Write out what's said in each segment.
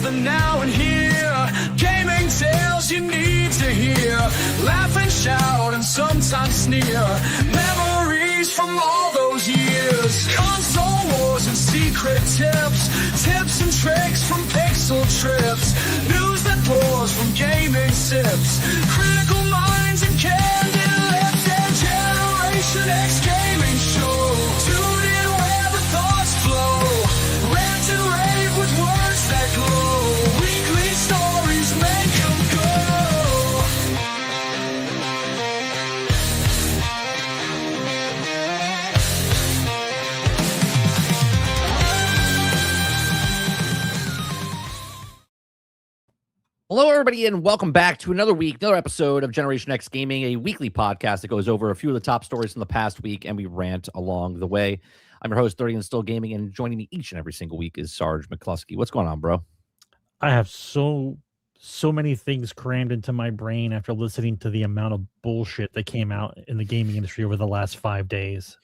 the now and here. Gaming tales you need to hear. Laugh and shout and sometimes sneer. Memories from all those years. Console wars and secret tips. Tips and tricks from pixel trips. News that pours from gaming sips. Critical minds and candid lips. And Generation X gaming show. Tune in where the thoughts flow. Rant and rave with words that glow. Weekly stories make them go. Hello, everybody, and welcome back to another week, another episode of Generation X Gaming, a weekly podcast that goes over a few of the top stories from the past week, and we rant along the way. I'm your host, 30 and Still Gaming, and joining me each and every single week is Sgt Mclusky. What's going on, bro? I have so many things crammed into my brain after listening to the amount of bullshit that came out in the gaming industry over the last 5 days.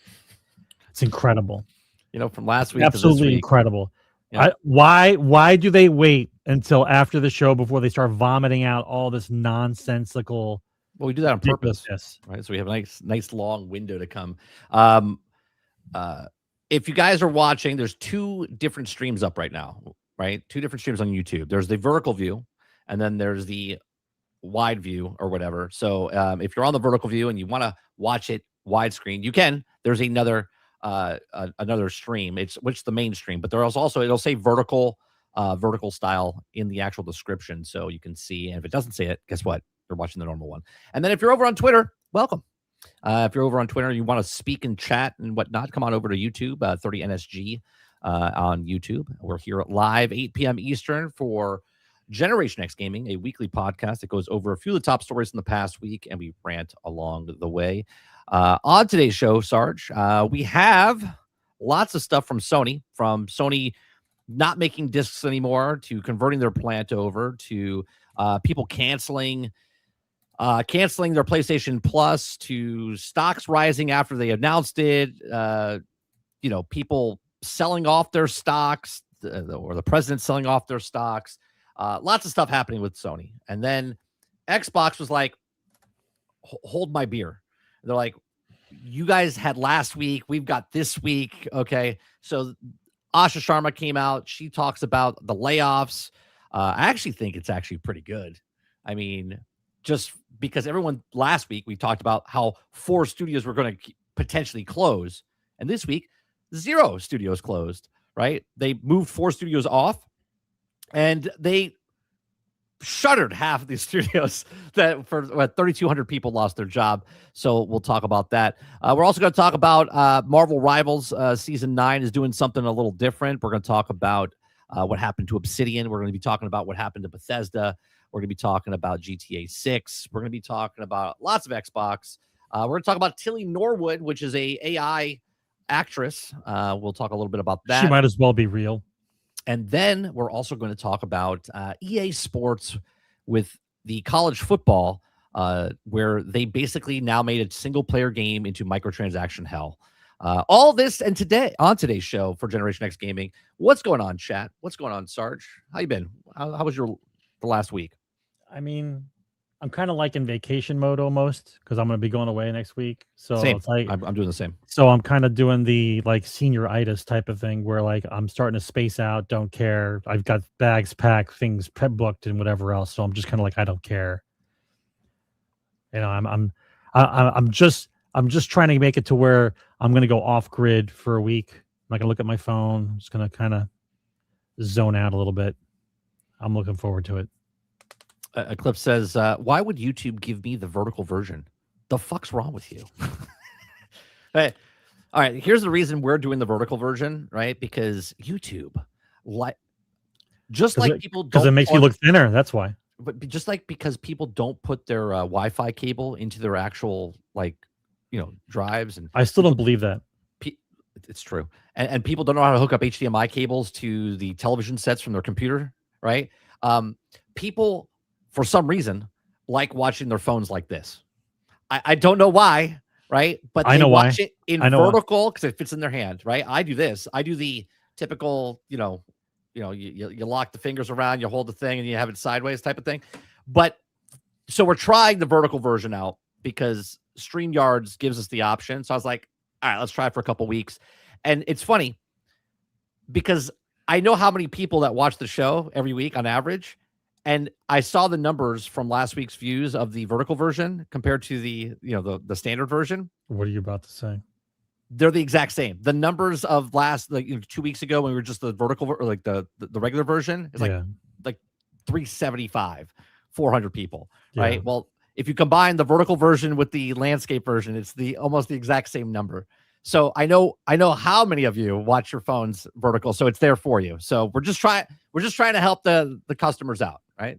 It's incredible. You know, from last week Absolutely to this week. incredible. Yeah. Why do they wait until after the show before they start vomiting out all this nonsensical? Well, we do that on purpose, right? So we have a nice long window to come. If you guys are watching, there's two different streams up right now, right? Two different streams on YouTube. There's the vertical view, and then there's the wide view or whatever. So if you're on the vertical view and you want to watch it widescreen, you can. There's another stream. It's the main stream, but there's also, it'll say vertical style in the actual description, so you can see. And if it doesn't say it, guess what? You're watching the normal one. And then if you're over on Twitter, welcome. If you're over on Twitter, you want to speak and chat and whatnot, come on over to YouTube, 30NSG on YouTube. We're here live 8 p.m. Eastern for Generation X Gaming, a weekly podcast that goes over a few of the top stories in the past week, and we rant along the way. On today's show, Sarge, we have lots of stuff from Sony not making discs anymore, to converting their plant over, to people canceling their PlayStation Plus, to stocks rising after they announced it, people selling off their stocks, or the president selling off their stocks. Lots of stuff happening with Sony. And then Xbox was like, hold my beer. They're like, you guys had last week, we've got this week. Okay. So Asha Sharma came out. She talks about the layoffs. I actually think it's actually pretty good. I mean, just because last week we talked about how 4 studios were going to potentially close. And this week, 0 studios closed, right? They moved 4 studios off, and they shuttered half of these studios that for 3,200 people lost their job. So we'll talk about that. We're also going to talk about Marvel Rivals season 9 is doing something a little different. We're going to talk about what happened to Obsidian. We're going to be talking about what happened to Bethesda. We're going to be talking about GTA 6. We're going to be talking about lots of Xbox. We're going to talk about Tilly Norwood, which is a AI actress. We'll talk a little bit about that. She might as well be real. And then we're also going to talk about EA Sports with the college football, where they basically now made a single-player game into microtransaction hell. All this and on today's show for Generation X Gaming. What's going on, chat? What's going on, Sarge? How you been? How was the last week? I mean, I'm kind of like in vacation mode almost, because I'm going to be going away next week. So same. It's like, I'm doing the same. So I'm kind of doing the like senioritis type of thing, where like I'm starting to space out, don't care. I've got bags packed, things prep booked, and whatever else. So I'm just kind of like, I don't care. You know, I'm just trying to make it to where I'm going to go off grid for a week. I'm not going to look at my phone. I'm just going to kind of zone out a little bit. I'm looking forward to it. Eclipse says, why would YouTube give me the vertical version? The fuck's wrong with you? Hey, all right, here's the reason we're doing the vertical version, right? Because YouTube, people because it makes you look thinner. That's why. But just like because people don't put their Wi-Fi cable into their actual drives, and I still don't believe that. It's true, and people don't know how to hook up HDMI cables to the television sets from their computer, right? People, for some reason, like watching their phones like this. I don't know why, right? But they watch it in vertical because it fits in their hand, right? I do this. I do the typical, you lock the fingers around, you hold the thing, and you have it sideways type of thing. But so we're trying the vertical version out because StreamYards gives us the option. So I was like, all right, let's try it for a couple weeks. And it's funny because I know how many people that watch the show every week on average. And I saw the numbers from last week's views of the vertical version compared to the standard version. What are you about to say? They're the exact same. The numbers of last 2 weeks ago when we were just the vertical or like the regular version is like 375, 400 people, right? Yeah. Well, if you combine the vertical version with the landscape version, it's almost the exact same number. So I know how many of you watch your phones vertical, so it's there for you. So we're just trying to help the customers out, right?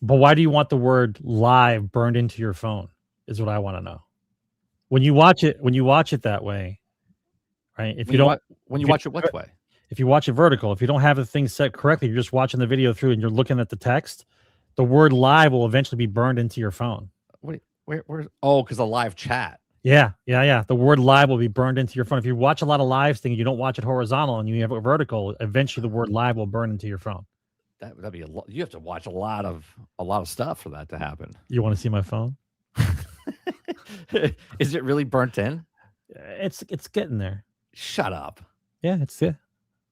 But why do you want the word live burned into your phone? Is what I want to know. When you watch it that way, right? If you watch it what way? If you watch it vertical, if you don't have the thing set correctly, you're just watching the video through and you're looking at the text, the word live will eventually be burned into your phone. Where? Oh, because the live chat. Yeah. The word live will be burned into your phone. If you watch a lot of live things, you don't watch it horizontal and you have it vertical, eventually the word live will burn into your phone. That'd be you have to watch a lot of stuff for that to happen. You want to see my phone? Is it really burnt in? It's getting there. Shut up. Yeah,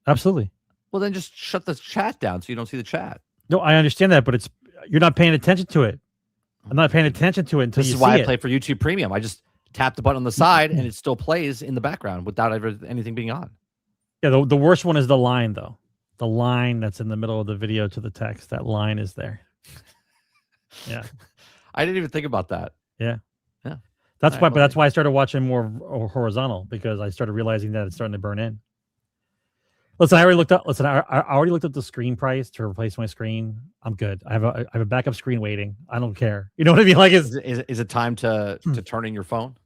absolutely. Well, then just shut the chat down so you don't see the chat. No, I understand that, but you're not paying attention to it. I'm not paying attention to it until you see it. This is why I play for YouTube Premium. I just tap the button on the side and it still plays in the background without anything being on. Yeah, the worst one is the line, though. The line that's in the middle of the video to the text. That line is there. Yeah. I didn't even think about that. Yeah. That's why I started watching more horizontal, because I started realizing that it's starting to burn in. Listen, I already looked up the screen price to replace my screen. I'm good. I have a backup screen waiting. I don't care. You know what I mean? Like, is it time to turn in your phone?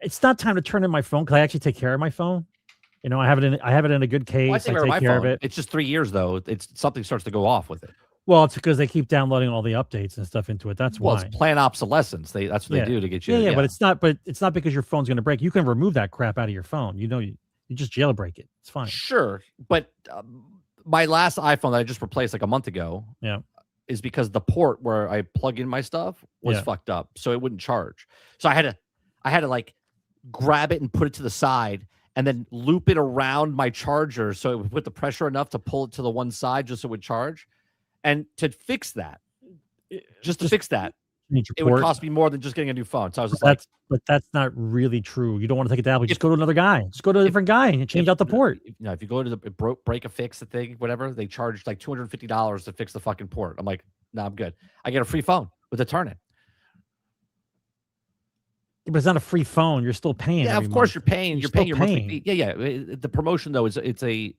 It's not time to turn in my phone because I actually take care of my phone. I have it in a good case. I take care of it. It's just 3 years though. Something starts to go off with it. Well, it's because they keep downloading all the updates and stuff into it. That's why. Well, it's planned obsolescence. That's what they do to get you. Yeah, but it's not. But it's not because your phone's going to break. You can remove that crap out of your phone. You just jailbreak it. It's fine. Sure, but my last iPhone that I just replaced like a month ago, is because the port where I plug in my stuff was fucked up, so it wouldn't charge. So I had to like grab it and put it to the side, and then loop it around my charger so it would put the pressure enough to pull it to the one side just so it would charge. And to fix that, it would cost me more than just getting a new phone. So I was just but that's not really true. You don't want to take it down. Just go to another guy. Just go to a different guy and change out the port. If you go to the break a fix the thing, whatever, they charge like $250 to fix the fucking port. I'm like, no, I'm good. I get a free phone with a turn-in. But it's not a free phone. You're still paying. Yeah, of course you're paying. You're paying your monthly fee. Yeah. The promotion though is it's a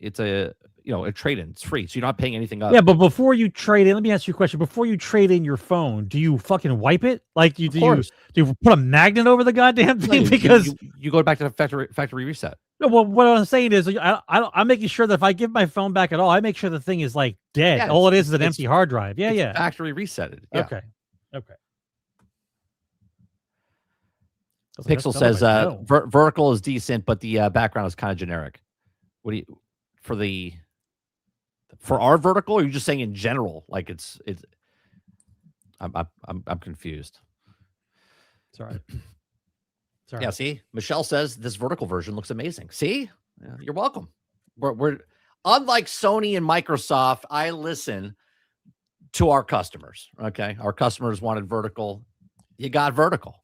trade-in. It's free, so you're not paying anything up. Yeah, but before you trade in, let me ask you a question. Before you trade in your phone, do you fucking wipe it? Like do you put a magnet over the goddamn thing? Because you go back to the factory reset. No, well, what I'm saying is I'm making sure that if I give my phone back at all, I make sure the thing is like dead. Yeah, all it is an empty hard drive. Yeah. Factory resetted. Yeah. Okay. Pixel says vertical is decent, but the background is kind of generic. What do you for our vertical? Or are you just saying in general? Like it's. I'm confused. It's all right. Yeah. See, Michelle says this vertical version looks amazing. See, you're welcome. We're unlike Sony and Microsoft. I listen to our customers. Okay, our customers wanted vertical. You got vertical.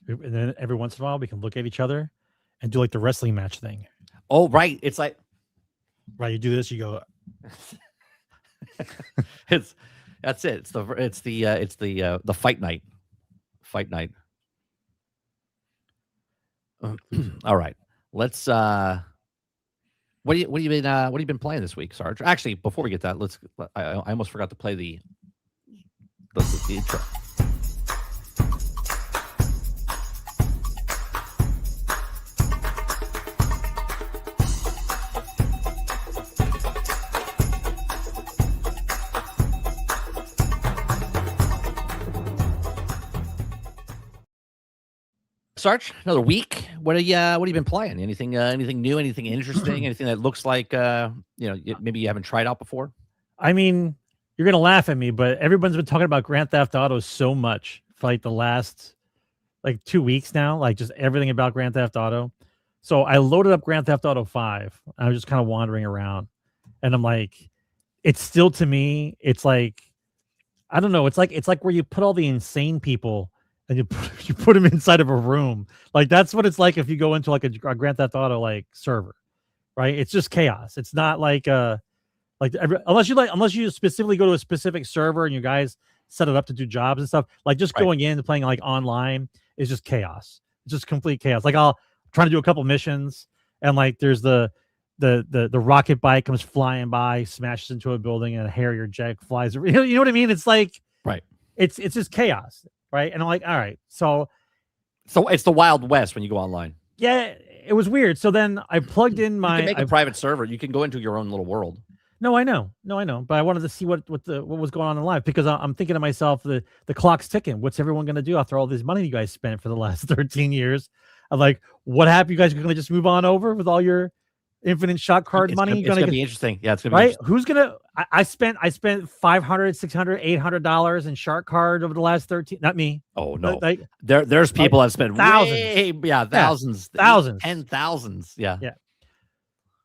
And then every once in a while, we can look at each other and do like the wrestling match thing. Oh, right. It's like, right. You do this, you go. That's it. It's the fight night. Fight night. All right. Let's. What have you been playing this week, Sarge? Actually, before we get that, I almost forgot to play the intro. Sarge, another week What have you been playing? Anything new? Anything interesting? Anything that looks like maybe you haven't tried out before? I mean, you're gonna laugh at me, but everyone's been talking about Grand Theft Auto so much for like the last 2 weeks now, like just everything about Grand Theft Auto. So I loaded up Grand Theft Auto 5. I was just kind of wandering around, and I'm like, it's still, to me, it's like, I don't know, it's like where you put all the insane people and you put them inside of a room. Like that's what it's like if you go into like a Grand Theft Auto like server, right? It's just chaos. It's not like unless you specifically go to a specific server and you guys set it up to do jobs and stuff. Like just going in and playing like online is just chaos. It's just complete chaos. Like I'll try to do a couple missions and like there's the rocket bike comes flying by, smashes into a building, and a Harrier jet flies. You know what I mean? It's like it's just chaos, right? And I'm like, all right, so it's the Wild West when you go online. Yeah, it was weird. So then I plugged in my. You can make a private server. You can go into your own little world. No, I know, but I wanted to see what was going on in live, because I'm thinking to myself, the clock's ticking. What's everyone going to do after all this money you guys spent for the last 13 years? I'm like, what happened? You guys are going to just move on over with all your infinite shot card money? It's going to be interesting. Yeah, it's going to be right. Who's going to? I spent $500, $600, $800 in shark card over the last 13. Not me. Oh no, there's people that spent thousands. Thousands, thousands, thousands. Yeah.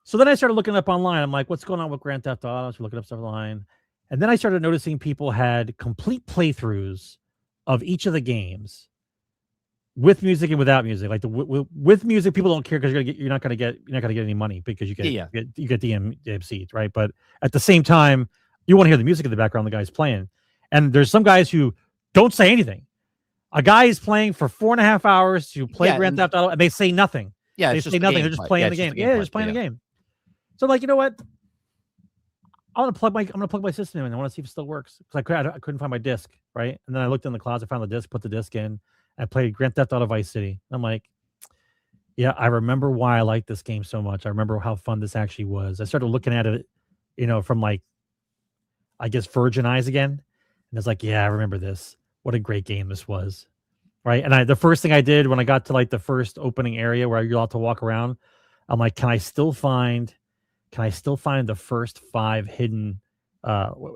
So then I started looking up online. I'm like, what's going on with Grand Theft Auto? I was looking up stuff online. And then I started noticing people had complete playthroughs of each of the games with music and without music. Like with music, people don't care because you're not gonna get any money because you get DMCs, right? But at the same time, you want to hear the music in the background the guy's playing. And there's some guys who don't say anything. A guy is playing for 4.5 hours to play Grand Theft Auto, and they say nothing. Yeah, they say nothing. They're just playing the game. They're just playing the game. So I'm like, you know what? I'm gonna plug my system in. I want to see if it still works, because I couldn't find my disc, right? And then I looked in the closet, found the disc, put the disc in. I played Grand Theft Auto Vice City. I'm like, yeah, I remember why I liked this game so much. I remember how fun this actually was. I started looking at it, from like, I guess, virgin eyes again, and it's like, yeah, I remember this. What a great game this was, right? And the first thing I did when I got to like the first opening area where you're allowed to walk around, I'm like, can I still find the first 5 hidden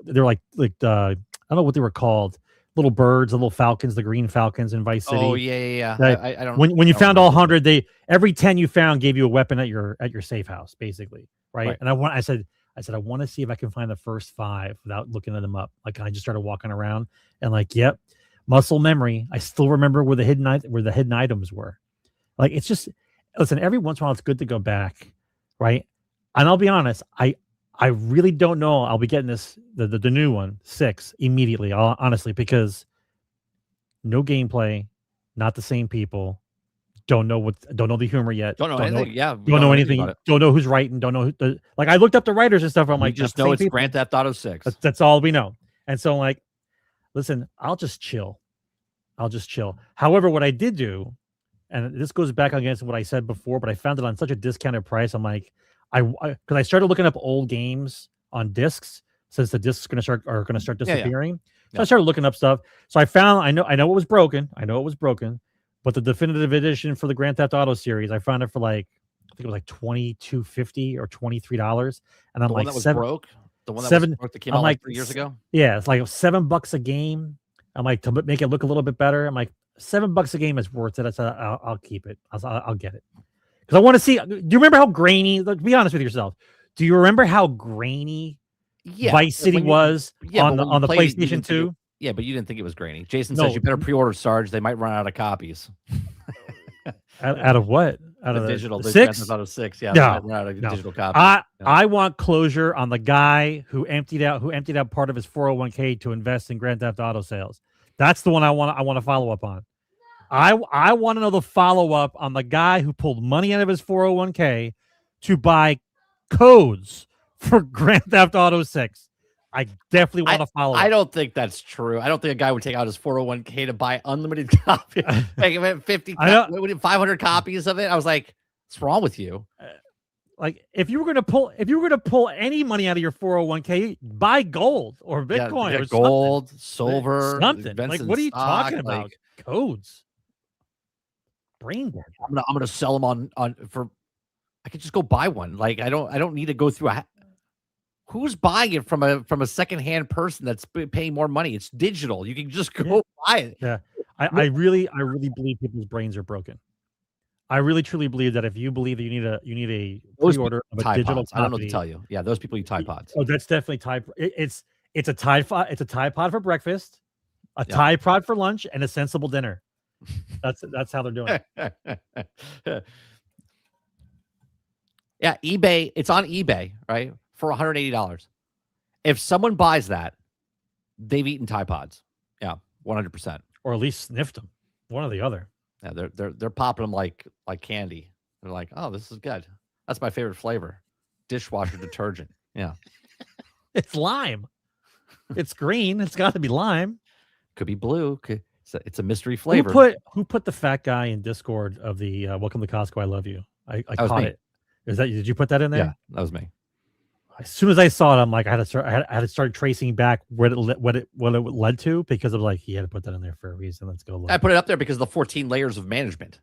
they're like I don't know what they were called, little birds, the little falcons, the green falcons in Vice City. Oh yeah. I don't. When you found all 100, every 10 you found gave you a weapon at your safe house, basically, right? And I said I want to see if I can find the first 5 without looking at them up. Like, I just started walking around and like, yep, muscle memory. I still remember where the hidden items were. Like, it's just, listen, every once in a while it's good to go back, right? And I'll be honest, I really don't know. I'll be getting the new one, 6, immediately, honestly, because no gameplay, not the same people, don't know the humor yet. Don't know anything. Don't know anything. Don't know who's writing. Don't know like, I looked up the writers and stuff. I'm like, just know it's Grand Theft Auto 6. That's all we know. And so I'm like, listen, I'll just chill. However, what I did do, and this goes back against what I said before, but I found it on such a discounted price. I'm like, because I started looking up old games on discs, since the discs are going to start disappearing. So I started looking up stuff. So I found, I know it was broken. But the definitive edition for the Grand Theft Auto series, I found it for like, I think it was like $22.50 or $23. And I'm the like, one that was broke? The one that was broke that came out like 3 years ago? Yeah, it's like $7 a game. I'm like, to make it look a little bit better, I'm like, $7 a game is worth it. I said, I'll keep it. I'll get it. Because I want to see. Do you remember how grainy? Be honest with yourself. Do you remember how grainy Vice City was on the PlayStation 2? Yeah, but you didn't think it was grainy. Jason says you better pre-order Sarge. They might run out of copies. out of what? Out the of digital. The 6? Out of 6. Yeah, no, run out of digital copies. I want closure on the guy who emptied out part of his 401k to invest in Grand Theft Auto sales. That's the one I want to follow up on. I want to know the follow-up on the guy who pulled money out of his 401k to buy codes for Grand Theft Auto 6. I definitely want to follow up. I don't think that's true. I don't think a guy would take out his 401k to buy unlimited copies. Like 500 copies of it. I was like, what's wrong with you? Like, if you were going to pull any money out of your 401k, buy gold or Bitcoin or gold, silver, something. Like, what are you talking about? Codes. brain dead. I'm gonna sell them on for. I could just go buy one. Like I don't need to go through who's buying it from a secondhand person that's paying more money. It's digital. You can just go buy it. Yeah. I really believe people's brains are broken. I really truly believe that if you believe that you need a pre-order of a Tide digital Pods. I don't know what copy, to tell you. Yeah, those people eat Tide Pods. oh, that's definitely Tide. It's a Tide Pod. It's a Tide Pod for breakfast, a Tide Pod for lunch, and a sensible dinner. That's how they're doing it. Yeah, eBay. It's on eBay, right? For $180. If someone buys that, they've eaten Tide Pods. Yeah, 100%. Or at least sniffed them. One or the other. Yeah, they're popping them like candy. They're like, oh, this is good. That's my favorite flavor. Dishwasher detergent. Yeah. It's lime. It's green. It's got to be lime. Could be blue. It's a mystery flavor. Who put the fat guy in Discord of the Welcome to Costco? I love you. I caught it. Did you put that in there? Yeah, that was me. As soon as I saw it, I'm like, I had to start tracing back what it led to, because of like, he had to put that in there for a reason. Let's go look. I put it up there because of the 14 layers of management.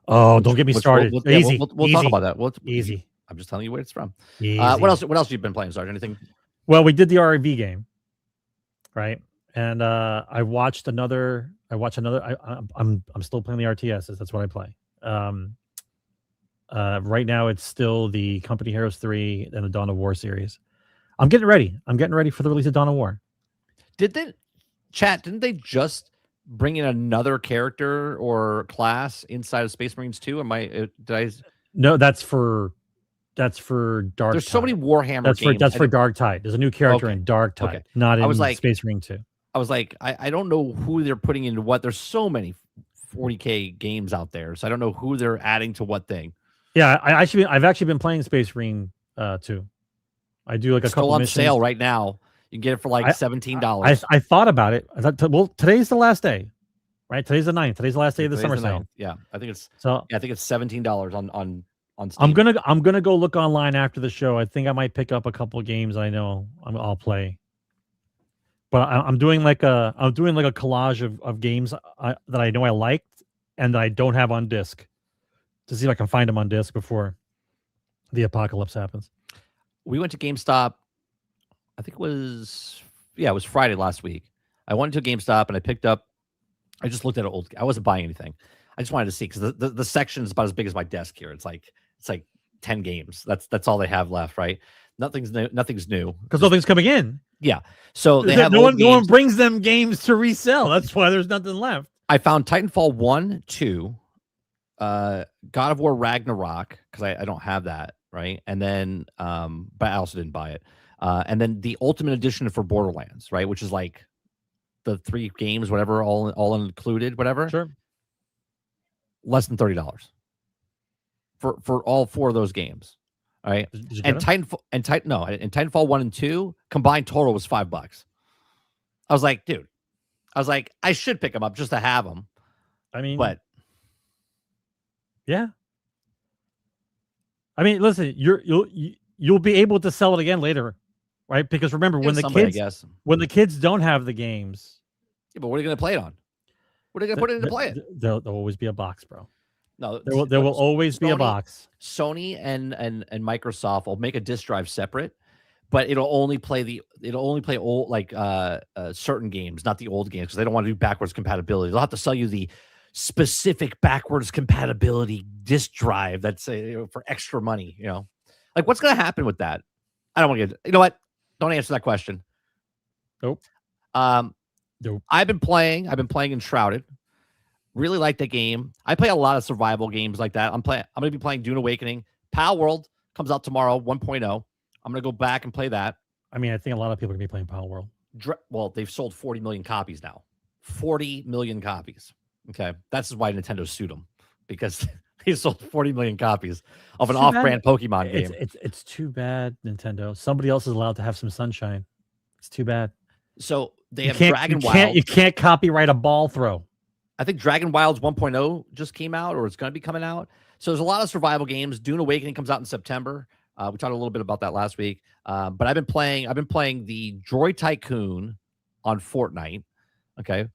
Oh, don't get me started. Easy. We'll talk about that. Easy. I'm just telling you where it's from. What else have you been playing, Sarge? Anything? Well, we did the RV game, right? And I watched another. I'm still playing the RTSs. That's what I play. Right now it's still the Company Heroes 3 and the Dawn of War series. I'm getting ready for the release of Dawn of War. Didn't they just bring in another character or class inside of Space Marines 2? No, that's for Dark There's Tide. so many Warhammer games. That's for Dark Tide. There's a new character in Dark Tide, not in Space Marine 2. I was like, I don't know who they're putting into what. There's so many 40K games out there, so I don't know who they're adding to what thing. Yeah, I've actually been playing Space Marine 2. I do like a couple on missions. Sale right now. You can get it for like $17. I thought about it. I thought, well, today's the last day, right? Today's the 9th. Today's the last day of the summer sale. Yeah, I think it's $17 on Steam. I'm gonna go look online after the show. I think I might pick up a couple of games I know I'll play. But I'm doing like a collage of games that I know I liked and that I don't have on disc, to see if I can find them on disc before the apocalypse happens. We went to GameStop. I think it was Friday last week. I went to GameStop and I just looked at I wasn't buying anything. I just wanted to see, because the section is about as big as my desk here. It's like 10 games. That's all they have left, right? Nothing's new because nothing's coming in. Yeah, so they have no one brings them games to resell. That's why there's nothing left. I found Titanfall 1, 2, God of War Ragnarok, because I don't have that, right? And then but I also didn't buy it. And then the Ultimate Edition for Borderlands, right? Which is like the 3 games, whatever, all included, whatever. Sure. Less than $30 for all 4 of those games. All right. And Titanfall 1 and 2 combined total was $5. I was like, dude, I should pick them up just to have them. I mean, but yeah. I mean, listen, you'll be able to sell it again later, right? Because remember, when the kids don't have the games, yeah, but what are you going to play it on? What are you going to put in to play it? There'll always be a box, bro. No, there will always be a box. Sony and Microsoft will make a disk drive separate, but it'll only play old, like certain games, not the old games, because they don't want to do backwards compatibility. They'll have to sell you the specific backwards compatibility disk drive that's for extra money. You know, like what's going to happen with that? I don't want to get. You know what? Don't answer that question. Nope. Nope. I've been playing Enshrouded. Really like the game. I play a lot of survival games like that. I'm going to be playing Dune Awakening. Pal World comes out tomorrow, 1.0. I'm going to go back and play that. I mean, I think a lot of people are going to be playing Pal World. Well, they've sold 40 million copies now. 40 million copies. Okay. That's why Nintendo sued them, because they sold 40 million copies of an off-brand Pokemon game. It's too bad, Nintendo. Somebody else is allowed to have some sunshine. It's too bad. So they have Dragon Wild. You can't copyright a ball throw. I think Dragon Wilds 1.0 just came out, or it's going to be coming out. So there's a lot of survival games. Dune Awakening comes out in September. We talked a little bit about that last week. But I've been playing the Droid Tycoon on Fortnite. Okay.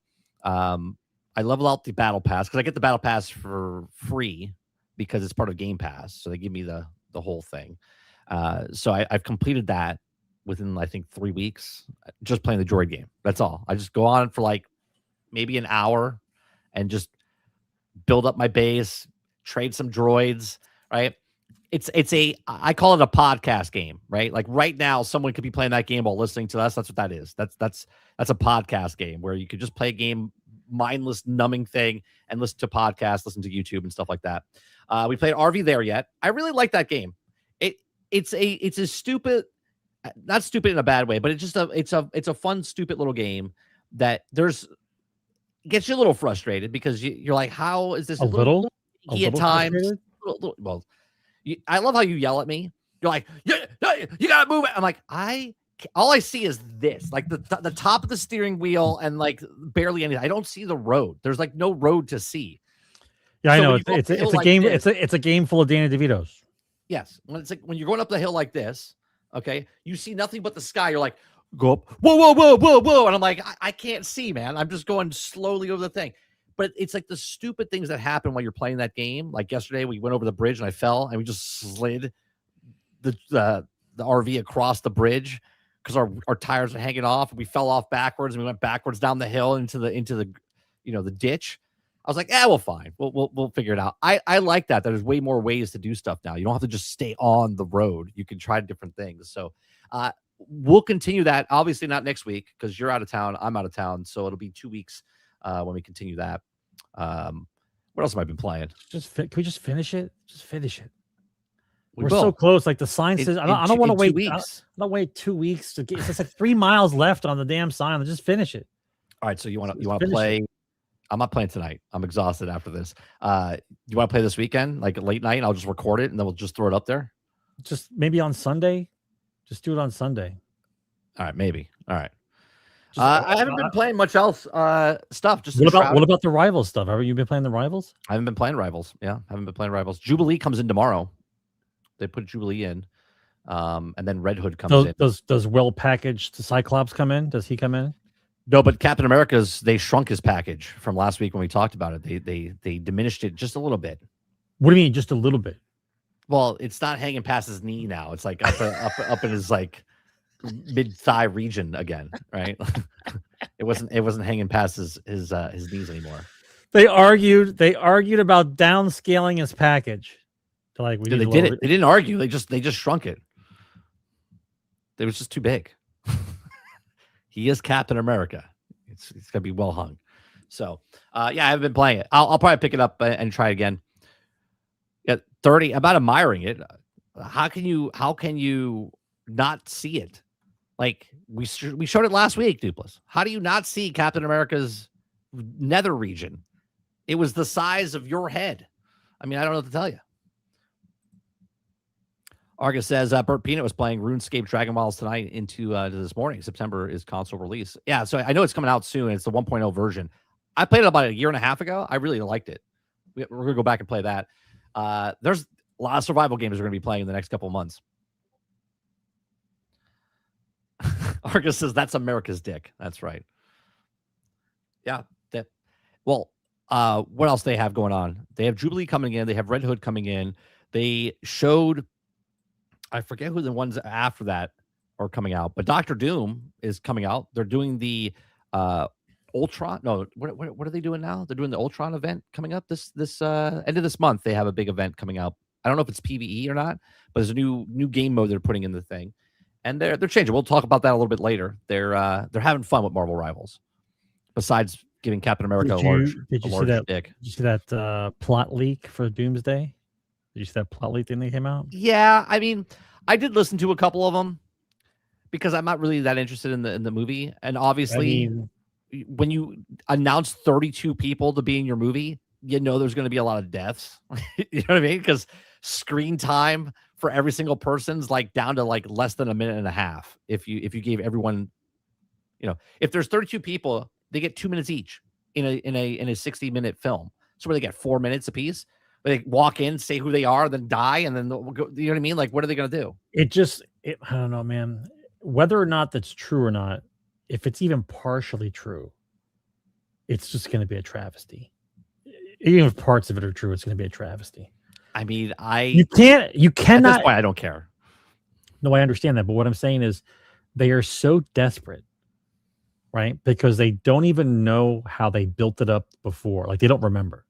I I level out the battle pass because I get the battle pass for free because it's part of Game Pass. So they give me the whole thing. So I've completed that within, I think, 3 weeks, just playing the droid game. That's all. I just go on for like maybe an hour and just build up my base, trade some droids, right? I call it a podcast game, right? Like right now, someone could be playing that game while listening to us. That's what that is. That's a podcast game where you could just play a game, mindless, numbing thing, and listen to podcasts, listen to YouTube and stuff like that. We played RV There Yet. I really like that game. It's a stupid, not stupid in a bad way, but it's a fun, stupid little game that gets you a little frustrated because you're like, how is this a little at times? Well, I love how you yell at me. You're like, you gotta move it. I'm like, all I see is this, like the top of the steering wheel and like barely anything. I don't see the road. There's like no road to see. Yeah, I know. It's a game. It's a game full of Danny DeVito's. Yes, when you're going up the hill like this, okay, you see nothing but the sky. You're like, go up, whoa, and I'm like, I can't see, man. I'm just going slowly over the thing. But it's like the stupid things that happen while you're playing that game. Like yesterday, we went over the bridge and I fell and we just slid the RV across the bridge because our tires are hanging off. We fell off backwards and we went backwards down the hill into the the ditch. I was like, well, fine. We'll figure it out. I like that. There's way more ways to do stuff now. You don't have to just stay on the road. You can try different things. So we'll continue that. Obviously not next week because you're out of town. I'm out of town. So it'll be 2 weeks when we continue that. What else have I been playing? Can we just finish it? Just finish it. We're will. So close. Like the sign says, I don't want to wait. 2 weeks. I don't wait 2 weeks to get. It's like 3 miles left on the damn sign. Just finish it. All right. So you want to play? It. I'm not playing tonight. I'm exhausted after this. You want to play this weekend, like late night? I'll just record it and then we'll just throw it up there. Just maybe on Sunday. Just do it on Sunday. All right, maybe. All right. I haven't been playing much else stuff. Just what about the Rivals stuff? Have you been playing the Rivals? I haven't been playing Rivals. Yeah, haven't been playing Rivals. Jubilee comes in tomorrow. They put Jubilee in, and then Red Hood comes in. Does Will package the Cyclops come in? Does he come in? No, but Captain America's, they shrunk his package from last week when we talked about it. They diminished it just a little bit. What do you mean, just a little bit? Well, it's not hanging past his knee now. It's like up in his like mid thigh region again, right? It wasn't hanging past his knees anymore. They argued about downscaling his package. They're like, they did it. They didn't argue. They just shrunk it. It was just too big. He is Captain America. It's gonna be well hung. So I haven't been playing it. I'll probably pick it up and try it again. Yeah, 30 about admiring it. How can you not see it? Like we showed it last week, Dupless. How do you not see Captain America's nether region? It was the size of your head. I mean, I don't know what to tell you. Argus says Burt Peanut was playing RuneScape Dragon Balls tonight into this morning. September is console release. Yeah, so I know it's coming out soon. It's the 1.0 version. I played it about a year and a half ago. I really liked it. We're going to go back and play that. There's a lot of survival games we're going to be playing in the next couple of months. Argus says that's America's dick. That's right. Yeah. Well, what else they have going on? They have Jubilee coming in. They have Red Hood coming in. They showed, I forget who the ones after that are coming out, but Doctor Doom is coming out. They're doing the Ultron. No, what are they doing now? They're doing the Ultron event coming up this end of this month. They have a big event coming out. I don't know if it's PvE or not, but there's a new game mode they're putting in the thing, and they're changing. We'll talk about that a little bit later. They're having fun with Marvel Rivals. Besides giving Captain America a large dick. Did you see that plot leak for Doomsday? Did you see that plot leak thing that came out? Yeah, I mean, I did listen to a couple of them because I'm not really that interested in the movie, and obviously, when you announce 32 people to be in your movie, you know there's going to be a lot of deaths. You know what I mean? Because screen time for every single person's like down to like less than a minute and a half. If you gave everyone, if there's 32 people, they get 2 minutes each in a 60-minute film. So where they get 4 minutes apiece. They walk in, say who they are, then die, and then they'll go, you know what I mean? Like, what are they going to do? I don't know, man. Whether or not that's true or not, if it's even partially true, it's just going to be a travesty. Even if parts of it are true, it's going to be a travesty. I mean, you cannot. At this point, I don't care. No, I understand that, but what I'm saying is, they are so desperate, right? Because they don't even know how they built it up before. Like, they don't remember,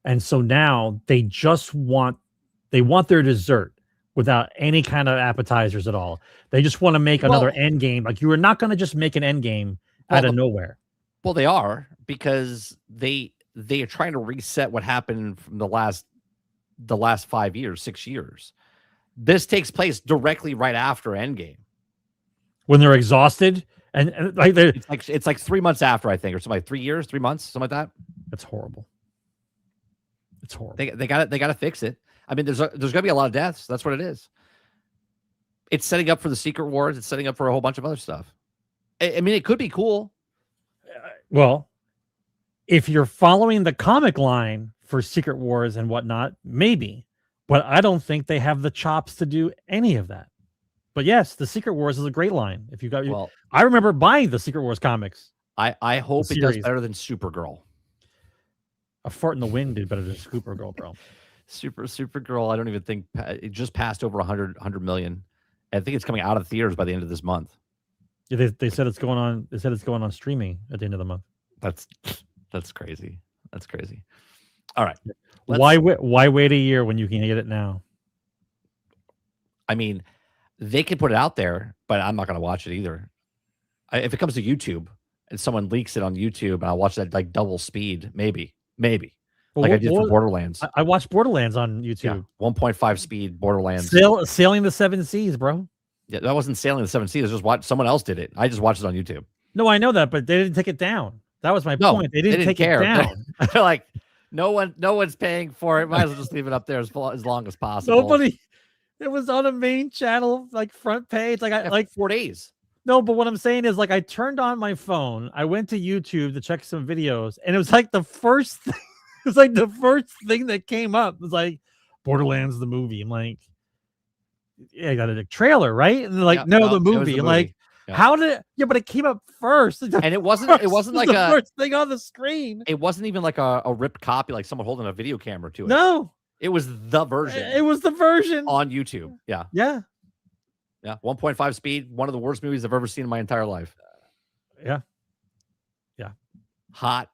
and so now they just want their dessert without any kind of appetizers at all. They just want to make another end game. Like, you are not going to just make an end game out of nowhere. Well, they are, because they are trying to reset what happened from the last 5 years, 6 years. This takes place directly right after Endgame, when they're exhausted and like it's like 3 months after, I think, or something like 3 years, 3 months, something like that. That's horrible. It's horrible. They got to fix it. I mean, there's going to be a lot of deaths. That's what it is. It's setting up for the Secret Wars. It's setting up for a whole bunch of other stuff. I mean, it could be cool. Well, if you're following the comic line for Secret Wars and whatnot, maybe, but I don't think they have the chops to do any of that. But yes, the Secret Wars is a great line. If you got, I remember buying the Secret Wars comics. I hope it does better than Supergirl. A Fart in the Wind did better than Supergirl, bro. Supergirl, I don't even think it just passed over 100 million. I think it's coming out of theaters by the end of this month. Yeah, they said it's going on. They said it's going on streaming at the end of the month. That's crazy. That's crazy. All right. Why wait a year when you can get it now? I mean, they can put it out there, but I'm not going to watch it either. If it comes to YouTube and someone leaks it on YouTube, and I'll watch that like double speed, maybe. Well, I did for Borderlands. I watched Borderlands on YouTube. Yeah, 1.5 speed Borderlands. Sailing the Seven Seas, bro. Yeah, that wasn't Sailing the Seven Seas. Someone else did it. I just watched it on YouTube. No, I know that, but they didn't take it down. That was my point. They didn't take care. It down. They're like, no one's paying for it. Might as well just leave it up there as long as possible. Nobody. It was on a main channel, like front page. Like 4 days. No, but what I'm saying is, like, I turned on my phone. I went to YouTube to check some videos, and it was like the first thing. It was like the first thing that came up. It was like Borderlands the movie. I'm like, yeah, I got a trailer, right? And they're like, no, the movie. I'm like, how did it? Yeah, but it came up first. And it wasn't like the first thing on the screen. It wasn't even like a ripped copy, like someone holding a video camera to it. No. It was the version. It was the version on YouTube. Yeah. Yeah. 1.5 speed. One of the worst movies I've ever seen in my entire life. Yeah. Hot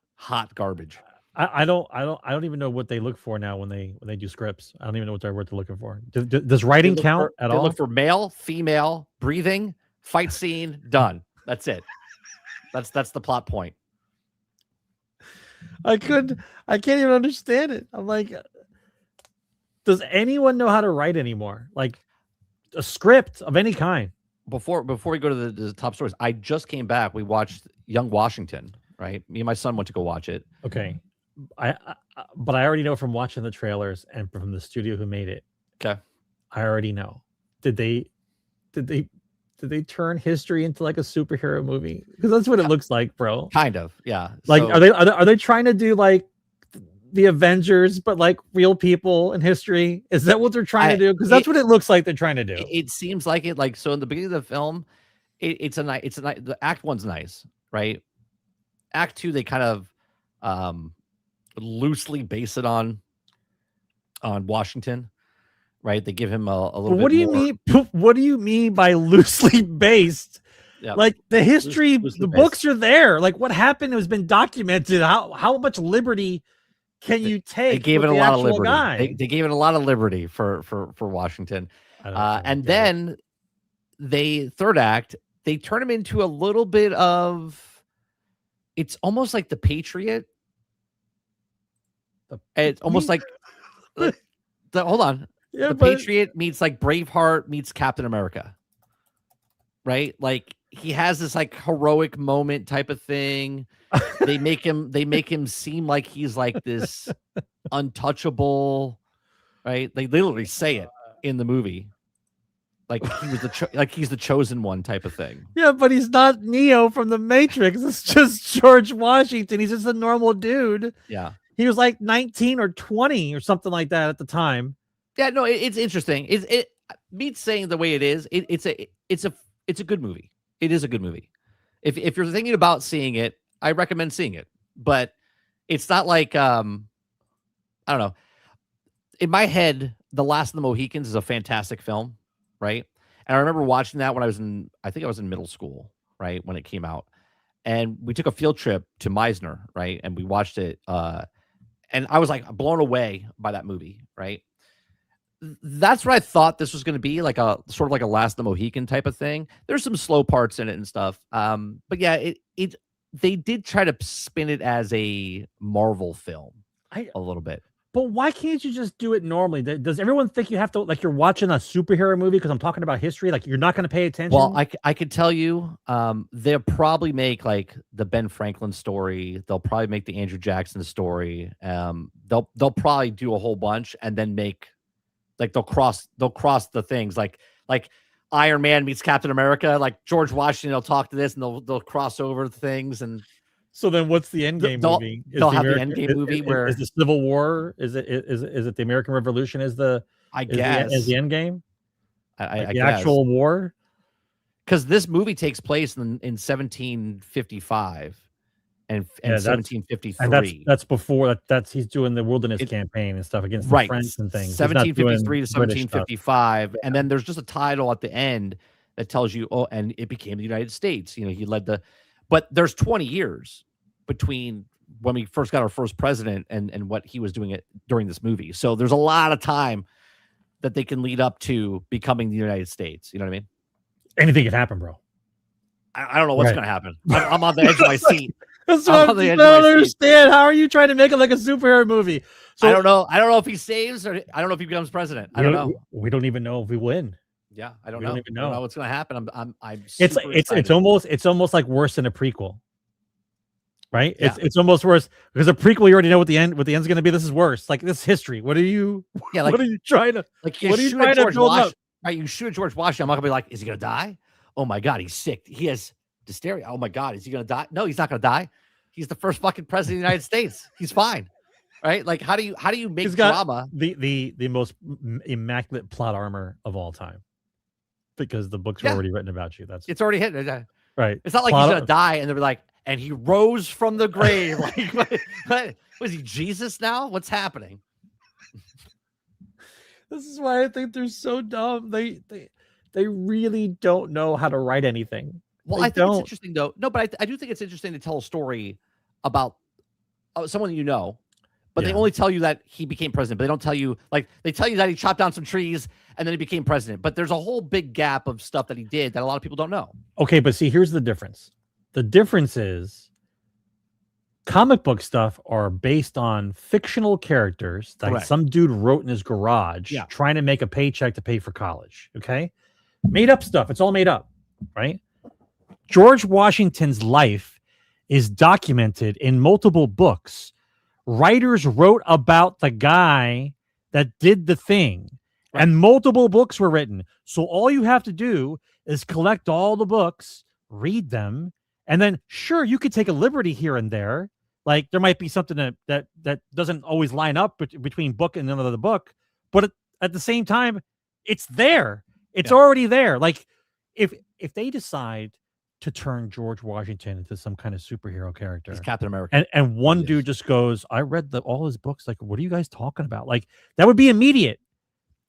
garbage. I don't even know what they look for now when they do scripts. I don't even know what they're looking for. Does writing count at all? They look for male, female, breathing, fight scene, done. That's it. That's the plot point. I can't even understand it. I'm like, does anyone know how to write anymore? Like a script of any kind. Before we go to the top stories, I just came back. We watched Young Washington, right? Me and my son went to go watch it. Okay. But I already know from watching the trailers and from the studio who made it. Okay. I already know. Did they turn history into like a superhero movie? Because that's what it looks like, bro. Kind of, yeah. Like, so, are they trying to do like the Avengers, but like real people in history? Is that what they're trying to do? Because that's what it looks like they're trying to do. It seems like it. Like, so in the beginning of the film, the act one's nice, right? Act two, they kind of loosely base it on Washington, right? They give him a little bit. What do you mean by loosely based? Yeah. Like the history, the books are there. Like what happened has been documented. How much liberty can you take? They gave it a lot of liberty. They gave it a lot of liberty for Washington. And then third act, they turn him into a little bit of, it's almost like the Patriot. It's almost like hold on. Yeah, the Patriot meets like Braveheart meets Captain America. Right? Like he has this like heroic moment type of thing. They make him seem like he's like this untouchable, right? They literally say it in the movie. Like he was he's the chosen one type of thing. Yeah, but he's not Neo from the Matrix. It's just George Washington. He's just a normal dude. Yeah. He was like 19 or 20 or something like that at the time. Yeah, no, it's interesting. Me saying the way it is, it's a good movie. It is a good movie. If you're thinking about seeing it, I recommend seeing it. but it's not like I don't know. In my head, The Last of the Mohicans is a fantastic film, right? And I remember watching that when I think I was in middle school, right, when it came out. And we took a field trip to Meisner, right? And we watched it. And I was like blown away by that movie, right? That's what I thought this was going to be, like a sort of like a Last of the Mohican type of thing. There's some slow parts in it and stuff. But yeah, they did try to spin it as a Marvel film a little bit. But why can't you just do it normally? Does everyone think you have to, like, you're watching a superhero movie because I'm talking about history? Like, you're not going to pay attention? Well, I could tell you, they'll probably make like the Ben Franklin story. They'll probably make the Andrew Jackson story. They'll probably do a whole bunch and then make like they'll cross the things like Iron Man meets Captain America. Like George Washington will talk to this and they'll cross over the things. And so then what's the Endgame movie? They'll have the Endgame movie where is the Civil War? Is it the American Revolution? Is the Endgame? I the guess. Actual war? Because this movie takes place in 1755 and 1753. And that's before that's he's doing the wilderness campaign and stuff against the French and things. 1753 to 1755, and then there's just a title at the end that tells you, oh, and it became the United States. You know, he led the. But there's 20 years between when we first got our first president and what he was doing it during this movie. So there's a lot of time that they can lead up to becoming the United States. You know what I mean? Anything can happen, bro. I don't know what's going to happen. I'm on the edge of my seat. That's what I don't understand. How are you trying to make it like a superhero movie? So, I don't know. I don't know if he saves or I don't know if he becomes president. I don't know. We don't even know if we win. Yeah, I don't we know. Don't even know. I don't know what's going to happen. I'm it's almost like worse than a prequel, right? Yeah. It's almost worse because a prequel you already know what the end's going to be. This is worse. Like this history. What are you? Yeah, like, what are you trying to? Like what are you trying to build up? Right, you shoot at George Washington. I'm not gonna be like, is he gonna die? Oh my god, he's sick. He has dysteria. Oh my god, is he gonna die? No, he's not gonna die. He's the first fucking president of the United States. He's fine. Right? Like, how do you make drama? The most immaculate plot armor of all time. Because the books were already written about you. It's already hit. Right. It's not like he's gonna die and they'll be like, and he rose from the grave. Like, what was he, Jesus now? What's happening? This is why I think they're so dumb. They really don't know how to write anything. Well, I think it's interesting though. No, but I do think it's interesting to tell a story about someone you know. But they only tell you that he became president, but they don't tell you, like, they tell you that he chopped down some trees and then he became president. But there's a whole big gap of stuff that he did that a lot of people don't know. Okay, but see, here's the difference. The difference is comic book stuff are based on fictional characters that some dude wrote in his garage trying to make a paycheck to pay for college. Okay? Made up stuff. It's all made up, right? George Washington's life is documented in multiple books. Writers wrote about the guy that did the thing, and multiple books were written. So all you have to do is collect all the books, read them, and then sure, you could take a liberty here and there. Like there might be something that doesn't always line up between book and another book, but at the same time, it's there. It's already there. Like if they decide to turn George Washington into some kind of superhero character. He's Captain America. And one dude just goes, I read all his books. Like, what are you guys talking about? Like, that would be immediate.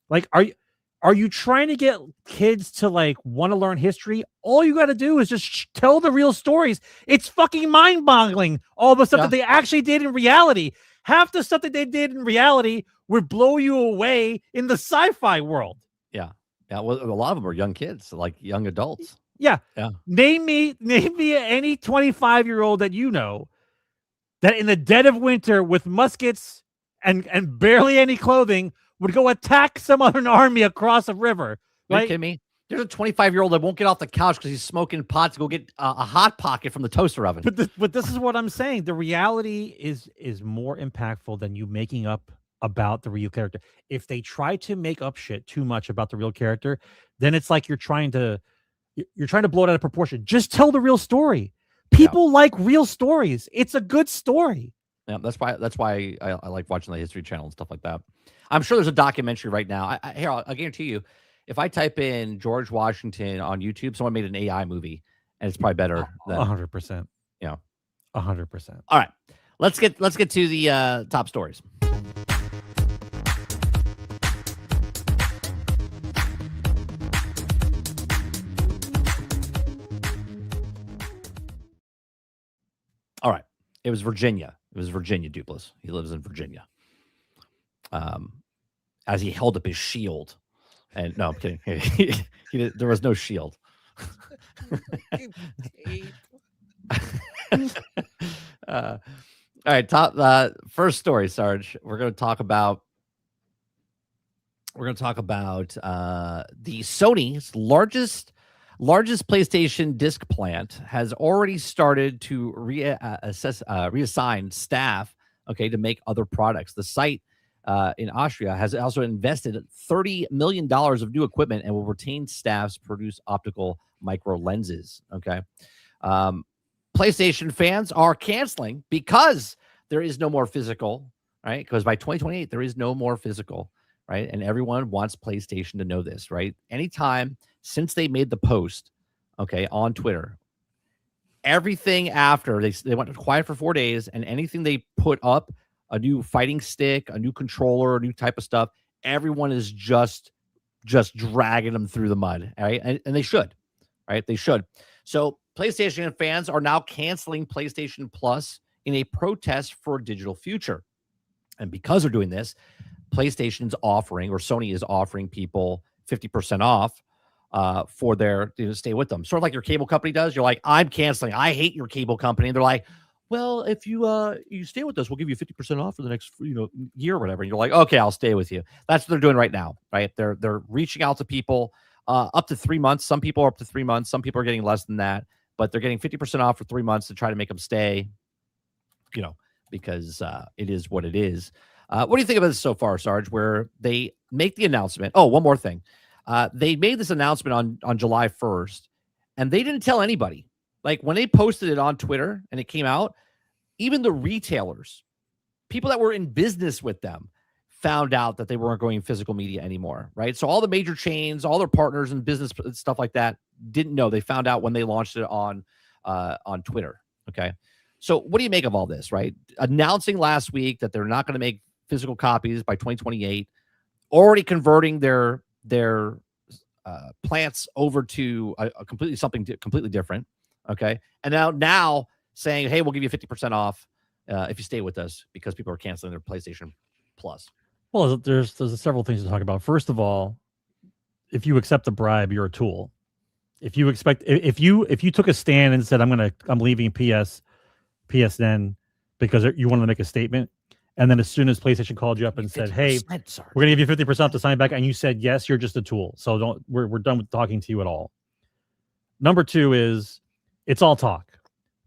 Like, are you trying to get kids to like want to learn history? All you got to do is just tell the real stories. It's fucking mind-boggling. All the stuff that they actually did in reality. Half the stuff that they did in reality would blow you away in the sci-fi world. Yeah. Yeah. Well, a lot of them are young kids, like young adults. Yeah. Name me any 25-year-old that you know that in the dead of winter with muskets and barely any clothing would go attack some other army across a river. Right? Are you kidding me? There's a 25-year-old that won't get off the couch because he's smoking pot to go get a hot pocket from the toaster oven. But this is what I'm saying. The reality is more impactful than you making up about the real character. If they try to make up shit too much about the real character, then it's like you're trying to blow it out of proportion. Just tell the real story. People like real stories. It's a good story. Yeah, that's why I like watching the History Channel and stuff like that. I'm sure there's a documentary right now. I'll guarantee you, if I type in George Washington on YouTube, someone made an AI movie, and it's probably better than 100%. Yeah, 100%. All right, let's get to the top stories. All right. It was Virginia. Duplass. He lives in Virginia. As he held up his shield. And no, I'm kidding. There was no shield. All right. First story, Sarge. We're going to talk about the Sony's largest PlayStation disc plant has already started to reassign staff, okay, to make other products. The site in Austria has also invested $30 million of new equipment and will retain staffs to produce optical micro lenses. Okay. PlayStation fans are canceling because there is no more physical, right? Because by 2028, there is no more physical, right? And everyone wants PlayStation to know this, right? Anytime since they made the post, okay, on Twitter, everything after they went quiet for 4 days, and anything they put up, a new fighting stick, a new controller, a new type of stuff, everyone is just dragging them through the mud, right? And they should, right? They should. So PlayStation fans are now canceling PlayStation Plus in a protest for a digital future. And because they're doing this, PlayStation's offering, or Sony is offering people 50% off for their stay with them. Sort of like your cable company does. You're like, I'm canceling. I hate your cable company. And they're like, well, if you stay with us, we'll give you 50% off for the next year or whatever. And you're like, okay, I'll stay with you. That's what they're doing right now, right? They're reaching out to people up to 3 months. Some people are up to 3 months. Some people are getting less than that, but they're getting 50% off for 3 months to try to make them stay, because it is what it is. What do you think about this so far, Sarge, where they make the announcement? Oh, one more thing. They made this announcement on July 1st, and they didn't tell anybody. Like, when they posted it on Twitter and it came out, even the retailers, people that were in business with them, found out that they weren't going physical media anymore, right? So all the major chains, all their partners and business stuff like that didn't know. They found out when they launched it on Twitter, okay? So what do you make of all this, right? Announcing last week that they're not going to make physical copies by 2028, already converting their plants over to something completely different, okay? And now saying, hey, we'll give you 50% off if you stay with us, because people are canceling their PlayStation Plus. Well, there's several things to talk about. First of all, if you accept the bribe, you're a tool. If you took a stand and said, I'm leaving PSN because you wanted to make a statement, and then as soon as PlayStation called you up and said, hey, we're gonna give you 50% off to sign back, and you said yes, you're just a tool. So we're done with talking to you at all. Number two is, it's all talk,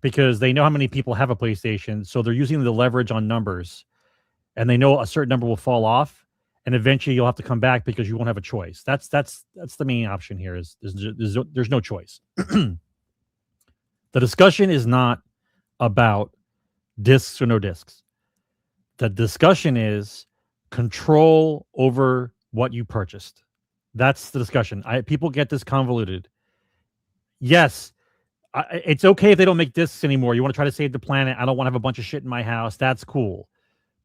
because they know how many people have a PlayStation, so they're using the leverage on numbers, and they know a certain number will fall off, and eventually you'll have to come back because you won't have a choice. That's the main option here. There's no choice. The discussion is not about discs or no discs. The discussion is control over what you purchased. That's the discussion. People get this convoluted. Yes, it's okay if they don't make discs anymore. You want to try to save the planet. I don't want to have a bunch of shit in my house. That's cool.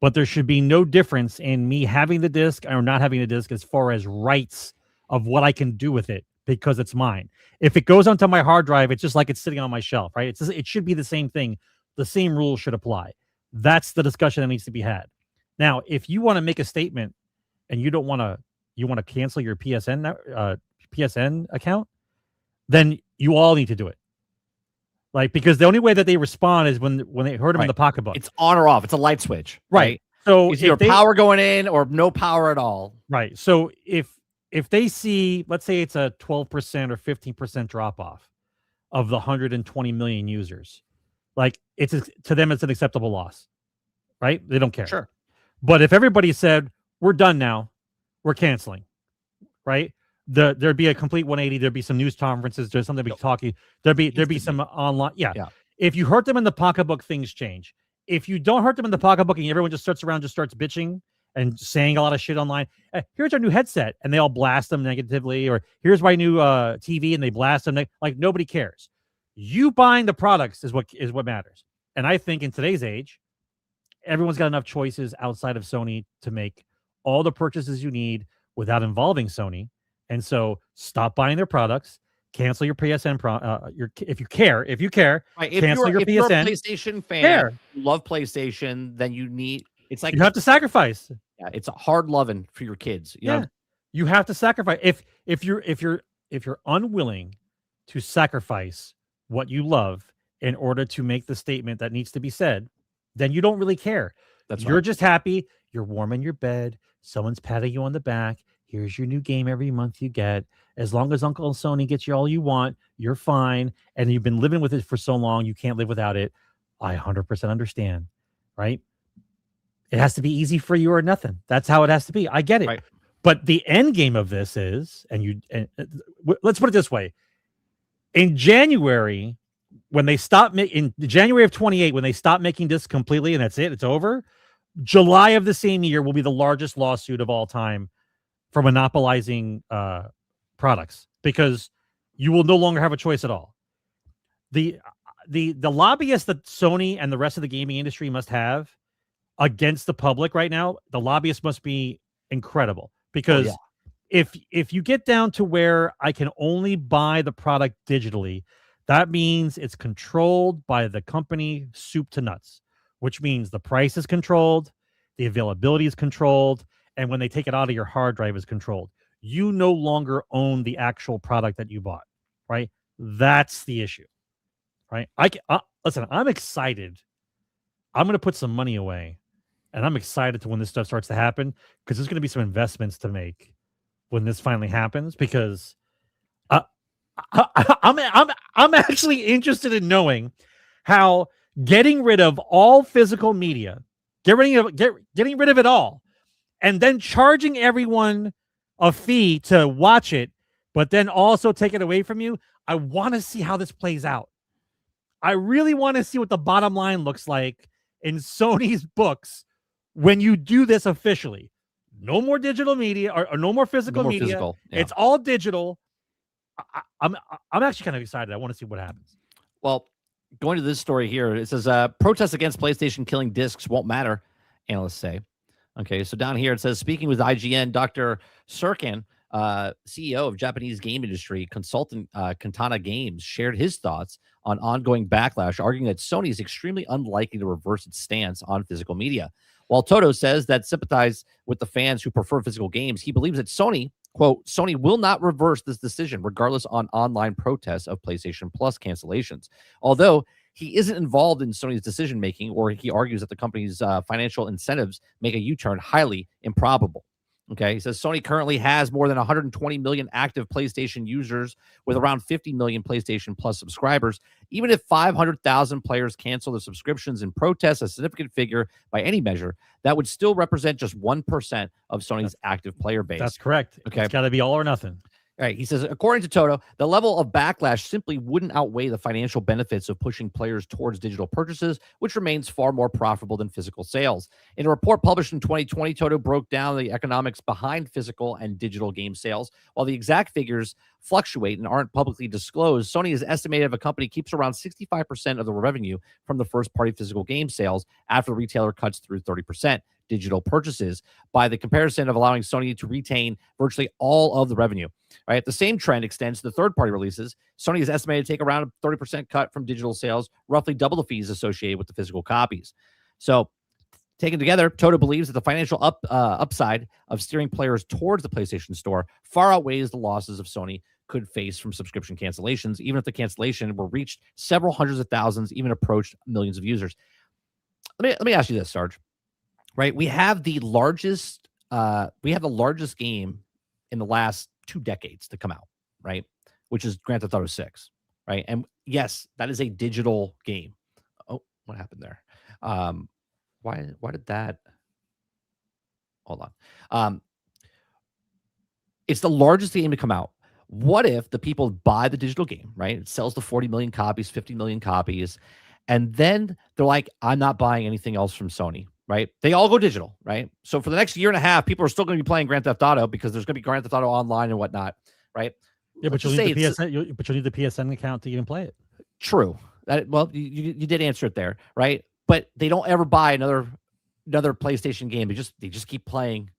But there should be no difference in me having the disc or not having the disc as far as rights of what I can do with it, because it's mine. If it goes onto my hard drive, it's just like it's sitting on my shelf, right? It should be the same thing. The same rules should apply. That's the discussion that needs to be had. Now, if you want to make a statement and you want to cancel your PSN account, then you all need to do it. Like, because the only way that they respond is when they heard them in the pocketbook. It's on or off. It's a light switch. Right. So it's either power going in or no power at all. Right. So if they see, let's say it's a 12% or 15% drop off of the 120 million users, like, to them, it's an acceptable loss, right? They don't care. Sure. But if everybody said, we're done now, we're canceling, right? There'd be a complete 180. There'd be some news conferences. There's something to be talking. There'd be some online. Yeah. If you hurt them in the pocketbook, things change. If you don't hurt them in the pocketbook and everyone just starts bitching and saying a lot of shit online, here's our new headset, and they all blast them negatively, or here's my new TV, and they blast them. Like, nobody cares. You buying the products is what matters. And I think in today's age, everyone's got enough choices outside of Sony to make all the purchases you need without involving Sony. And so stop buying their products, cancel your PSN if you care, Right. cancel your If you're a PSN. PlayStation fan, Care. you love PlayStation, then you need. It's like You have to sacrifice. yeah, it's a hard loving for your kids. You know? You have to sacrifice. If you're unwilling to sacrifice what you love in order to make the statement that needs to be said, then you don't really care. You're right. just happy. You're warm in your bed. Someone's patting you on the back. Here's your new game every month you get. As long as Uncle Sony gets you all you want, you're fine. And you've been living with it for so long, you can't live without it. I 100% understand, right? It has to be easy for you or nothing. That's how it has to be. I get it. Right. But the end game of this is, let's put it this way. In January, when they stop in January of 28, when they stop making this completely and that's it, it's over. July of the same year will be the largest lawsuit of all time for monopolizing products, because you will no longer have a choice at all. The lobbyists that Sony and the rest of the gaming industry must have against the public right now, the lobbyists must be incredible, because if you get down to where I can only buy the product digitally, that means it's controlled by the company soup to nuts, which means the price is controlled, the availability is controlled, and when they take it out of your hard drive is controlled. You no longer own the actual product that you bought, right? That's the issue, right? Listen, I'm excited. I'm going to put some money away, and I'm excited to when this stuff starts to happen, because there's going to be some investments to make when this finally happens, because I'm actually interested in knowing how getting rid of all physical media, getting rid of it all, and then charging everyone a fee to watch it, but then also take it away from you. I want to see how this plays out. I really want to see what the bottom line looks like in Sony's books when you do this officially. No more digital media or no more physical media. Yeah. It's all digital. I'm actually kind of excited. I want to see what happens. Well, going to this story here, it says protests against PlayStation killing discs won't matter, analysts say. Okay, so down here it says, speaking with IGN, Dr. Sirkin, CEO of Japanese game industry consultant Katana Games, shared his thoughts on ongoing backlash, arguing that Sony is extremely unlikely to reverse its stance on physical media. While Toto says that sympathize with the fans who prefer physical games, he believes that Sony, quote, Sony will not reverse this decision regardless on online protests of PlayStation Plus cancellations. Although he isn't involved in Sony's decision-making, or he argues that the company's financial incentives make a U-turn highly improbable. Okay, he says Sony currently has more than 120 million active PlayStation users with around 50 million PlayStation Plus subscribers. Even if 500,000 players cancel their subscriptions in protest, a significant figure by any measure, that would still represent just 1% of Sony's active player base. That's correct. Okay, it's got to be all or nothing. All right, he says, according to Toto, the level of backlash simply wouldn't outweigh the financial benefits of pushing players towards digital purchases, which remains far more profitable than physical sales. In a report published in 2020, Toto broke down the economics behind physical and digital game sales. While the exact figures fluctuate and aren't publicly disclosed, Sony has estimated if a company keeps around 65% of the revenue from the first-party physical game sales after the retailer cuts through 30% digital purchases, by the comparison of allowing Sony to retain virtually all of the revenue. Right, the same trend extends to the third-party releases. Sony is estimated to take around a 30% cut from digital sales, roughly double the fees associated with the physical copies. So, taken together, Toto believes that the financial upside of steering players towards the PlayStation Store far outweighs the losses of Sony could face from subscription cancellations, even if the cancellation were reached several hundreds of thousands, even approached millions of users. Let me ask you this, Sarge. Right, we have the largest game in the last 2 decades to come out, right? Which is Grand Theft Auto 6, right? And yes, that is a digital game. Oh, what happened there? Why did that? Hold on. It's the largest game to come out. What if the people buy the digital game, right? It sells to 40 million copies, 50 million copies, and then they're like, I'm not buying anything else from Sony. Right? They all go digital, right? So for the next year and a half, people are still going to be playing Grand Theft Auto because there's going to be Grand Theft Auto Online and whatnot, right? Yeah, but you'll need the PSN account to even play it. True. Well, you did answer it there, right? But they don't ever buy another another PlayStation game. They just keep playing.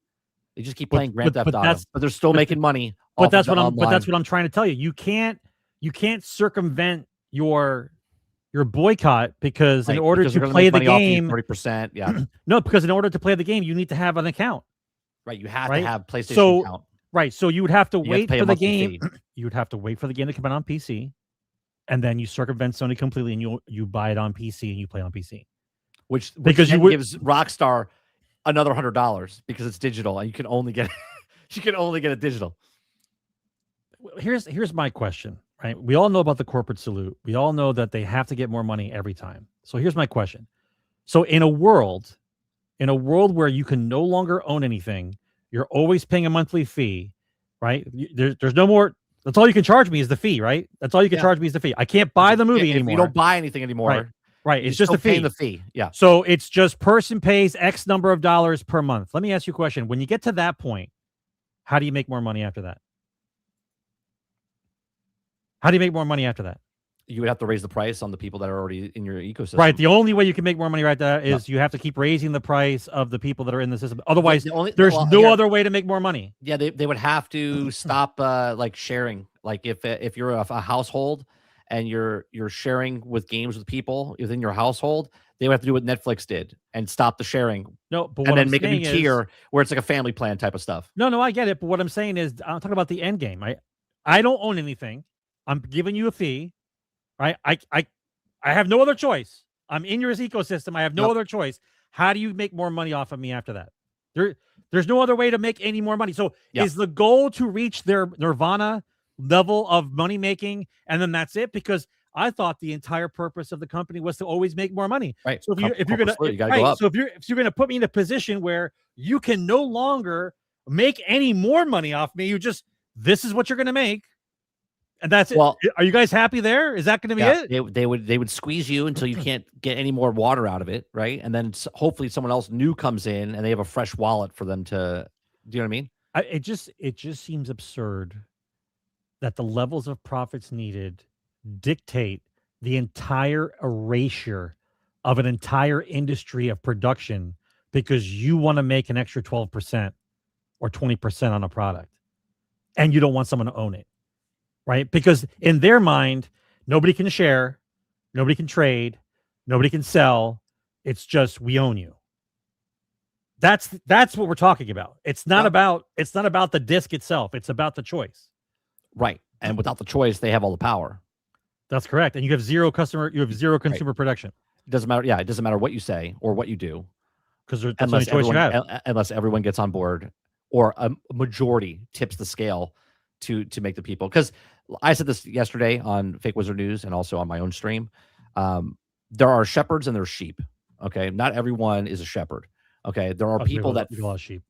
They just keep playing Grand Theft Auto, that's but they're still making money. But off that's of what the I'm. But that's online. what I'm trying to tell you. You can't circumvent your boycott because in order to play the game, 30%. Yeah, no, because in order to play the game, you need to have an account. right. You have to Right? have PlayStation So account. right, so you would have to You have to wait pay a for the monthly game. fee. You would have to wait for the game to come out on PC, and then you circumvent Sony completely, and you buy it on PC and you play on PC. Which Because then you would- gives Rockstar another $100 because it's digital and you can only get it digital. Here's my question, right? We all know about the corporate salute. We all know that they have to get more money every time. So here's my question. So in a world where you can no longer own anything, you're always paying a monthly fee, right? There's no more. That's all you can charge me is the fee, right? That's all you can charge me is the fee. I can't buy the movie anymore. If you don't buy anything anymore, right. It's just the paying fee. the fee. Yeah. So it's just person pays X number of dollars per month. Let me ask you a question. When you get to that point, how do you make more money after that? How do you make more money after that? You would have to raise the price on the people that are already in your ecosystem. Right. The only way you can make more money right there is you have to keep raising the price of the people that are in the system. Otherwise, there's no other way to make more money. Yeah, they would have to stop like sharing. Like if you're a household and you're sharing with games with people within your household, they would have to do what Netflix did and stop the sharing. No, but and then make a new tier where it's like a family plan type of stuff. No, I get it. But what I'm saying is, I'm talking about the end game. I don't own anything. I'm giving you a fee. Right? I have no other choice. I'm in your ecosystem. I have no other choice. How do you make more money off of me after that? There's no other way to make any more money. So is the goal to reach their nirvana level of money making, and then that's it? Because I thought the entire purpose of the company was to always make more money. Right. So if you're gonna go up. So if you're gonna put me in a position where you can no longer make any more money off me, this is what you're gonna make. And that's it. Are you guys happy there? Is that going to be it? They would squeeze you until you can't get any more water out of it, right? And then hopefully someone else new comes in and they have a fresh wallet for them to. Do you know what I mean? It just seems absurd that the levels of profits needed dictate the entire erasure of an entire industry of production because you want to make an extra 12% or 20% on a product, and you don't want someone to own it. Right? Because in their mind, nobody can share, nobody can trade, nobody can sell. It's just we own you. That's what we're talking about. It's not about the disc itself. It's about the choice. Right. And without the choice, they have all the power. That's correct. And you have zero consumer protection. It doesn't matter. Yeah, it doesn't matter what you say or what you do. Because that's the only choice you have. Unless everyone gets on board or a majority tips the scale to make the people. Because I said this yesterday on Fake Wizard News and also on my own stream. There are shepherds and there's sheep. Okay. Not everyone is a shepherd. Okay. There are people that a lot of sheep.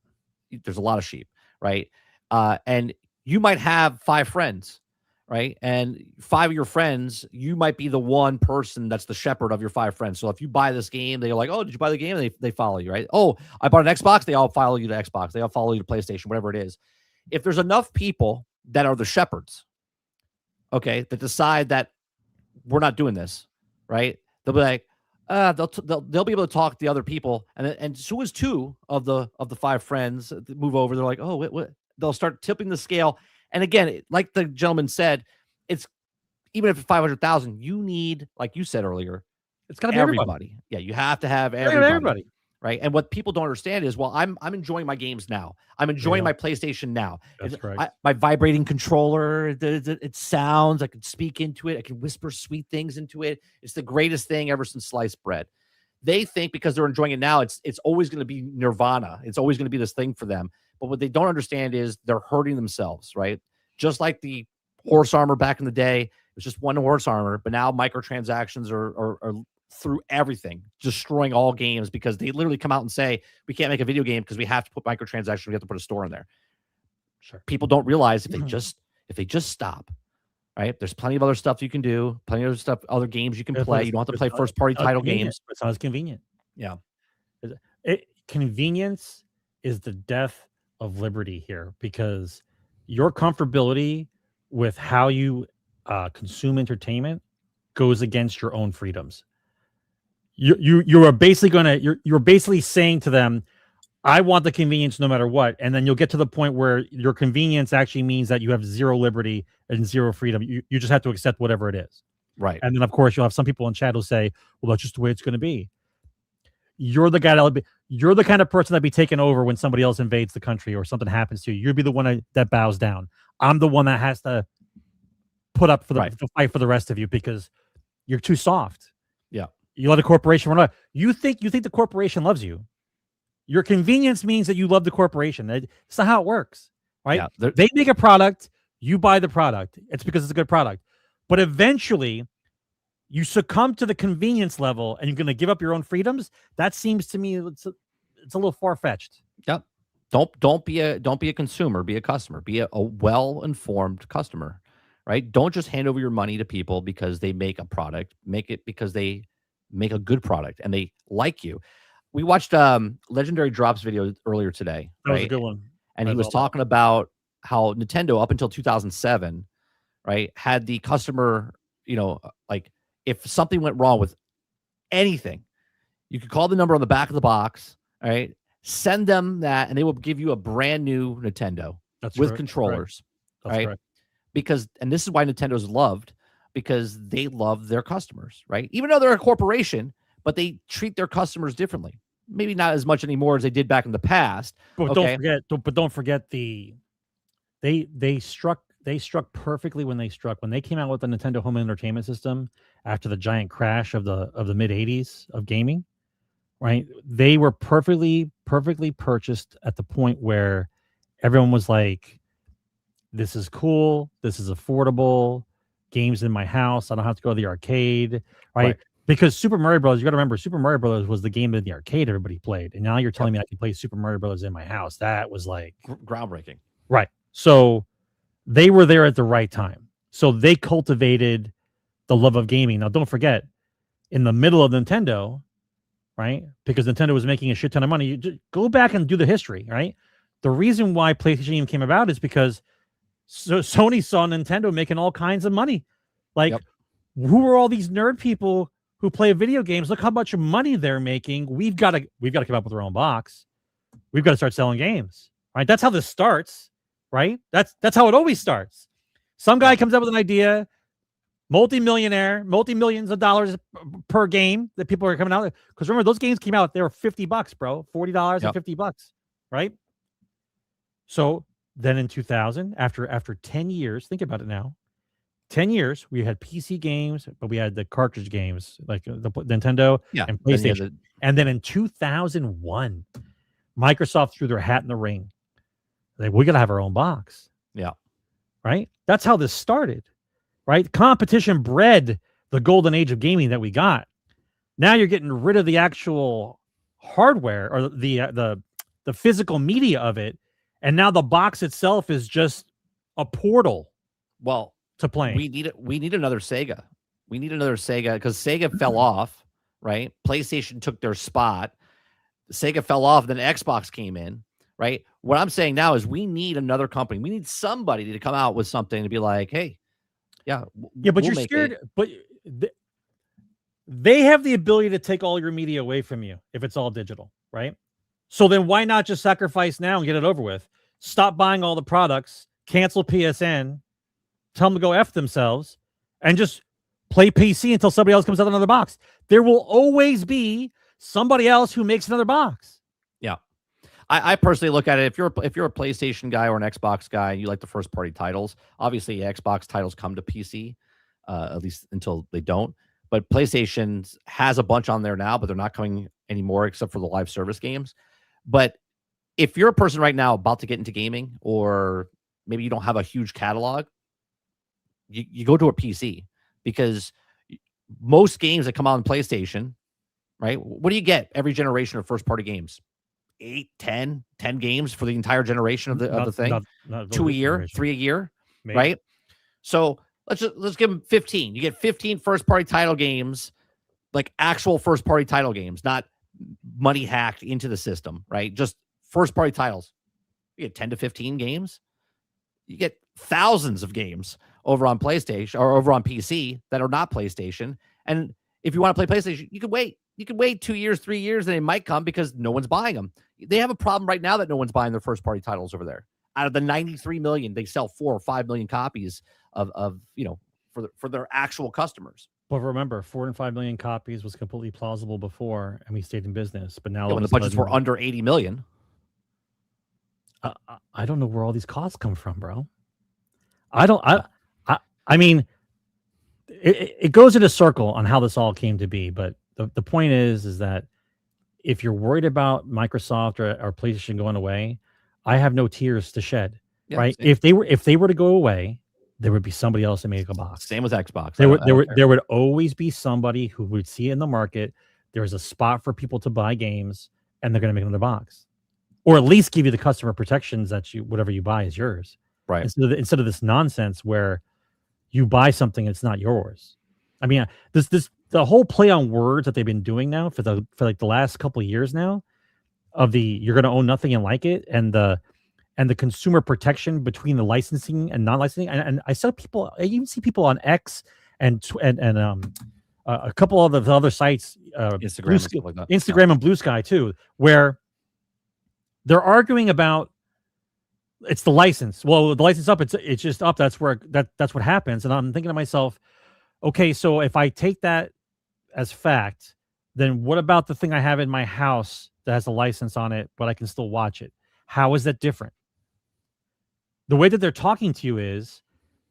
There's a lot of sheep, right? And you might have 5 friends, right? And 5 of your friends, you might be the one person that's the shepherd of your 5 friends. So if you buy this game, they're like, oh, did you buy the game? And they follow you, right? Oh, I bought an Xbox. They all follow you to Xbox. They all follow you to PlayStation, whatever it is. If there's enough people that are the shepherds, okay, that decide that we're not doing this, right? They'll be like, they'll be able to talk to the other people, and so as 2 of the 5 friends that move over, they're like, oh, what? They'll start tipping the scale. And again, like the gentleman said, it's even if it's 500,000, you need, like you said earlier, it's got to be everybody. Yeah, you have to have everybody. Right. And what people don't understand is, well, I'm enjoying my games now. I'm enjoying my PlayStation now. That's correct. My vibrating controller, it sounds, I can speak into it. I can whisper sweet things into it. It's the greatest thing ever since sliced bread. They think because they're enjoying it now, it's always going to be nirvana. It's always going to be this thing for them. But what they don't understand is they're hurting themselves, right? Just like the horse armor back in the day, it was just one horse armor, but now microtransactions are through everything, destroying all games because they literally come out and say, we can't make a video game because we have to put microtransactions. We have to put a store in there. Sure. People don't realize if they just stop, right? There's plenty of other stuff you can do, plenty of other stuff, other games you can play. You don't have to play first party title games. It's not as convenient. Yeah. Convenience is the death of liberty here because your comfortability with how you consume entertainment goes against your own freedoms. you are basically you're basically saying to them, I want the convenience no matter what. And then you'll get to the point where your convenience actually means that you have zero liberty and zero freedom. You just have to accept whatever it is. Right. And then, of course, you'll have some people in chat who'll say, well, that's just the way it's going to be. You're the guy you're the kind of person that'd be taken over when somebody else invades the country or something happens to you. You'd be the one that bows down. I'm the one that has to put up for the fight for the rest of you because you're too soft. Yeah. You let a corporation run out. You think the corporation loves you. Your convenience means that you love the corporation. That's not how it works, right? Yeah, they make a product, you buy the product. It's because it's a good product. But eventually, you succumb to the convenience level, and you're going to give up your own freedoms. That seems to me it's a little far-fetched. Yep. Don't be a consumer. Be a customer. Be a well-informed customer, right? Don't just hand over your money to people because they make a product. Make it because they make a good product and they like you. We watched Legendary Drops video earlier today. That was a good one. And he was talking about how Nintendo up until 2007, right, had the customer, like if something went wrong with anything, you could call the number on the back of the box, all right, send them that, and they will give you a brand new Nintendo with controllers, right? Because, and this is why Nintendo's loved, because they love their customers, right? Even though they're a corporation, but they treat their customers differently. Maybe not as much anymore as they did back in the past. But don't forget they struck perfectly when they came out with the Nintendo Home Entertainment System after the giant crash of the mid 80s of gaming, right? They were perfectly purchased at the point where everyone was like, this is cool, this is affordable, games in my house, I don't have to go to the arcade, right? Because Super Mario Bros., you got to remember, Super Mario Bros. Was the game in the arcade everybody played. And now you're telling me I can play Super Mario Bros. In my house. That was like groundbreaking. Right. So they were there at the right time. So they cultivated the love of gaming. Now, don't forget, in the middle of Nintendo, right? Because Nintendo was making a shit ton of money. You just go back and do the history, right? The reason why PlayStation even came about is because Sony saw Nintendo making all kinds of money. Like, who are all these nerd people who play video games? Look how much money they're making. We've got to come up with our own box. We've got to start selling games, right? That's how this starts, right? That's how it always starts. Some guy comes up with an idea, multi-millions of dollars per game that people are coming out. Because remember, those games came out, they were $50, bro, $40 and $50, right? So then in 2000, after 10 years, think about it now. 10 years, we had PC games, but we had the cartridge games like the Nintendo and PlayStation. And then in 2001, Microsoft threw their hat in the ring. Like, we got to have our own box. Yeah. Right? That's how this started. Right? Competition bred the golden age of gaming that we got. Now you're getting rid of the actual hardware or the physical media of it. And now the box itself is just a portal. Well, to play. We need another Sega. We need another Sega because Sega fell off, right? PlayStation took their spot. Sega fell off, then Xbox came in, right? What I'm saying now is we need another company. We need somebody to come out with something to be like, hey, but you're scared. But they have the ability to take all your media away from you if it's all digital, right? So then why not just sacrifice now and get it over with? Stop buying all the products, cancel PSN, tell them to go F themselves, and just play PC until somebody else comes out with another box. There will always be somebody else who makes another box. Yeah. I personally look at it, if you're a PlayStation guy or an Xbox guy, you like the first party titles. Obviously, Xbox titles come to PC, at least until they don't. But PlayStation has a bunch on there now, but they're not coming anymore except for the live service games. But if you're a person right now about to get into gaming, or maybe you don't have a huge catalog, you go to a PC, because most games that come out on PlayStation, right? What do you get every generation of first party games? 8, 10 games for the entire generation of the thing. Not 2 a year, 3 a year, maybe. Right? So let's give them 15. You get 15 first party title games, like actual first party title games, not money hacked into the system, right? Just first party titles. You get 10 to 15 games. You get thousands of games over on PlayStation or over on PC that are not PlayStation. And If you want to play PlayStation, you can wait. You can wait 2 years, 3 years, and they might come because no one's buying them. They have a problem right now that no one's buying their first-party titles over there. Out of the 93 million, they sell 4 or 5 million copies of for their actual customers. But remember, 4 and 5 million copies was completely plausible before, and we stayed in business. But now, When the budgets were under 80 million, I don't know where all these costs come from, bro. I mean, it goes in a circle on how this all came to be. But the point is that if you're worried about Microsoft or PlayStation going away, I have no tears to shed. Yeah, right? same. If they were to go away, there would be somebody else to make a box. Same with Xbox. There would always be somebody who would see it in the market. There's a spot for people to buy games, and they're going to make another box, or at least give you the customer protections that whatever you buy is yours. Right. Instead of this nonsense where you buy something it's not yours. I mean, the whole play on words that they've been doing now for like the last couple of years now, of the you're going to own nothing and like it, and the consumer protection between the licensing and non-licensing. And I even see people on X and a couple of the other sites, Instagram and Blue Sky too, where they're arguing about it's the license. Well, the license up, it's just up. That's what happens. And I'm thinking to myself, okay, so if I take that as fact, then what about the thing I have in my house that has a license on it, but I can still watch it? How is that different? The way that they're talking to you is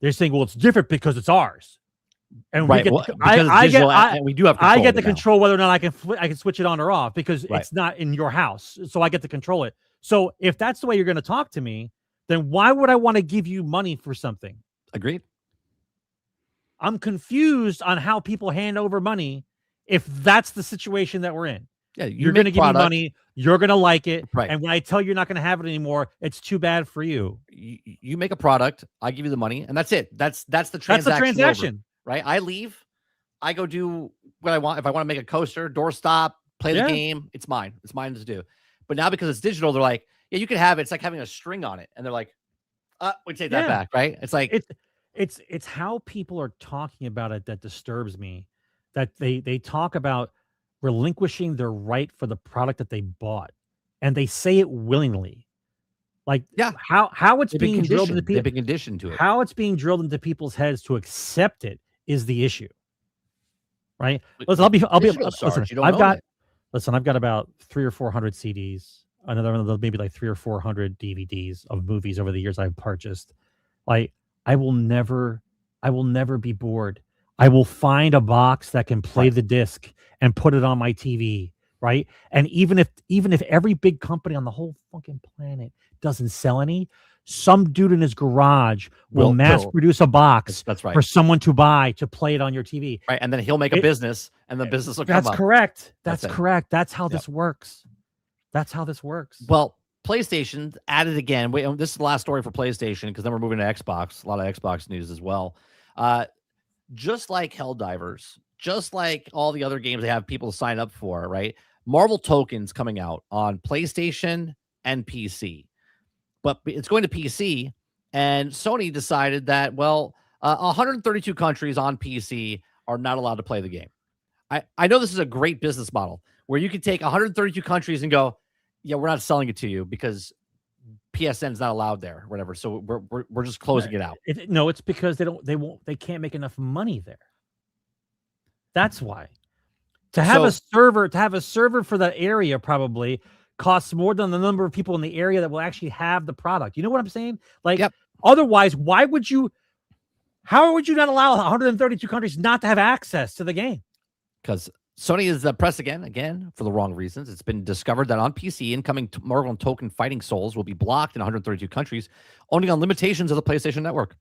they're saying, well, it's different because it's ours. And right. We do have control. I get to control whether or not I can switch it on or off because it's not in your house. So I get to control it. So if that's the way you're going to talk to me, then why would I want to give you money for something? Agreed. I'm confused on how people hand over money if that's the situation that we're in. Yeah, you're going to give me money. You're going to like it. Right. And when I tell you you're not going to have it anymore, it's too bad for you. You make a product. I give you the money, and that's it. That's the transaction. That's the transaction. Over, right? I leave. I go do what I want. If I want to make a coaster, doorstop, play the game, it's mine. It's mine to do. But now because it's digital, they're like, yeah, you can have it. It's like having a string on it. And they're like, we take that back, right? It's like it's how people are talking about it that disturbs me. That they talk about relinquishing their right for the product that they bought, and they say it willingly. Like, how it's being drilled into people. They've been conditioned to it. How it's being drilled into people's heads to accept it is the issue, right? Listen, I've got about 300 or 400 CDs. Another maybe like 300 or 400 DVDs of movies over the years I've purchased. Like, I will never be bored. I will find a box that can play the disc and put it on my TV, right? And even if every big company on the whole fucking planet doesn't sell any, some dude in his garage will mass produce a box for someone to buy to play it on your TV. Right. And then he'll make a business, and the business will come up. That's correct. That's correct. That's how this works. That's how this works. Well, PlayStation added again. This is the last story for PlayStation because then we're moving to Xbox. A lot of Xbox news as well. Just like Helldivers, just like all the other games they have people to sign up for, right? Marvel tokens coming out on PlayStation and PC. But it's going to PC, and Sony decided that, 132 countries on PC are not allowed to play the game. I know this is a great business model where you can take 132 countries and go, yeah, we're not selling it to you because PSN's not allowed there, or whatever. So we're just closing it out. It's because they can't make enough money there. That's why. To have a server for that area probably costs more than the number of people in the area that will actually have the product. You know what I'm saying? Like, otherwise, how would you not allow 132 countries not to have access to the game? Because Sony is pressed again for the wrong reasons. It's been discovered that on PC, incoming Marvel token Fighting Souls will be blocked in 132 countries, only on limitations of the PlayStation Network.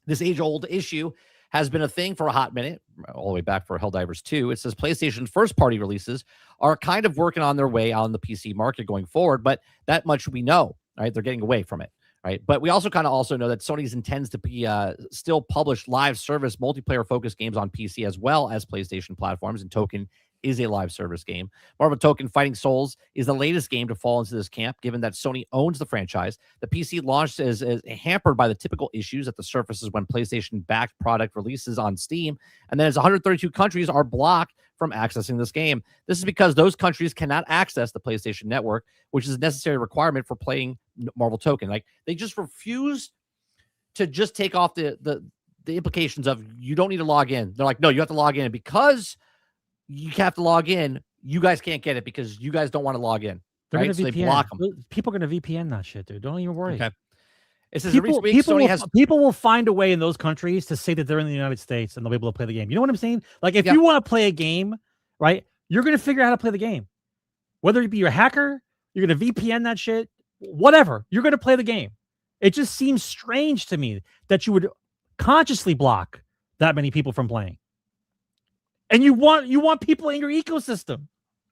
This age-old issue has been a thing for a hot minute, all the way back for Helldivers 2. It says PlayStation first-party releases are kind of working on their way on the PC market going forward, but that much we know, right? They're getting away from it, right? But we also know that Sony's intends to be still publish live service multiplayer-focused games on PC as well as PlayStation platforms and token is a live service game. Marvel Token Fighting Souls is the latest game to fall into this camp, given that Sony owns the franchise. The PC launch is hampered by the typical issues that the surfaces when PlayStation-backed product releases on Steam, and then 132 countries are blocked from accessing this game. This is because those countries cannot access the PlayStation Network, which is a necessary requirement for playing Marvel Token. Like, they just refuse to just take off the implications of you don't need to log in. They're like, no, you have to log in. Because you have to log in, you guys can't get it because you guys don't want to log in. They're right? going to So VPN. they block them. People are going to VPN that shit, dude. Don't even worry. Okay. It says people will find a way in those countries to say that they're in the United States and they'll be able to play the game. You know what I'm saying? Like, if you want to play a game, right, you're going to figure out how to play the game. Whether you be a hacker, you're going to VPN that shit, whatever. You're going to play the game. It just seems strange to me that you would consciously block that many people from playing. And you want people in your ecosystem.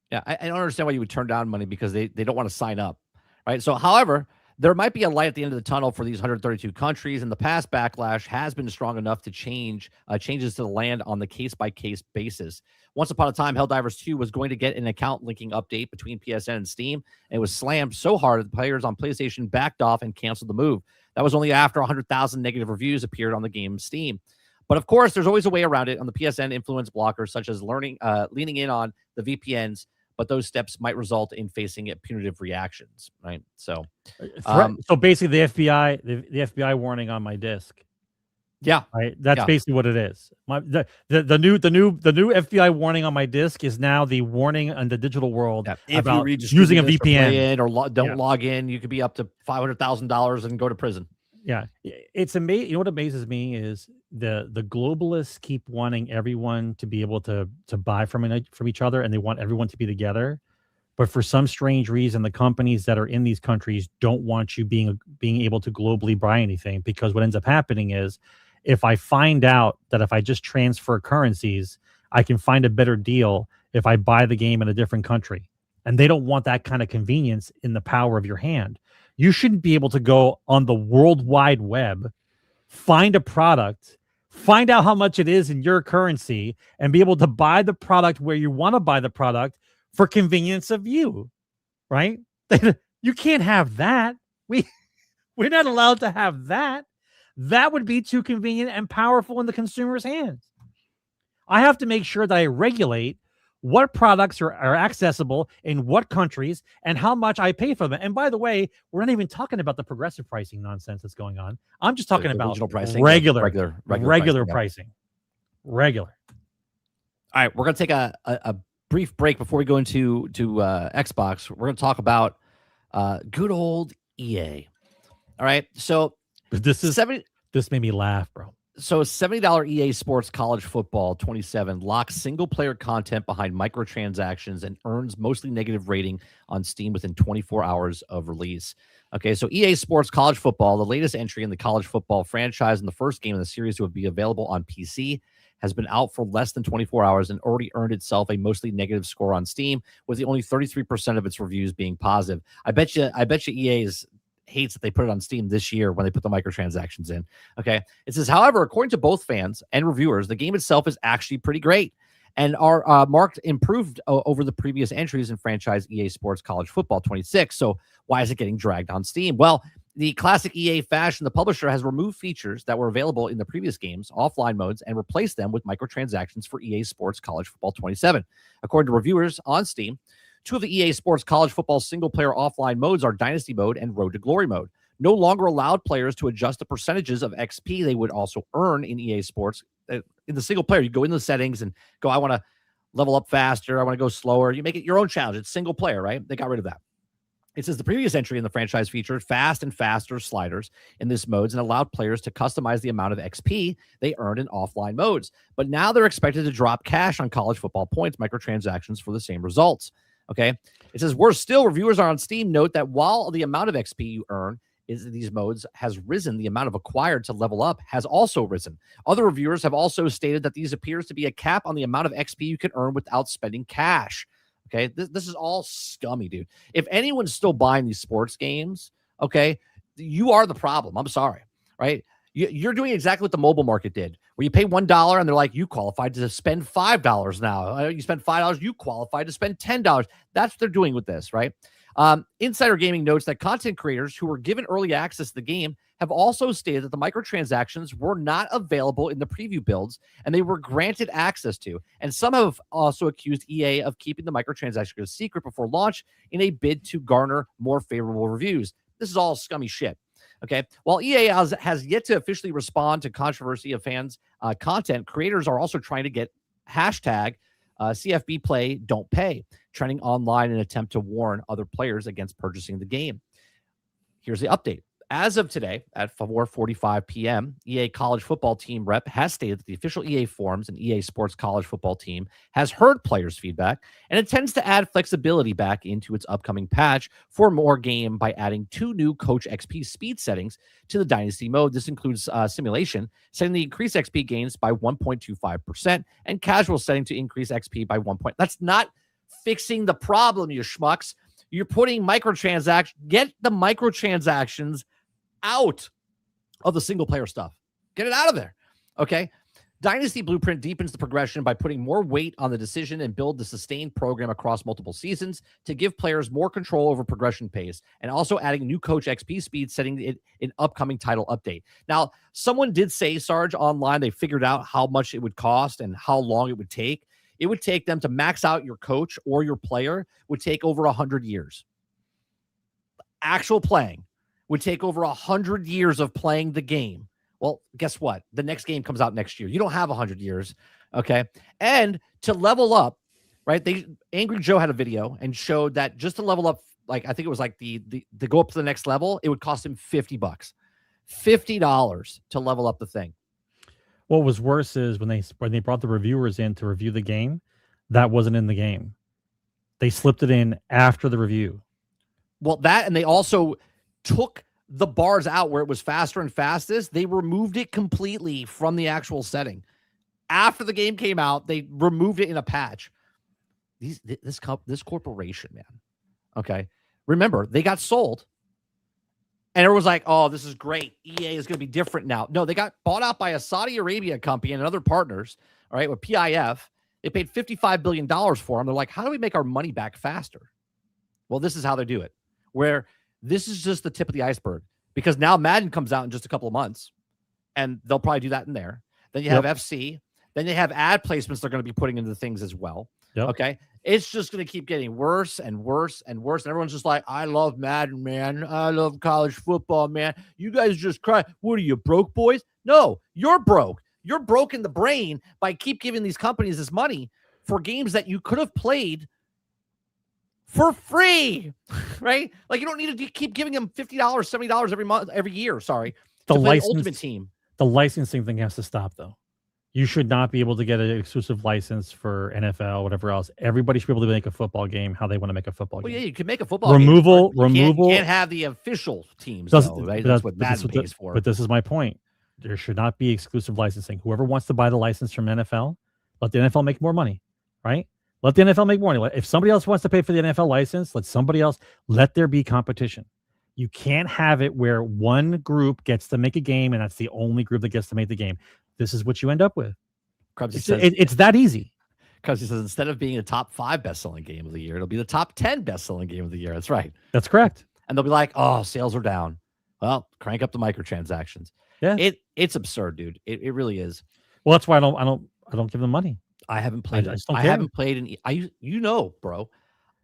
Yeah, I don't understand why you would turn down money because they don't want to sign up, right? So, however, there might be a light at the end of the tunnel for these 132 countries. In the past, backlash has been strong enough to changes to the land on the case-by-case basis. Once upon a time, Helldivers 2 was going to get an account linking update between PSN and Steam, and it was slammed so hard that the players on PlayStation backed off and canceled the move. That was only after 100,000 negative reviews appeared on the game's Steam. But of course, there's always a way around it on the PSN influence blockers, such as leaning in on the VPNs, but those steps might result in facing punitive reactions, right? So, so basically, the FBI warning on my disc. Yeah, right. That's basically what it is. The new FBI warning on my disc is now the warning on the digital world about using a VPN or don't log in. You could be up to $500,000 and go to prison. Yeah, it's amazing. You know what amazes me is the globalists keep wanting everyone to be able to buy from each other, and they want everyone to be together. But for some strange reason, the companies that are in these countries don't want you being able to globally buy anything, because what ends up happening is, if I find out that if I just transfer currencies, I can find a better deal if I buy the game in a different country, and they don't want that kind of convenience in the power of your hand. You shouldn't be able to go on the World Wide Web, find a product, find out how much it is in your currency, and be able to buy the product where you want to buy the product for convenience of you, right? You can't have that. We're not allowed to have that. That would be too convenient and powerful in the consumer's hands. I have to make sure that I regulate what products are accessible in what countries and how much I pay for them. And by the way, we're not even talking about the progressive pricing nonsense that's going on. I'm just talking about pricing, regular pricing. Regular. All right, we're going to take a brief break before we go into Xbox. We're going to talk about good old EA. All right, so this made me laugh, bro. So $70 EA Sports College Football 27 locks single-player content behind microtransactions and earns mostly negative rating on Steam within 24 hours of release. Okay, so EA Sports College Football, the latest entry in the college football franchise and the first game in the series to be available on PC, has been out for less than 24 hours and already earned itself a mostly negative score on Steam, with only 33% of its reviews being positive. I bet you EA hates that they put it on Steam this year when they put the microtransactions in. Okay. It says, however, according to both fans and reviewers, the game itself is actually pretty great and are marked improved over the previous entries in franchise EA Sports College Football 26. So why is it getting dragged on Steam? Well, the classic EA fashion, the publisher has removed features that were available in the previous games, offline modes, and replaced them with microtransactions for EA Sports College Football 27. According to reviewers on Steam, two of the EA Sports College Football single-player offline modes are Dynasty Mode and Road to Glory Mode. No longer allowed players to adjust the percentages of XP they would also earn in EA Sports. In the single-player, you go into the settings and go, I want to level up faster, I want to go slower. You make it your own challenge. It's single-player, right? They got rid of that. It says the previous entry in the franchise featured fast and faster sliders in this modes and allowed players to customize the amount of XP they earned in offline modes. But now they're expected to drop cash on college football points microtransactions for the same results. Okay. It says worse still, reviewers are on Steam note that while the amount of XP you earn in these modes has risen, the amount of acquired to level up has also risen. Other reviewers have also stated that these appears to be a cap on the amount of XP you can earn without spending cash. Okay. This is all scummy, dude. If anyone's still buying these sports games, okay, you are the problem. I'm sorry. Right. You're doing exactly what the mobile market did, where you pay $1 and they're like, you qualified to spend $5 now. You spend $5, you qualified to spend $10. That's what they're doing with this, right? Insider Gaming notes that content creators who were given early access to the game have also stated that the microtransactions were not available in the preview builds and they were granted access to. And some have also accused EA of keeping the microtransactions a secret before launch in a bid to garner more favorable reviews. This is all scummy shit. Okay. While EA has yet to officially respond to controversy of fans' content, creators are also trying to get hashtag CFB play don't pay trending online in an attempt to warn other players against purchasing the game. Here's the update. As of today at 4:45 p.m., EA college football team rep has stated that the official EA forums and EA Sports college football team has heard players' feedback and intends to add flexibility back into its upcoming patch for more game by adding 2 new Coach XP speed settings to the Dynasty mode. This includes simulation, setting the increased XP gains by 1.25% and casual setting to increase XP by 1 point. That's not fixing the problem, you schmucks. You're putting microtransactions. Get the microtransactions out of the single player stuff. Get it out of there. Okay. Dynasty Blueprint deepens the progression by putting more weight on the decision and build the sustained program across multiple seasons to give players more control over progression pace, and also adding new Coach XP speed, setting it in upcoming title update. Now, someone did say, Sarge, online, they figured out how much it would cost and how long it would take. It would take them to max out your coach or your player would take over 100 years. Actual playing would take over 100 years of playing the game. Well, guess what? The next game comes out next year. You don't have 100 years, okay? And to level up, right? Angry Joe had a video and showed that just to level up, like I think it was like the to go up to the next level, it would cost him $50, $50 to level up the thing. What was worse is when they brought the reviewers in to review the game, that wasn't in the game. They slipped it in after the review. Well, that, and they also took the bars out where it was faster and fastest. They removed it completely from the actual setting. After the game came out, they removed it in a patch. This corporation, man. Okay. Remember, they got sold. And everyone was like, oh, this is great. EA is going to be different now. No, they got bought out by a Saudi Arabia company and other partners, all right, with PIF. They paid $55 billion for them. They're like, how do we make our money back faster? Well, this is how they do it, where this is just the tip of the iceberg, because now Madden comes out in just a couple of months, and they'll probably do that in there. Then you have FC. Then they have ad placements they're going to be putting into things as well. Yep. Okay. It's just going to keep getting worse and worse and worse. And everyone's just like, I love Madden, man. I love college football, man. You guys just cry. What are you, broke boys? No, you're broke. You're broke in the brain by keep giving these companies this money for games that you could have played for free, right? Like, you don't need to keep giving them $50, $70 every month, every year. Sorry. The to play Ultimate Team. The licensing thing has to stop, though. You should not be able to get an exclusive license for NFL, whatever else. Everybody should be able to make a football game how they want to make a football game. Well, yeah, you can make a football removal. game. You can't have the official teams, though, right? That's what Madden pays for. But this is my point. There should not be exclusive licensing. Whoever wants to buy the license from NFL, let the NFL make more money, right? Let the NFL make more money. If somebody else wants to pay for the NFL license, let there be competition. You can't have it where one group gets to make a game and that's the only group that gets to make the game. This is what you end up with. It's that easy. Because he says instead of being a top 5 best-selling game of the year, it'll be the top 10 best-selling game of the year. That's right. That's correct. And they'll be like, oh, sales are down. Well, crank up the microtransactions. Yeah. It's absurd, dude. It really is. Well, that's why I don't give them money. I haven't played. I haven't played bro.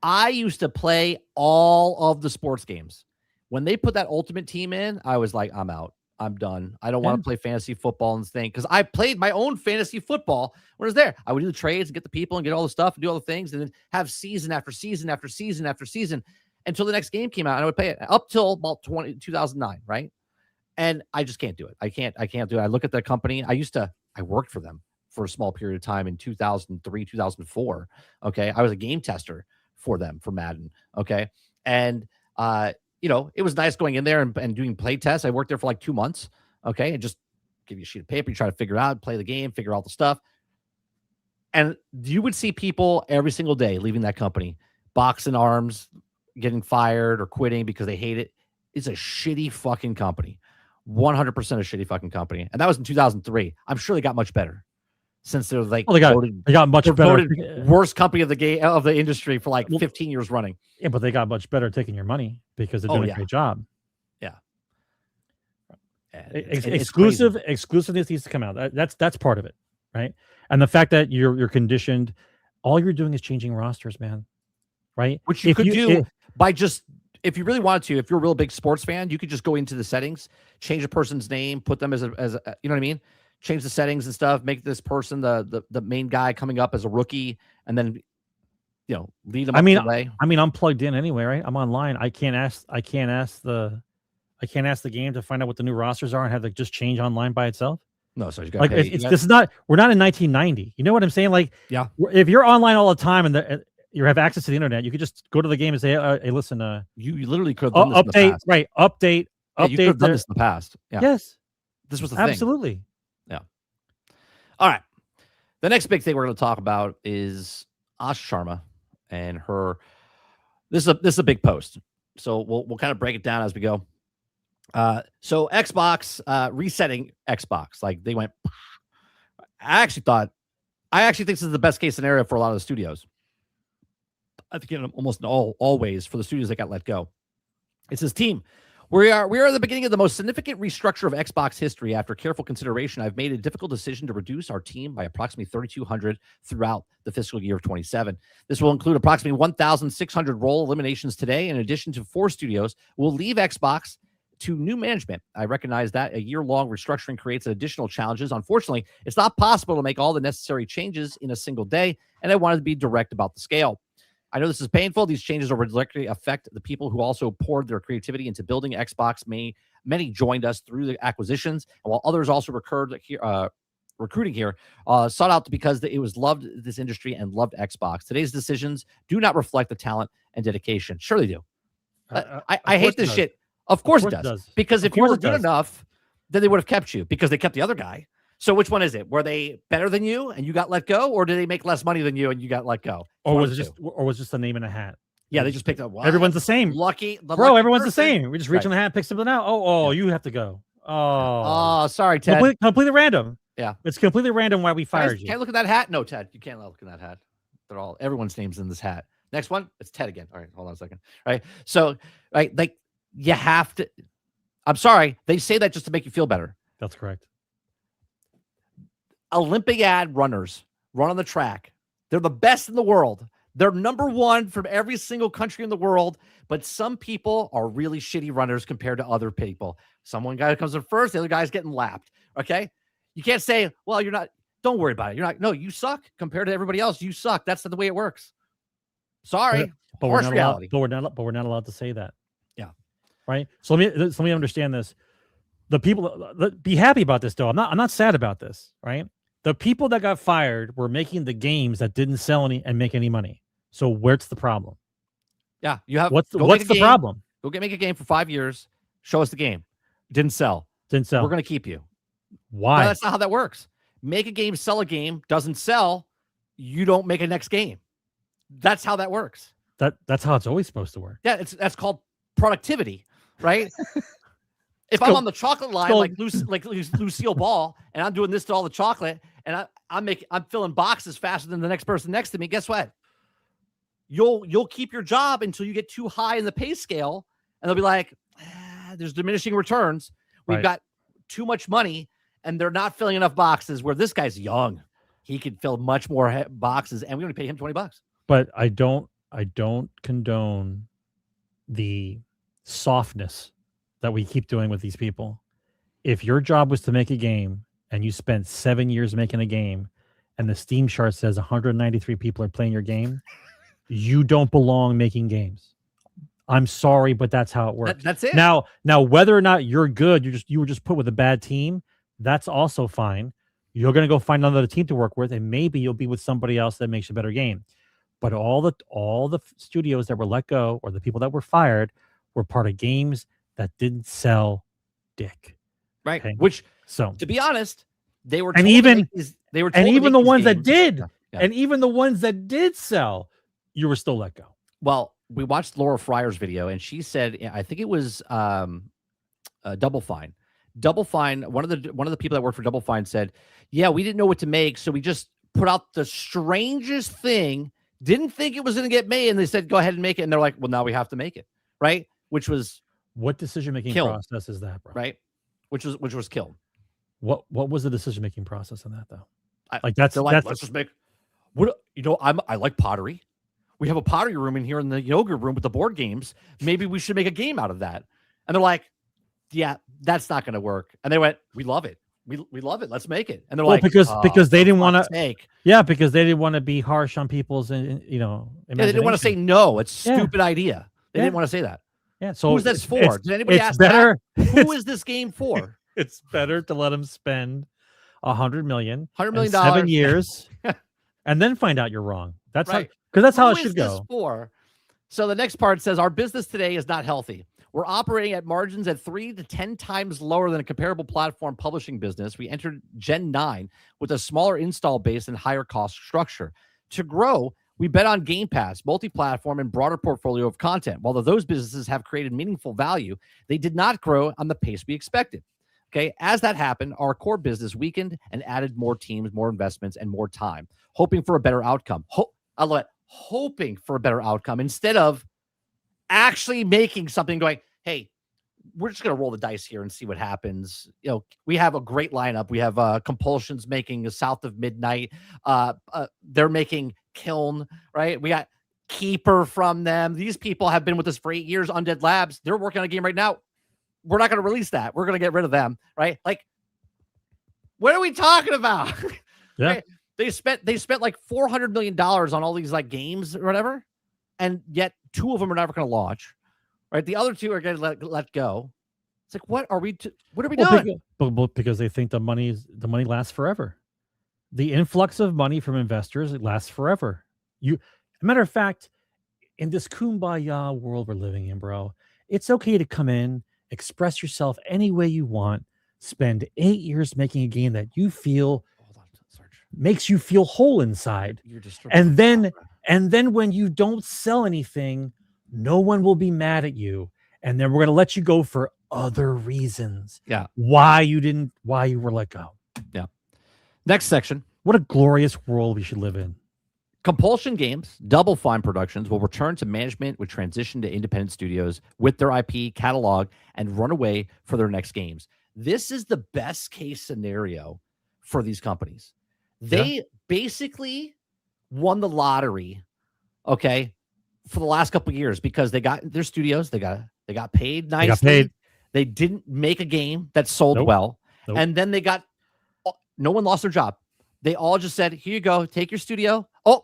I used to play all of the sports games. When they put that Ultimate Team in, I was like, I'm out. I'm done. I don't want to play fantasy football and thing, because I played my own fantasy football when I was there. I would do the trades and get the people and get all the stuff and do all the things, and then have season after season after season after season until the next game came out, and I would play it up till about 2009, right? And I just can't do it. I can't do it. I look at the company. I worked for them for a small period of time in 2003, 2004. Okay. I was a game tester for them, for Madden. Okay. And, it was nice going in there and doing play tests. I worked there for like 2 months. Okay. And just give you a sheet of paper. You try to figure out, play the game, figure out the stuff. And you would see people every single day leaving that company, boxing arms, getting fired or quitting because they hate it. It's a shitty fucking company. 100% a shitty fucking company. And that was in 2003. I'm sure they got much better since they're like Well, they got much they're better. voted worst company of the industry for like 15 years running. Yeah, but they got much better at taking your money because they're doing a great job. Yeah. Exclusiveness needs to come out. That's part of it, right? And the fact that you're conditioned, all you're doing is changing rosters, man. Right? Which you could do by just, if you really wanted to, if you're a real big sports fan, you could just go into the settings, change a person's name, put them as a you know what I mean? Change the settings and stuff, make this person the main guy coming up as a rookie, and then lead them up the way. I mean, I'm plugged in anyway, right? I'm online. I can't ask the game to find out what the new rosters are and have it just change online by itself. No, so you got like this is not, we're not in 1990. You know what I'm saying? Like, yeah, if you're online all the time and you have access to the internet, you could just go to the game and say, hey, listen, you literally could have done this in the past. Right? Update. You could have done this in the past. Yeah. Yes, this was the thing. Absolutely. Yeah. All right. The next big thing we're going to talk about is Asha Sharma and her. This is a big post, so we'll kind of break it down as we go. So Xbox resetting Xbox, like they went. I actually think this is the best case scenario for a lot of the studios. I think in almost all ways for the studios that got let go. It says, team, we are at the beginning of the most significant restructure of Xbox history. After careful consideration, I've made a difficult decision to reduce our team by approximately 3,200 throughout the fiscal year of 27. This will include approximately 1,600 role eliminations today. In addition to 4 studios, will leave Xbox to new management. I recognize that a year-long restructuring creates additional challenges. Unfortunately, it's not possible to make all the necessary changes in a single day, and I wanted to be direct about the scale. I know this is painful. These changes will directly affect the people who also poured their creativity into building Xbox. Many joined us through the acquisitions, and while others also recruiting here, sought out because it was loved this industry and loved Xbox. Today's decisions do not reflect the talent and dedication. Sure they do. I hate this shit. Of course it does. Because if you were good enough, then they would have kept you because they kept the other guy. So which one is it? Were they better than you and you got let go, or did they make less money than you and you got let go? Or was it just a name in a hat? Yeah, they just picked up. Wow, everyone's the same. Bro, everyone's the same. We just reach in the hat, pick something out. Oh, you have to go. Oh, sorry, Ted. Completely random. Yeah, it's completely random why we fired you. Can't look at that hat. No, Ted, you can't look at that hat. Everyone's name's in this hat. Next one, it's Ted again. All right, hold on a second. All right, so like you have to. I'm sorry, they say that just to make you feel better. That's correct. Olympiad runners run on the track. They're the best in the world. They're number one from every single country in the world, but some people are really shitty runners compared to other people. One guy comes in first, the other guy's getting lapped. Okay? You can't say, well, you're not, don't worry about it. No, you suck compared to everybody else. You suck. That's the way it works. Sorry. But we're not allowed to say that. Yeah. Right? So let me understand this. The people be happy about this though. I'm not sad about this, right? The people that got fired were making the games that didn't sell any and make any money. So where's the problem? Yeah, you have what's the problem? Go make a game for 5 years. Show us the game. Didn't sell. We're going to keep you. Why? No, that's not how that works. Make a game, sell a game. Doesn't sell. You don't make a next game. That's how that works. That's how it's always supposed to work. Yeah, that's called productivity, right? If I'm on the chocolate line like Lucille Ball, and I'm doing this to all the chocolate, and I'm filling boxes faster than the next person next to me, guess what? You'll keep your job until you get too high in the pay scale, and they'll be like, there's diminishing returns. We've got too much money, and they're not filling enough boxes. Where this guy's young, he could fill much more boxes, and we only pay him $20. But I don't condone the softness that we keep doing with these people. If your job was to make a game and you spent 7 years making a game and the Steam chart says 193 people are playing your game, you don't belong making games. I'm sorry, but that's how it works. That's it. Now, whether or not you're good, you were just put with a bad team, that's also fine. You're going to go find another team to work with, and maybe you'll be with somebody else that makes a better game. But all the studios that were let go or the people that were fired were part of games that didn't sell dick. Right. Okay? Which, so to be honest, they were and told even the ones games. that did, Yeah. and even the ones that did sell, you were still let go. Well, we watched Laura Fryer's video, and she said, I think it was Double Fine. Double Fine, one of the people that worked for Double Fine said, "Yeah, we didn't know what to make, so we just put out the strangest thing. Didn't think it was going to get made, and they said go ahead and make it. And they're like, well, now we have to make it, right? Which was What decision-making killed. process is that, bro? Right? Which was killed. What was the decision-making process in that, though? Let's just make. What I like pottery. We have a pottery room in here in the yoga room with the board games. Maybe we should make a game out of that. And they're like, yeah, that's not going to work. And they went, we love it. We love it. Let's make it. And they're like, because they didn't want to make. Yeah, because they didn't want to be harsh on people's, Yeah, they didn't want to say no. It's a stupid idea. They didn't want to say that. Yeah. So who's this for? Did anybody ask better, that? Who is this game for? It's better to let them spend $100 million, $100 million, 7 years, and then find out you're wrong. That's right. Because that's how it Who should is this go. for? So the next part says our business today is not healthy. We're operating at margins at 3 to 10 times lower than a comparable platform publishing business. We entered Gen 9 with a smaller install base and higher cost structure. To grow, we bet on Game Pass, multi-platform, and broader portfolio of content. While those businesses have created meaningful value, they did not grow on the pace we expected. Okay, as that happened, our core business weakened and added more teams, more investments, and more time, hoping for a better outcome. Hoping for a better outcome instead of actually making something going, hey, we're just going to roll the dice here and see what happens. We have a great lineup. We have Compulsions making South of Midnight. They're making Kiln, right? We got Keeper from them. These people have been with us for 8 years. Undead Labs, they're working on a game right now. We're not going to release that. We're going to get rid of them, right? Like, what are we talking about? Yeah. Right? They spent like $400 million on all these like games or whatever, and yet 2 of them are never going to launch. Right, the other 2 are going to let go. It's like, what are we doing? Because they think the money lasts forever. The influx of money from investors, it lasts forever. Matter of fact, in this kumbaya world we're living in, bro, it's okay to come in, express yourself any way you want, spend 8 years making a game that you feel makes you feel whole inside, and then when you don't sell anything, no one will be mad at you, and then we're going to let you go for other reasons. Yeah. Why you were let go. Yeah. Next section. What a glorious world we should live in. Compulsion Games, Double Fine Productions will return to management with transition to independent studios with their IP catalog and run away for their next games. This is the best case scenario for these companies. They basically won the lottery, okay, for the last couple of years because they got their studios, they got paid nicely. They got paid. They didn't make a game that sold well, and then no one lost their job. They all just said, "Here you go, take your studio." Oh,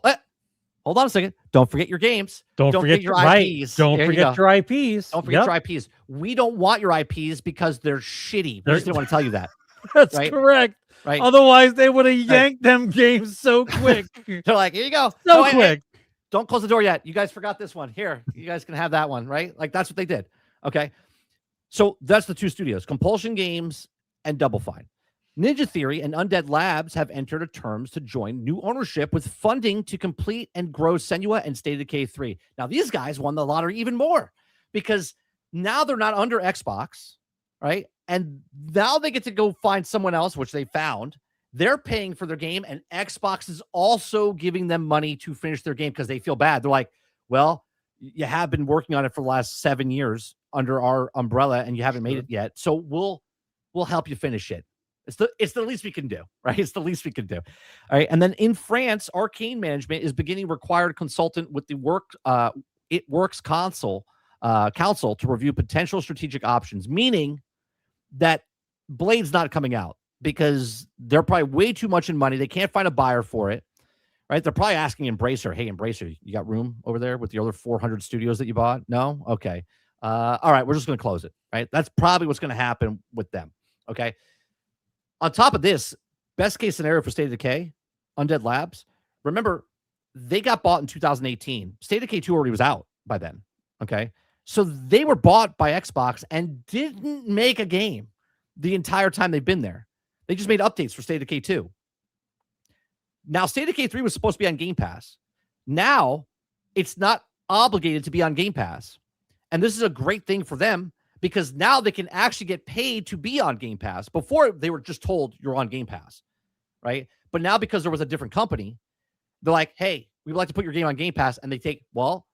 hold on a second. Don't forget your games. Don't forget your IPs. Don't forget your IPs. Don't forget your IPs. We don't want your IPs because they're shitty. We just didn't want to tell you that. That's correct. Right. Otherwise, they would have yanked them games so quick. They're like, here you go. So quick. Hey, don't close the door yet. You guys forgot this one. Here, you guys can have that one, right? Like, that's what they did. Okay. So that's the 2 studios, Compulsion Games and Double Fine. Ninja Theory and Undead Labs have entered terms to join new ownership with funding to complete and grow Senua and State of Decay 3. Now, these guys won the lottery even more because now they're not under Xbox, right? And now they get to go find someone else, which they found. They're paying for their game, and Xbox is also giving them money to finish their game because they feel bad. They're like, well, you have been working on it for the last 7 years under our umbrella, and you haven't made it yet. So we'll help you finish it. It's the least we can do, right? It's the least we can do. All right. And then in France, Arcane Management is beginning required consultant with the It Works Council to review potential strategic options, meaning that Blade's not coming out because they're probably way too much in money. They can't find a buyer for it, right? They're probably asking Embracer, hey, Embracer, you got room over there with the other 400 studios that you bought? No? Okay. All right, we're just going to close it, right? That's probably what's going to happen with them, okay? On top of this, best case scenario for State of Decay, Undead Labs, remember, they got bought in 2018. State of Decay 2 already was out by then, okay? So they were bought by Xbox and didn't make a game the entire time they've been there. They just made updates for State of Decay 2. Now, State of Decay 3 was supposed to be on Game Pass. Now, it's not obligated to be on Game Pass. And this is a great thing for them because now they can actually get paid to be on Game Pass. Before, they were just told you're on Game Pass, right? But now, because there was a different company, they're like, hey, we would like to put your game on Game Pass. And they take, well,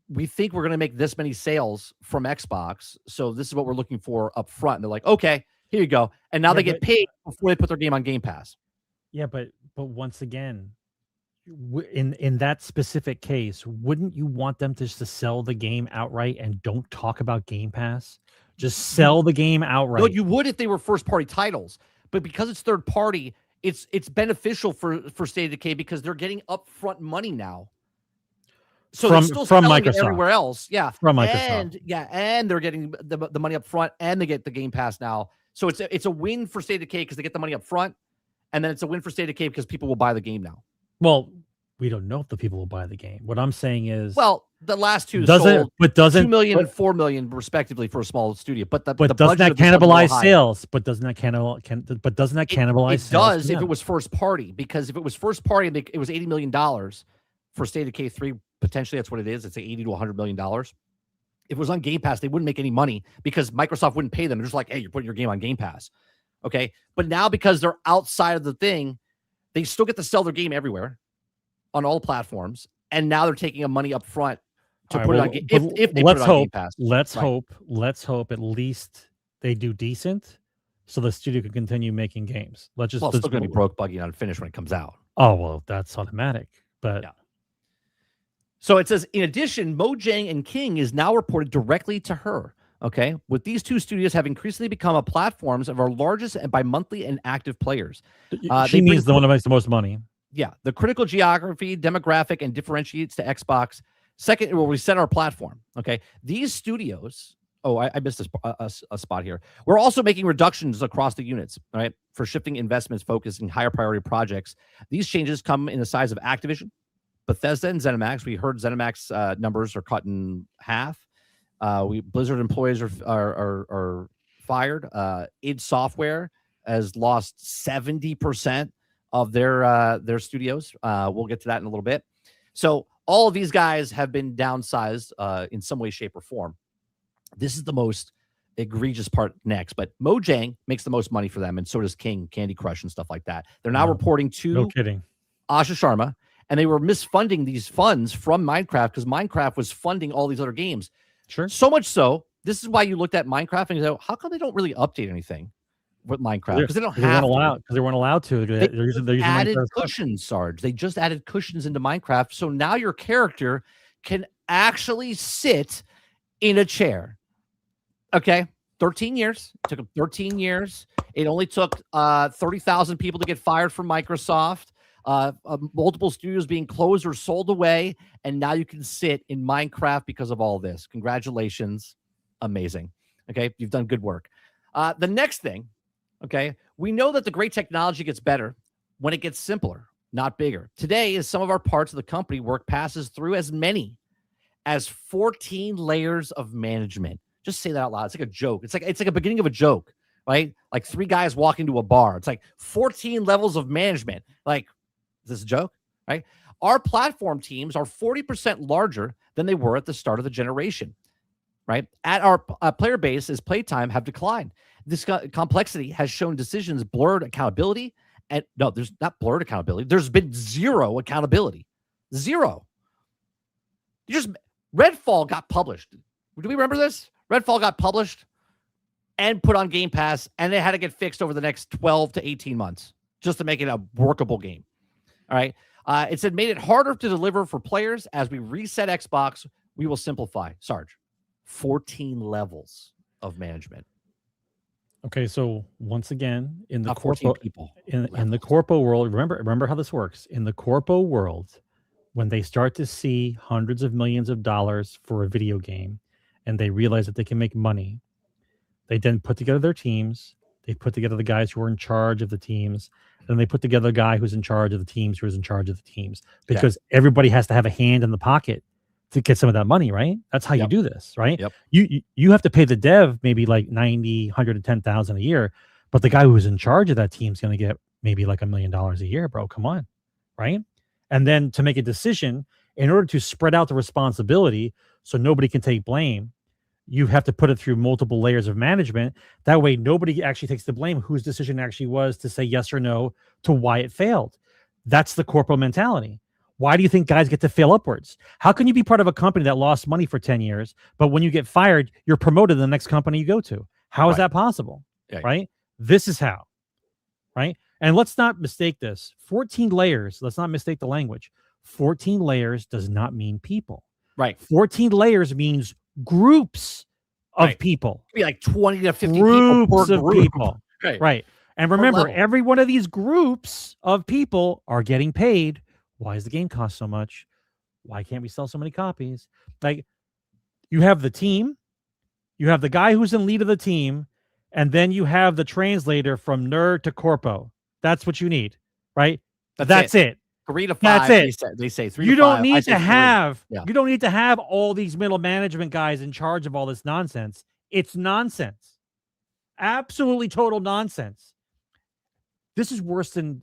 we think we're going to make this many sales from Xbox, so this is what we're looking for up front. And they're like, okay, here you go. And now they get paid before they put their game on Game Pass. Yeah, but once again, in that specific case, wouldn't you want them just to sell the game outright and don't talk about Game Pass? Just sell the game outright. No, you would if they were first party titles, but because it's third party, it's beneficial for State of Decay because they're getting upfront money now. So they're still from selling Microsoft. it everywhere else. Yeah. From Microsoft. And they're getting the money up front and they get the Game Pass now. So it's a win for State of Decay because they get the money up front, and then it's a win for State of Decay because people will buy the game now. Well, we don't know if the people will buy the game. What I'm saying is, well, the last two sold 2 million and 4 million respectively for a small studio. But doesn't that cannibalize sales? But doesn't that cannibalize it sales? It does if it was first party, because if it was first party, it was $80 million for State of Decay 3. Potentially, that's what it is. It's $80 to $100 million. If it was on Game Pass, they wouldn't make any money because Microsoft wouldn't pay them. They're just like, hey, you're putting your game on Game Pass. Okay. But now, because they're outside of the thing, they still get to sell their game everywhere on all platforms. And now they're taking money up front to put it on Game Pass. If they put it on Game Pass. Let's hope at least they do decent so the studio can continue making games. It's still going to be broke, buggy, and unfinished when it comes out. Oh, well, that's automatic. But yeah. So it says, in addition, Mojang and King is now reported directly to her. Okay. With these two studios have increasingly become platforms of our largest and by monthly and active players. She means the one that makes the most money. Yeah. The critical geography, demographic, and differentiates to Xbox. Second, it will reset our platform. Okay. These studios. Oh, I missed a spot here. We're also making reductions across the units, right, for shifting investments, focusing higher priority projects. These changes come in the size of Activision, Bethesda, and ZeniMax. We heard ZeniMax numbers are cut in half. Blizzard employees are fired. id Software has lost 70% of their studios. We'll get to that in a little bit. So all of these guys have been downsized in some way, shape, or form. This is the most egregious part next, but Mojang makes the most money for them, and so does King, Candy Crush, and stuff like that. They're now reporting to no kidding. Asha Sharma, and they were misfunding these funds from Minecraft because Minecraft was funding all these other games. Sure. So much so, this is why you looked at Minecraft and you go, how come they don't really update anything with Minecraft? Because they don't have to. Because they weren't allowed to. They're using added cushions, Sarge. They just added cushions into Minecraft. So now your character can actually sit in a chair. Okay. 13 years. It took them 13 years. It only took 30,000 people to get fired from Microsoft. Multiple studios being closed or sold away, and now you can sit in Minecraft because of all this. Congratulations. Amazing. Okay, you've done good work. The next thing, okay, we know that the great technology gets better when it gets simpler, not bigger. Today, as some of our parts of the company work passes through as many as 14 layers of management. Just say that out loud. It's like a joke. It's like a beginning of a joke, right? Like three guys walk into a bar. It's like 14 levels of management. Like, is this a joke? Right? Our platform teams are 40% larger than they were at the start of the generation. Right? At our player base, as playtime have declined. This complexity has shown decisions blurred accountability. And no, there's not blurred accountability. There's been zero accountability. Zero. Redfall got published. Do we remember this? Redfall got published and put on Game Pass, and it had to get fixed over the next 12 to 18 months just to make it a workable game. All right. It said made it harder to deliver for players. As we reset Xbox, we will simplify. Sarge, 14 levels of management. Okay, so once again, in the in the corpo world, remember how this works. In the corpo world, when they start to see hundreds of millions of dollars for a video game, and they realize that they can make money, they then put together their teams. They put together the guys who are in charge of the teams. Then they put together a guy who's in charge of the teams, who's in charge of the teams, because everybody has to have a hand in the pocket to get some of that money, right? That's how you do this, right? Yep. You have to pay the dev maybe like 90, 110,000 a year, but the guy who's in charge of that team is going to get maybe like $1 million a year, bro. Come on, right? And then to make a decision in order to spread out the responsibility so nobody can take blame, you have to put it through multiple layers of management. That way, nobody actually takes the blame whose decision actually was to say yes or no to why it failed. That's the corporate mentality. Why do you think guys get to fail upwards? How can you be part of a company that lost money for 10 years, but when you get fired, you're promoted to the next company you go to? How is that possible? Yeah. Right? This is how. Right? And let's not mistake this. 14 layers, let's not mistake the language. 14 layers does not mean people. Right. 14 layers means groups of people. It'd be like 20 to 50 Groups people per of group. people. Right. Right. And remember, level. every one of these groups of people are getting paid. Why does the game cost so much? Why can't we sell so many copies? Like, you have the team, you have the guy who's in lead of the team, and then you have the translator from nerd to corpo. That's what you need, right? That's it. 3 to 5. That's it. They say 3 You to 5. don't need to have Yeah. you don't need to have all these middle management guys in charge of all this nonsense. It's nonsense. Absolutely total nonsense. This is worse than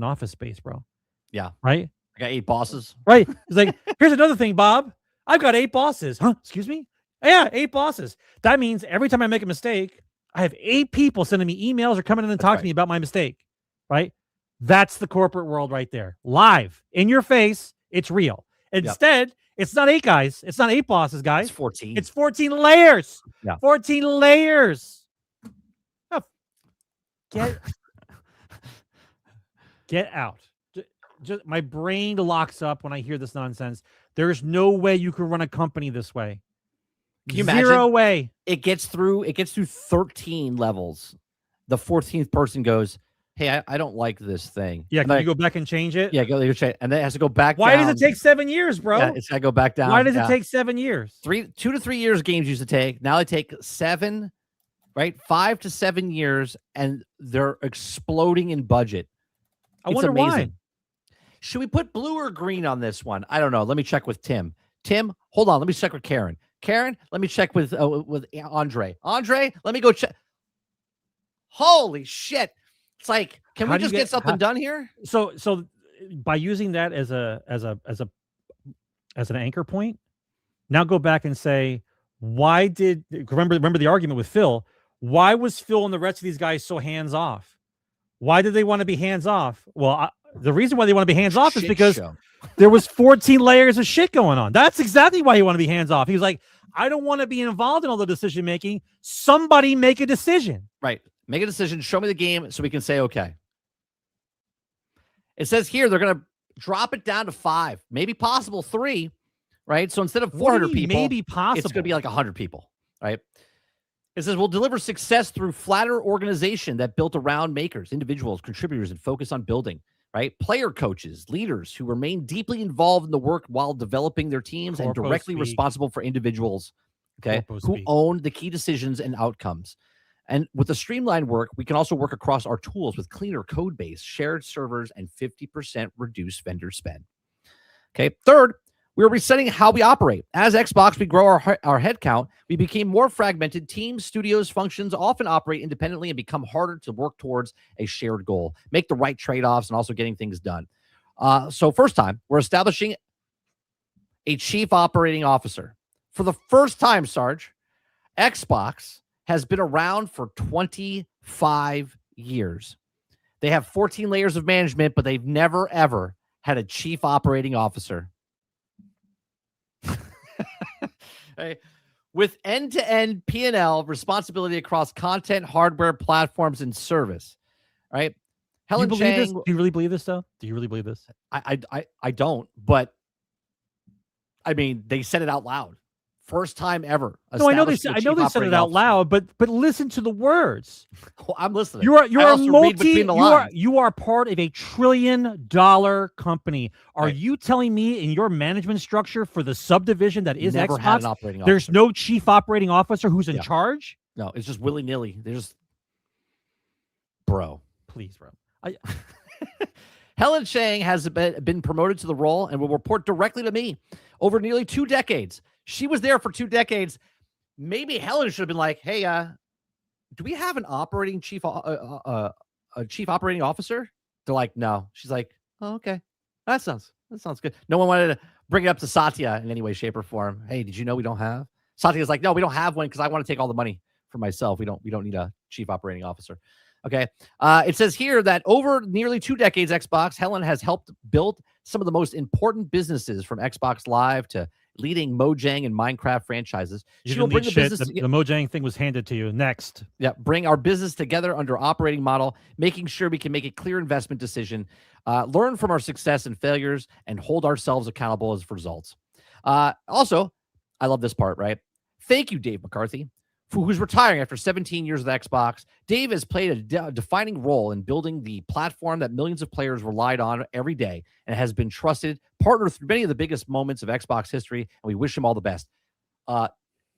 Office Space, bro. Yeah. Right? I got 8 bosses. Right. It's like, here's another thing, Bob. I've got 8 bosses. Huh? Excuse me? Yeah, 8 bosses. That means every time I make a mistake, I have 8 people sending me emails or coming in and talking to me about my mistake. Right? That's the corporate world right there. Live in your face. It's real. Instead, it's not 8 guys. It's not 8 bosses, guys. It's 14. It's 14 layers. Yeah. 14 layers. Oh, get out. Just my brain locks up when I hear this nonsense. There's no way you can run a company this way. Can you Zero imagine? way. It gets through 13 levels. The 14th person goes, hey, I don't like this thing. Yeah, and can you go back and change it? Yeah, go check. And then it has to go back Why down. does it take 7 years, bro? Yeah, it's got to go back down. Why does it take 7 years? 2 to 3 years games used to take. Now they take 7, right? 5 to 7 years, and they're exploding in budget. I wonder why. Should we put blue or green on this one? I don't know. Let me check with Tim. Tim, hold on. Let me check with Karen. Karen, let me check with Andre. Andre, let me go check. Holy shit. It's like, can we just get something done here? So by using that as an anchor point, now go back and say, why did remember the argument with Phil? Why was Phil and the rest of these guys so hands off? Why did they want to be hands off? Well, the reason why they want to be hands off is because there was 14 layers of shit going on. That's exactly why he wanted to be hands off. He was like, I don't want to be involved in all the decision making. Somebody make a decision. Right. Make a decision. Show me the game so we can say, okay. It says here they're going to drop it down to 5, maybe possible 3, right? So instead of 400 people, maybe possible, it's going to be like 100 people, right? It says we'll deliver success through flatter organization that built around makers, individuals, contributors, and focus on building, right? Player coaches, leaders who remain deeply involved in the work while developing their teams and directly responsible for individuals, okay, who own the key decisions and outcomes. And with the streamlined work, we can also work across our tools with cleaner code base, shared servers, and 50% reduced vendor spend. Okay. Third, we are resetting how we operate. As Xbox, we grow our headcount. We became more fragmented. Teams, studios, functions often operate independently and become harder to work towards a shared goal, make the right trade-offs, and also getting things done. So first time, we're establishing a chief operating officer. For the first time, Sarge, Xbox has been around for 25 years. They have 14 layers of management, but they've never, ever had a chief operating officer. Hey, with end-to-end P&L responsibility across content, hardware, platforms, and service. Right? Helen Chang, do you really believe this, though? Do you really believe this? I don't, but I mean, they said it out loud. First time ever. No, I know they said it out loud, but listen to the words. Well, I'm listening. You are part of $1 trillion company. Are you telling me in your management structure for the subdivision that is Never Xbox, had an operating officer. There's no chief operating officer who's in charge? No, it's just willy-nilly. There's bro. Please, bro. Helen Chang has been promoted to the role and will report directly to me over nearly 2 decades. She was there for 2 decades. Maybe Helen should have been like, "Hey, do we have an operating chief, a chief operating officer?" They're like, "No." She's like, "Oh, okay, that sounds good." No one wanted to bring it up to Satya in any way, shape, or form. Hey, did you know we don't have Satya's like, no, we don't have one because I want to take all the money for myself. We don't need a chief operating officer. Okay. It says here that over nearly 2 decades, Xbox, Helen has helped build some of the most important businesses, from Xbox Live to leading Mojang and Minecraft franchises. You She will didn't bring need the shit. business. The Mojang thing was handed to you. Next. Yeah, bring our business together under operating model, making sure we can make a clear investment decision, learn from our success and failures, and hold ourselves accountable as results. Also, I love this part, right? Thank you, Dave McCarthy, who's retiring after 17 years with Xbox. Dave has played a defining role in building the platform that millions of players relied on every day, and has been trusted partner through many of the biggest moments of Xbox history, and we wish him all the best.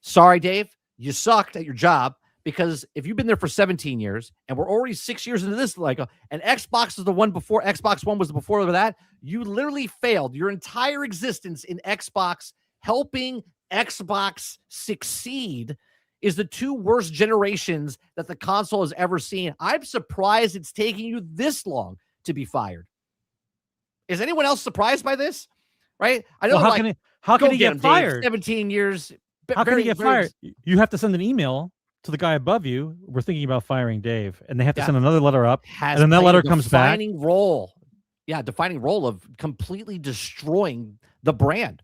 Sorry, Dave, you sucked at your job, because if you've been there for 17 years and we're already 6 years into this, and Xbox was the one before, Xbox One was before that, you literally failed your entire existence in Xbox. Helping Xbox succeed is the 2 worst generations that the console has ever seen. I'm surprised it's taking you this long to be fired. Is anyone else surprised by this? Right? I know. Well, how can he get fired? 17 years. How can he get fired? You have to send an email to the guy above you. We're thinking about firing Dave, and they have to send another letter up, and then that letter comes back. Defining role of completely destroying the brand.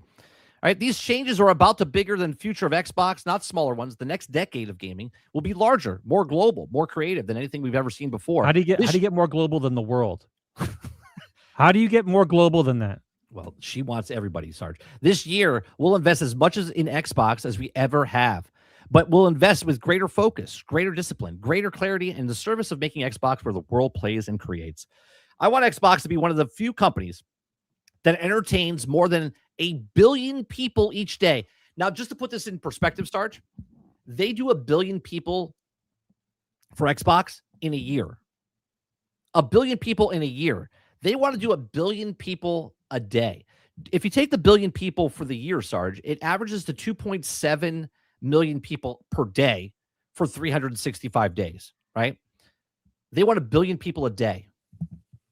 All right, these changes are about the bigger than future of Xbox, not smaller ones. The next decade of gaming will be larger, more global, more creative than anything we've ever seen before. How do you get more global than the world? How do you get more global than that? Well, she wants everybody, Sarge. This year, we'll invest as much in Xbox as we ever have, but we'll invest with greater focus, greater discipline, greater clarity in the service of making Xbox where the world plays and creates. I want Xbox to be one of the few companies that entertains more than 1 billion people each day. Now, just to put this in perspective, Sarge, they do 1 billion people for Xbox in a year. 1 billion people in a year. They want to do 1 billion people a day. If you take the 1 billion people for the year, Sarge, it averages to 2.7 million people per day for 365 days, right? They want 1 billion people a day.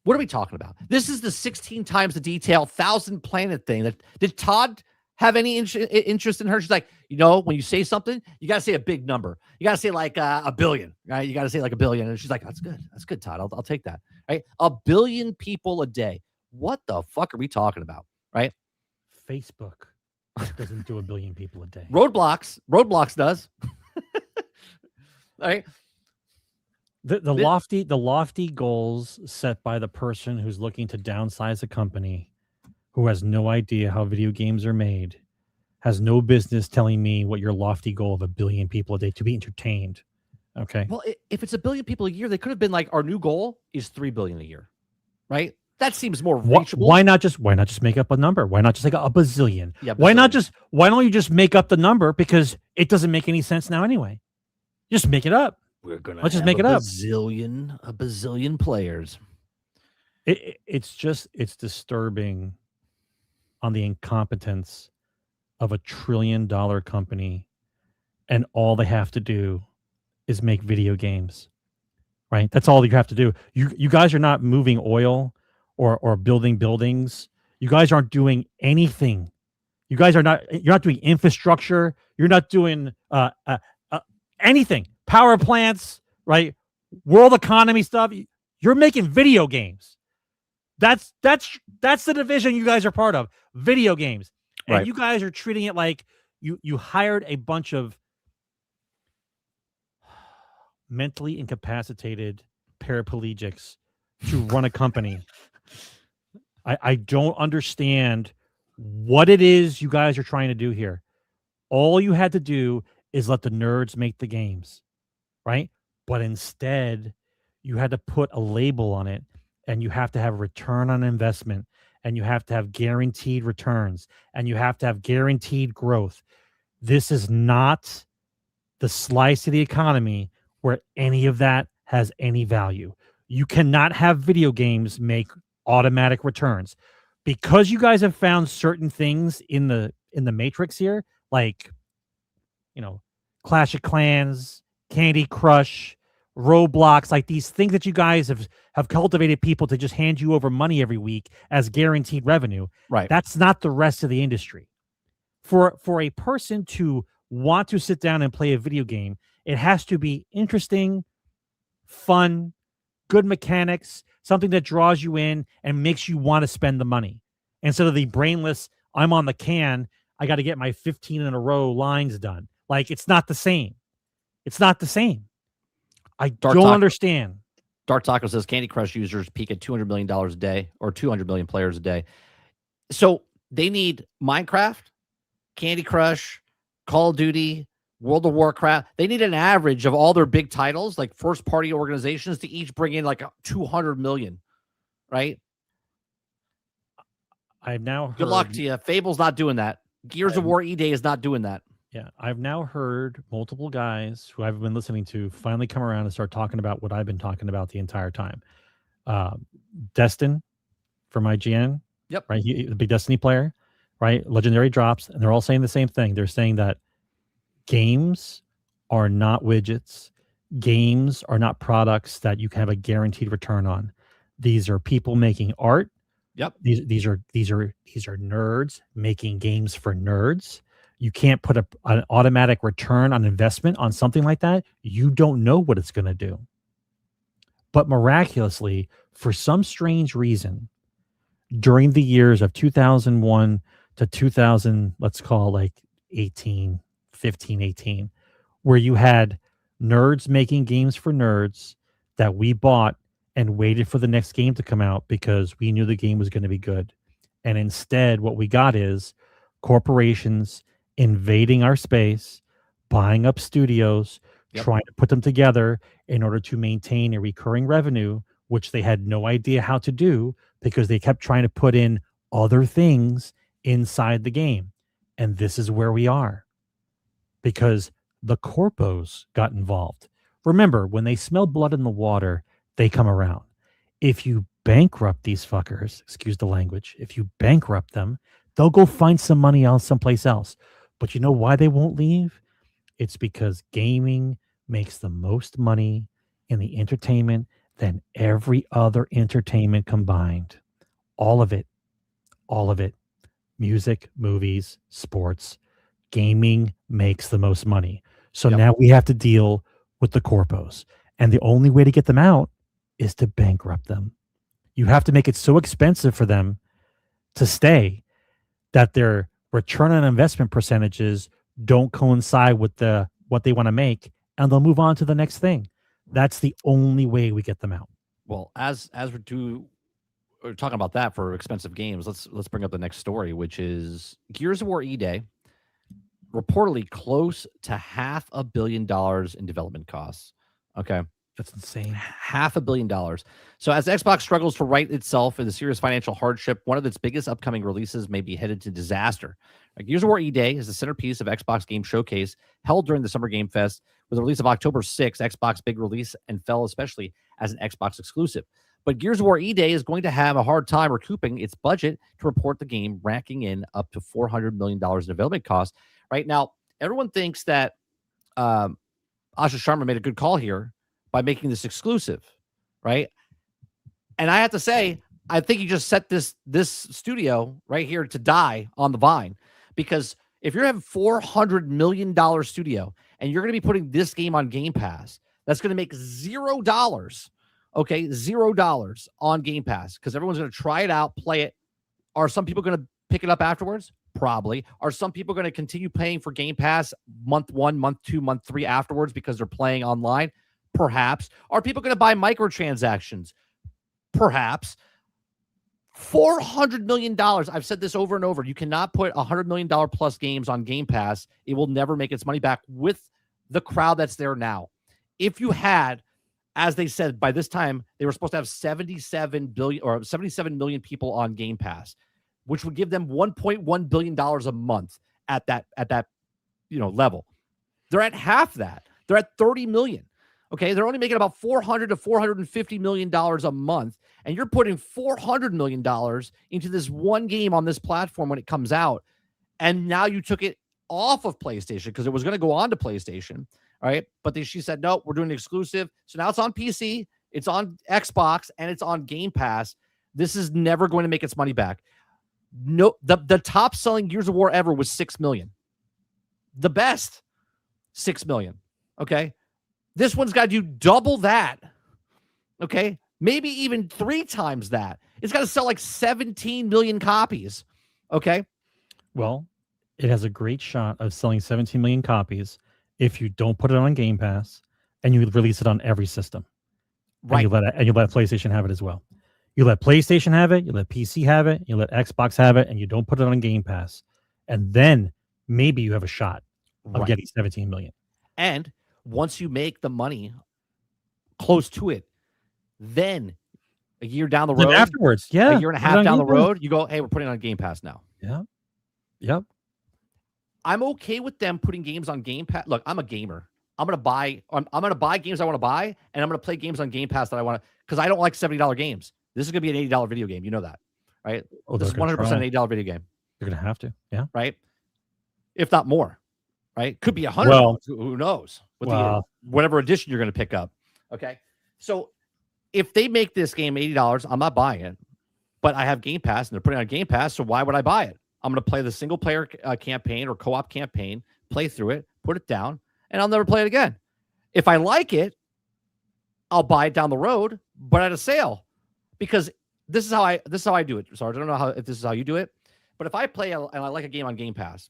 What are we talking about? This is the 16 times the detail, 1,000 planet thing. Did Todd have any interest in her? She's like, when you say something, you got to say a big number. You got to say like 1 billion, right? You got to say like 1 billion. And she's like, that's good. That's good, Todd. I'll take that, right? 1 billion people a day. What the fuck are we talking about, right? Facebook doesn't do 1 billion people a day. Roblox does. Right? The lofty goals set by the person who's looking to downsize a company, who has no idea how video games are made, has no business telling me what your lofty goal of 1 billion people a day to be entertained. Okay. Well, if it's 1 billion people a year, they could have been like, our new goal is 3 billion a year, right? That seems more reachable. Why not just make up a number? Why not just like a bazillion? Yeah, why don't you just make up the number, because it doesn't make any sense now anyway. Just make it up. Let's just make it up. A bazillion players. It's disturbing on the incompetence of $1 trillion company, and all they have to do is make video games, right? That's all you have to do. You guys are not moving oil or building buildings. You guys aren't doing anything. You're not doing infrastructure. You're not doing anything. Power plants, right? World economy stuff. You're making video games. That's the division you guys are part of. Video games. And right. You guys are treating it like you hired a bunch of mentally incapacitated paraplegics to run a company. I don't understand what it is you guys are trying to do here. All you had to do is let the nerds make the games, right? But instead, you had to put a label on it, and you have to have a return on investment, and you have to have guaranteed returns, and you have to have guaranteed growth. This is not the slice of the economy where any of that has any value. You cannot have video games make automatic returns, because you guys have found certain things in the matrix here, like, Clash of Clans, Candy Crush, Roblox, like these things that you guys have cultivated people to just hand you over money every week as guaranteed revenue. Right. That's not the rest of the industry. For a person to want to sit down and play a video game, it has to be interesting, fun, good mechanics, something that draws you in and makes you want to spend the money. Instead of the brainless, I'm on the can, I got to get my 15 in a row lines done. Like, it's not the same. It's not the same. I don't understand. Dark Taco says Candy Crush users peak at $200 million a day, or 200 million players a day. So they need Minecraft, Candy Crush, Call of Duty, World of Warcraft. They need an average of all their big titles, like first party organizations, to each bring in like 200 million, right? I've now heard, good luck to you. Fable's not doing that. Gears of War E-Day is not doing that. Yeah, I've now heard multiple guys who I've been listening to finally come around and start talking about what I've been talking about the entire time. Destin from IGN, yep, right? The big Destiny player, right? Legendary drops, and they're all saying the same thing. They're saying that games are not widgets. Games are not products that you can have a guaranteed return on. These are people making art. Yep. These are nerds making games for nerds. You can't put an automatic return on investment on something like that. You don't know what it's going to do. But miraculously, for some strange reason, during the years of 2001 to 2000, let's call like 18, where you had nerds making games for nerds that we bought and waited for the next game to come out because we knew the game was going to be good. And instead, what we got is corporations invading our space, buying up studios, trying to put them together in order to maintain a recurring revenue, which they had no idea how to do because they kept trying to put in other things inside the game. And this is where we are because the corpos got involved. Remember, when they smell blood in the water, they come around. If you bankrupt these fuckers, excuse the language, if you bankrupt them, they'll go find some money else someplace else. But you know why they won't leave? It's because gaming makes the most money in the entertainment than every other entertainment combined. All of it. All of it. Music, movies, sports. Gaming makes the most money. So now we have to deal with the corpos. And the only way to get them out is to bankrupt them. You have to make it so expensive for them to stay that their return on investment percentages don't coincide with what they want to make, and they'll move on to the next thing. That's the only way we get them out. Well, as we're talking about that for expensive games, let's bring up the next story, which is Gears of War E-Day, reportedly close to $500 million in development costs. Okay. That's insane. $500 million. So as Xbox struggles to right itself in the serious financial hardship, one of its biggest upcoming releases may be headed to disaster. Gears of War E-Day is the centerpiece of Xbox Game Showcase held during the Summer Game Fest with the release of October 6th, Xbox big release, and fell especially as an Xbox exclusive. But Gears of War E-Day is going to have a hard time recouping its budget to report the game racking in up to $400 million in development costs. Right now, everyone thinks that Asha Sharma made a good call here by making this exclusive, right? And I have to say, I think you just set this studio right here to die on the vine, because if you're having $400 million studio and you're going to be putting this game on Game Pass, that's going to make $0, okay? $0 on Game Pass because everyone's going to try it out, play it. Are some people going to pick it up afterwards? Probably. Are some people going to continue paying for Game Pass month 1, month 2, month 3 afterwards because they're playing online? Perhaps. Are people going to buy microtransactions? Perhaps. $400 million. I've said this over and over. You cannot put $100 million plus games on Game Pass. It will never make its money back with the crowd that's there now. If you had, as they said, by this time, they were supposed to have 77 million people on Game Pass, which would give them $1.1 billion a month at that level. They're at half that. They're at 30 million. Okay, they're only making about $400 to $450 million a month, and you're putting $400 million into this one game on this platform when it comes out, and now you took it off of PlayStation because it was going to go on to PlayStation, all right? But she said, no, we're doing an exclusive. So now it's on PC, it's on Xbox, and it's on Game Pass. This is never going to make its money back. No, the top selling Gears of War ever was 6 million. the best, 6 million. Okay. This one's got to do double that. Okay. Maybe even 3 times that. It's got to sell like 17 million copies. Okay. Well, it has a great shot of selling 17 million copies if you don't put it on Game Pass and you release it on every system. Right. And you let PlayStation have it as well. You let PlayStation have it, you let PC have it, you let Xbox have it, and you don't put it on Game Pass. And then maybe you have a shot of getting 17 million. And once you make the money close to it, then a year down the road, then afterwards, a year and a half down the road, you go, hey, we're putting it on Game Pass now. Yeah. Yep. I'm okay with them putting games on Game Pass. Look, I'm a gamer. I'm gonna buy games I want to buy, and I'm gonna play games on Game Pass that I want to, because I don't like $70 games. This is gonna be an $80 video game. You know that, right? Oh, this is 100% an $80 video game. You're gonna have to, yeah. Right? If not more, right? Could be $100. Well, who knows? With the, whatever edition you're gonna pick up. Okay. So if they make this game $80, I'm not buying it. But I have Game Pass, and they're putting it on Game Pass, so why would I buy it? I'm gonna play the single player campaign or co-op campaign, play through it, put it down, and I'll never play it again. If I like it, I'll buy it down the road, but at a sale, because this is how I do it. Sorry, I don't know if this is how you do it, but if I play and I like a game on Game Pass,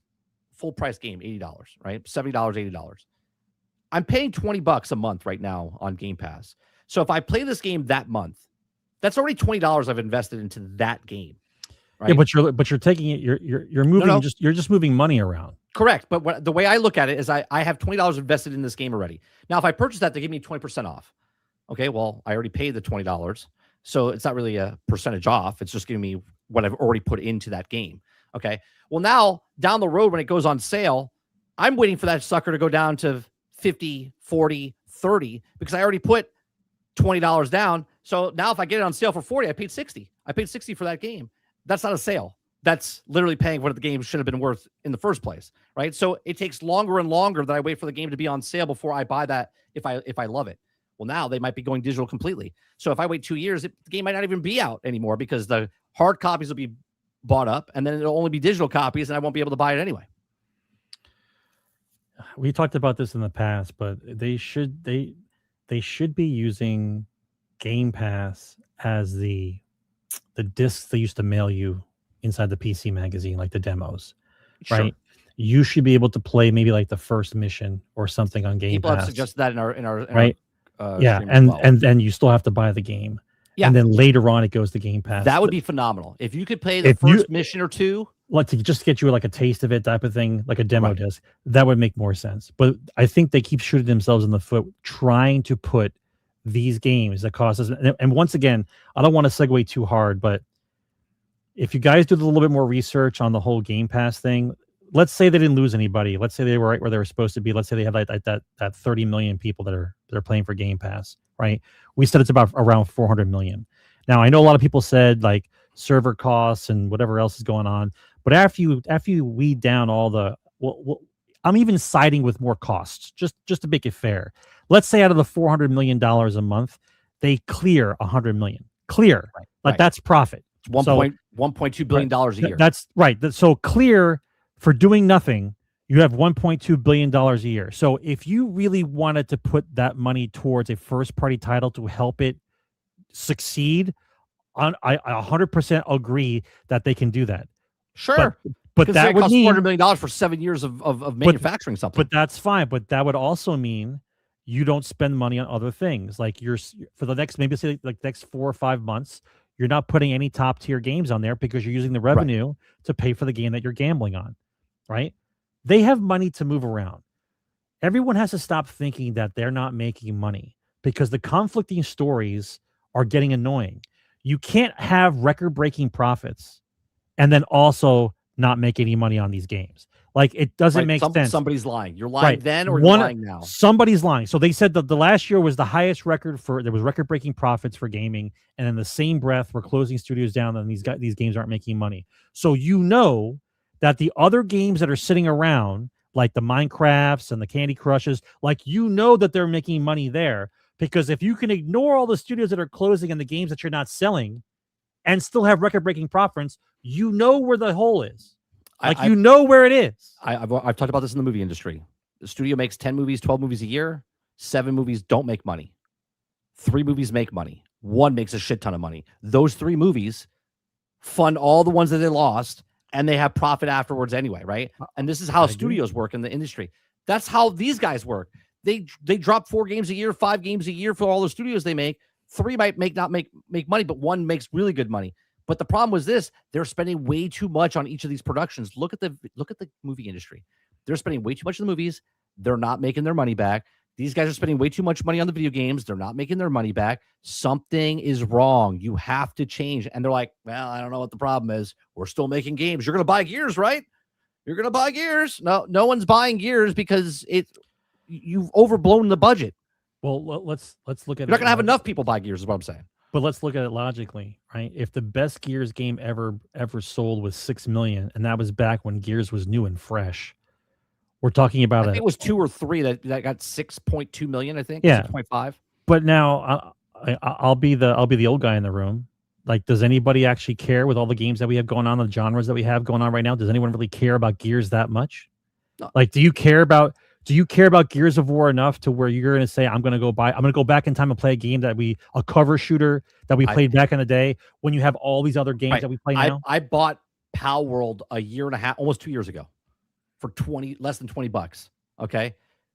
full price game, $80, right? $70, $80. I'm paying $20 a month right now on Game Pass. So if I play this game that month, that's already $20 I've invested into that game. Right? Yeah, but you're taking it. You're moving. You're just moving money around. Correct. But the way I look at it is I have $20 invested in this game already. Now, if I purchase that, they give me 20% off. Okay, well, I already paid the $20. So it's not really a percentage off. It's just giving me what I've already put into that game. Okay. Well, now down the road, when it goes on sale, I'm waiting for that sucker to go down to 50, 40, 30, because I already put $20 down. So now if I get it on sale for 40, I paid 60. I paid 60 for that game. That's not a sale. That's literally paying what the game should have been worth in the first place, right? So it takes longer and longer that I wait for the game to be on sale before I buy that if I love it. Well, now they might be going digital completely. So if I wait 2 years, the game might not even be out anymore because the hard copies will be bought up, and then it'll only be digital copies, and I won't be able to buy it anyway. We talked about this in the past, but they should be using Game Pass as the discs they used to mail you inside the PC magazine, like the demos, right? Sure. You should be able to play maybe like the first mission or something on Game Pass. People have suggested that in our right. Yeah, and then you still have to buy the game. Yeah, and then later on it goes to Game Pass. That would be phenomenal if you could play the first mission or two, like to just get you like a taste of it, type of thing, like a demo disc. That would make more sense. But I think they keep shooting themselves in the foot trying to put these games that cost us. And once again, I don't want to segue too hard, but if you guys do a little bit more research on the whole Game Pass thing, let's say they didn't lose anybody. Let's say they were right where they were supposed to be. Let's say they have like that 30 million people that are playing for Game Pass, right? We said it's about around 400 million. Now, I know a lot of people said like server costs and whatever else is going on, but after you weed down all the, well, I'm even siding with more costs just to make it fair. Let's say out of the $400 million a month, they clear 100 million. Clear, like that's profit. $1.2 billion a year. That's right. So clear for doing nothing, you have $1.2 billion a year. So if you really wanted to put that money towards a first-party title to help it succeed, I 100% agree that they can do that. Sure. But that would mean $400 million for 7 years of manufacturing something. But that's fine. But that would also mean you don't spend money on other things. Like you're for the next, maybe say like next 4 or 5 months, you're not putting any top tier games on there because you're using the revenue to pay for the game that you're gambling on, right? They have money to move around. Everyone has to stop thinking that they're not making money because the conflicting stories are getting annoying. You can't have record-breaking profits and then also not make any money on these games. Like it doesn't make sense. Somebody's lying. You're lying then, or you're lying now. Somebody's lying. So they said that the last year was the highest record there was record-breaking profits for gaming, and in the same breath, we're closing studios down, and these games aren't making money. So you know that the other games that are sitting around, like the Minecrafts and the Candy Crushes, like you know that they're making money there, because if you can ignore all the studios that are closing and the games that you're not selling, and still have record-breaking profits, you know where the hole is. Like, you know where it is. I've talked about this in the movie industry. The studio makes 10 movies, 12 movies a year. 7 movies don't make money. 3 movies make money. 1 makes a shit ton of money. Those 3 movies fund all the ones that they lost, and they have profit afterwards anyway, right? And this is how studios work in the industry. That's how these guys work. They drop 4 games a year, 5 games a year for all the studios they make. 3 might not make money, but 1 makes really good money. But the problem was this: they're spending way too much on each of these productions. Look at the movie industry. They're spending way too much on the movies. They're not making their money back. These guys are spending way too much money on the video games. They're not making their money back. Something is wrong. You have to change. And they're like, well, I don't know what the problem is. We're still making games. You're going to buy Gears, right? You're going to buy Gears. No one's buying Gears because you've overblown the budget. Well, let's look at You're not going to have enough people buy Gears is what I'm saying. But let's look at it logically, right? If the best Gears game ever sold was 6 million, and that was back when Gears was new and fresh, we're talking about I think it was 2 or 3 that got 6.2 million. I think 6.5. But now I'll be the old guy in the room. Like, does anybody actually care with all the games that we have going on, the genres that we have going on right now? Does anyone really care about Gears that much? No. Like, do you care about Gears of War enough to where you're going to say, I'm going to go back in time and play a game a cover shooter that we played back in the day, when you have all these other games that we play now? I bought Pal World a year and a half, almost 2 years ago, for less than $20. Okay.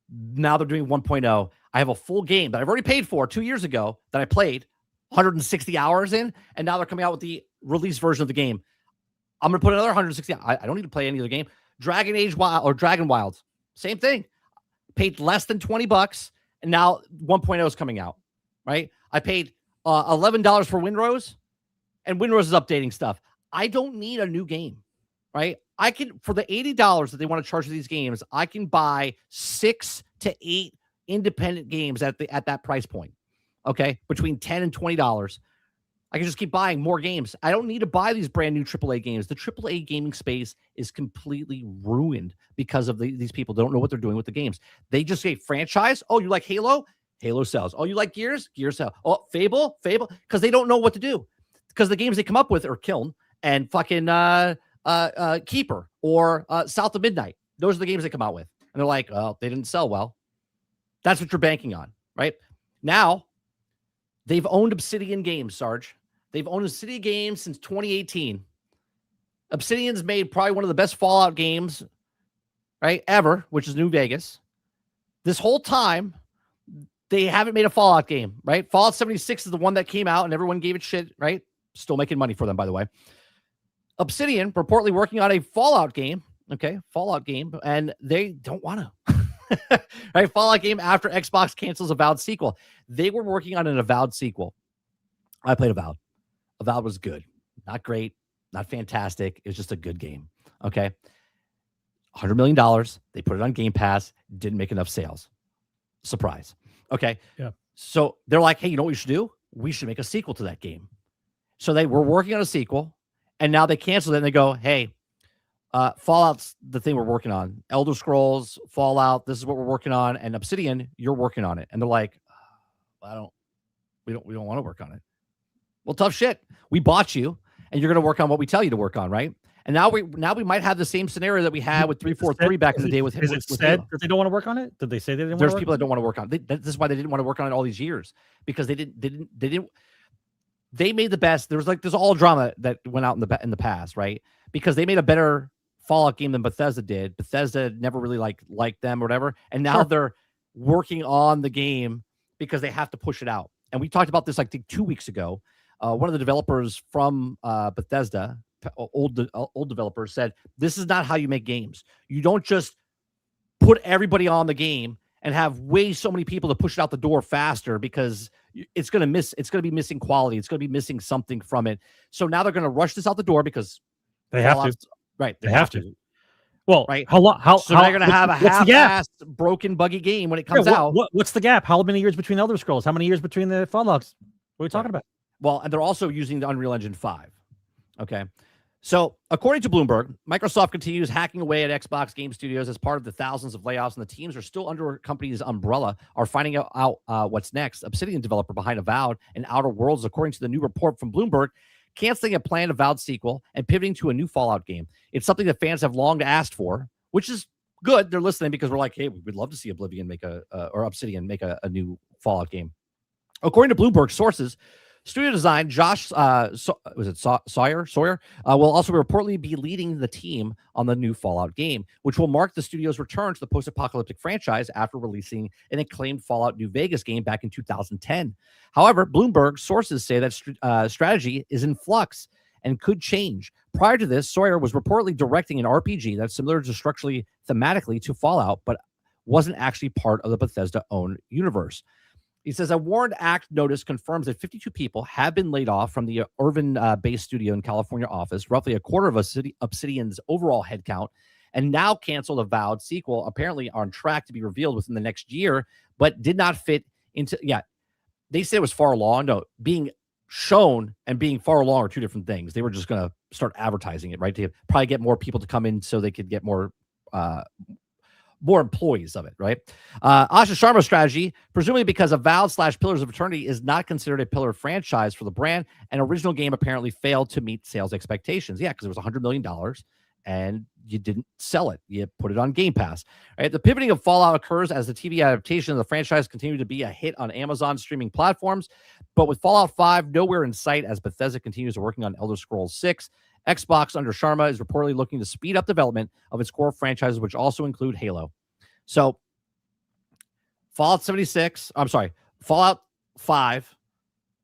Now they're doing 1.0. I have a full game that I've already paid for 2 years ago that I played 160 hours in, and now they're coming out with the release version of the game. I'm going to put another 160. I don't need to play any other game. Dragon Wilds, same thing. Paid less than $20, and now 1.0 is coming out, right? I paid $11 for Windrose, and Windrose is updating stuff. I don't need a new game, right? I can, for the $80 that they want to charge for these games, I can buy 6 to 8 independent games at that price point. Okay, between $10 and $20. I can just keep buying more games. I don't need to buy these brand new AAA games. The AAA gaming space is completely ruined because of these people. They don't know what they're doing with the games. They just say franchise. Oh, you like Halo? Halo sells. Oh, you like Gears? Gears sells. Oh, Fable? Because they don't know what to do. Because the games they come up with are Kiln and fucking Keeper or South of Midnight. Those are the games they come out with. And they're like, oh, they didn't sell well. That's what you're banking on, right? Now, they've owned Obsidian Games, Sarge. They've owned Obsidian Games since 2018. Obsidian's made probably one of the best Fallout games, right, ever, which is New Vegas. This whole time, they haven't made a Fallout game, right? Fallout 76 is the one that came out and everyone gave it shit, right? Still making money for them, by the way. Obsidian reportedly working on a Fallout game, okay? Fallout game, and they don't want to. Right, Fallout game after Xbox cancels Avowed sequel. They were working on an Avowed sequel. I played Avowed. Avowed was good. Not great, not fantastic. It was just a good game. Okay. $100 million. They put it on Game Pass. Didn't make enough sales. Surprise. Okay. Yeah. So they're like, hey, you know what we should do? We should make a sequel to that game. So they were working on a sequel, and now they canceled it, and they go, hey, Fallout's the thing we're working on. Elder Scrolls, Fallout, this is what we're working on, and Obsidian, you're working on it. And they're like, we don't want to work on it. Well, tough shit. We bought you, and you're going to work on what we tell you to work on, right? And now we might have the same scenario that we had with 343 back in the day with Is it said that they don't want to work on it? Did they say they didn't? There's people that don't want to work on it. This is why they didn't want to work on it all these years, because they didn't. They made the best. There's all drama that went out in the past, right? Because they made a better Fallout game than Bethesda did. Bethesda never really liked them or whatever, and now they're working on the game because they have to push it out. And we talked about this, I think, 2 weeks ago. One of the developers from Bethesda, old developers, said, this is not how you make games. You don't just put everybody on the game and have so many people to push it out the door faster, because it's going to be missing quality. It's going to be missing something from it. So now they're going to rush this out the door because they have to. Right. They have to. Well, right. So they're going to have a half-assed, broken, buggy game when it comes out. What's the gap? How many years between Elder Scrolls? How many years between the Fallouts? What are we talking about? Well, and they're also using the Unreal Engine 5. Okay. So, according to Bloomberg, Microsoft continues hacking away at Xbox game studios as part of the thousands of layoffs, and the teams are still under a company's umbrella are finding out what's next. Obsidian developer behind Avowed and Outer Worlds, according to the new report from Bloomberg, canceling a planned Avowed sequel and pivoting to a new Fallout game. It's something that fans have long asked for, which is good. They're listening because we're like, hey, we'd love to see Oblivion make or Obsidian make a new Fallout game. According to Bloomberg sources, studio design Josh Sawyer will also reportedly be leading the team on the new Fallout game, which will mark the studio's return to the post-apocalyptic franchise after releasing an acclaimed Fallout New Vegas game back in 2010. However, Bloomberg sources say that strategy is in flux and could change. Prior to this, Sawyer was reportedly directing an RPG that's similar to structurally, thematically to Fallout, but wasn't actually part of the Bethesda-owned universe. He says a Warrant Act notice confirms that 52 people have been laid off from the Irvine-based studio in California office, roughly a quarter of Obsidian's overall headcount, and now canceled Avowed sequel, apparently on track to be revealed within the next year, but did not fit into, they said it was far along. No, being shown and being far along are two different things. They were just going to start advertising it, right? To probably get more people to come in so they could get more employees of it, right? Asha Sharma's strategy, presumably because Avowed/Pillars of Eternity is not considered a pillar franchise for the brand, an original game apparently failed to meet sales expectations. Yeah, because it was $100 million and you didn't sell it. You put it on Game Pass. Right? The pivoting of Fallout occurs as the TV adaptation of the franchise continued to be a hit on Amazon streaming platforms, but with Fallout 5 nowhere in sight as Bethesda continues working on Elder Scrolls 6, Xbox under Sharma is reportedly looking to speed up development of its core franchises, which also include Halo. So Fallout 5,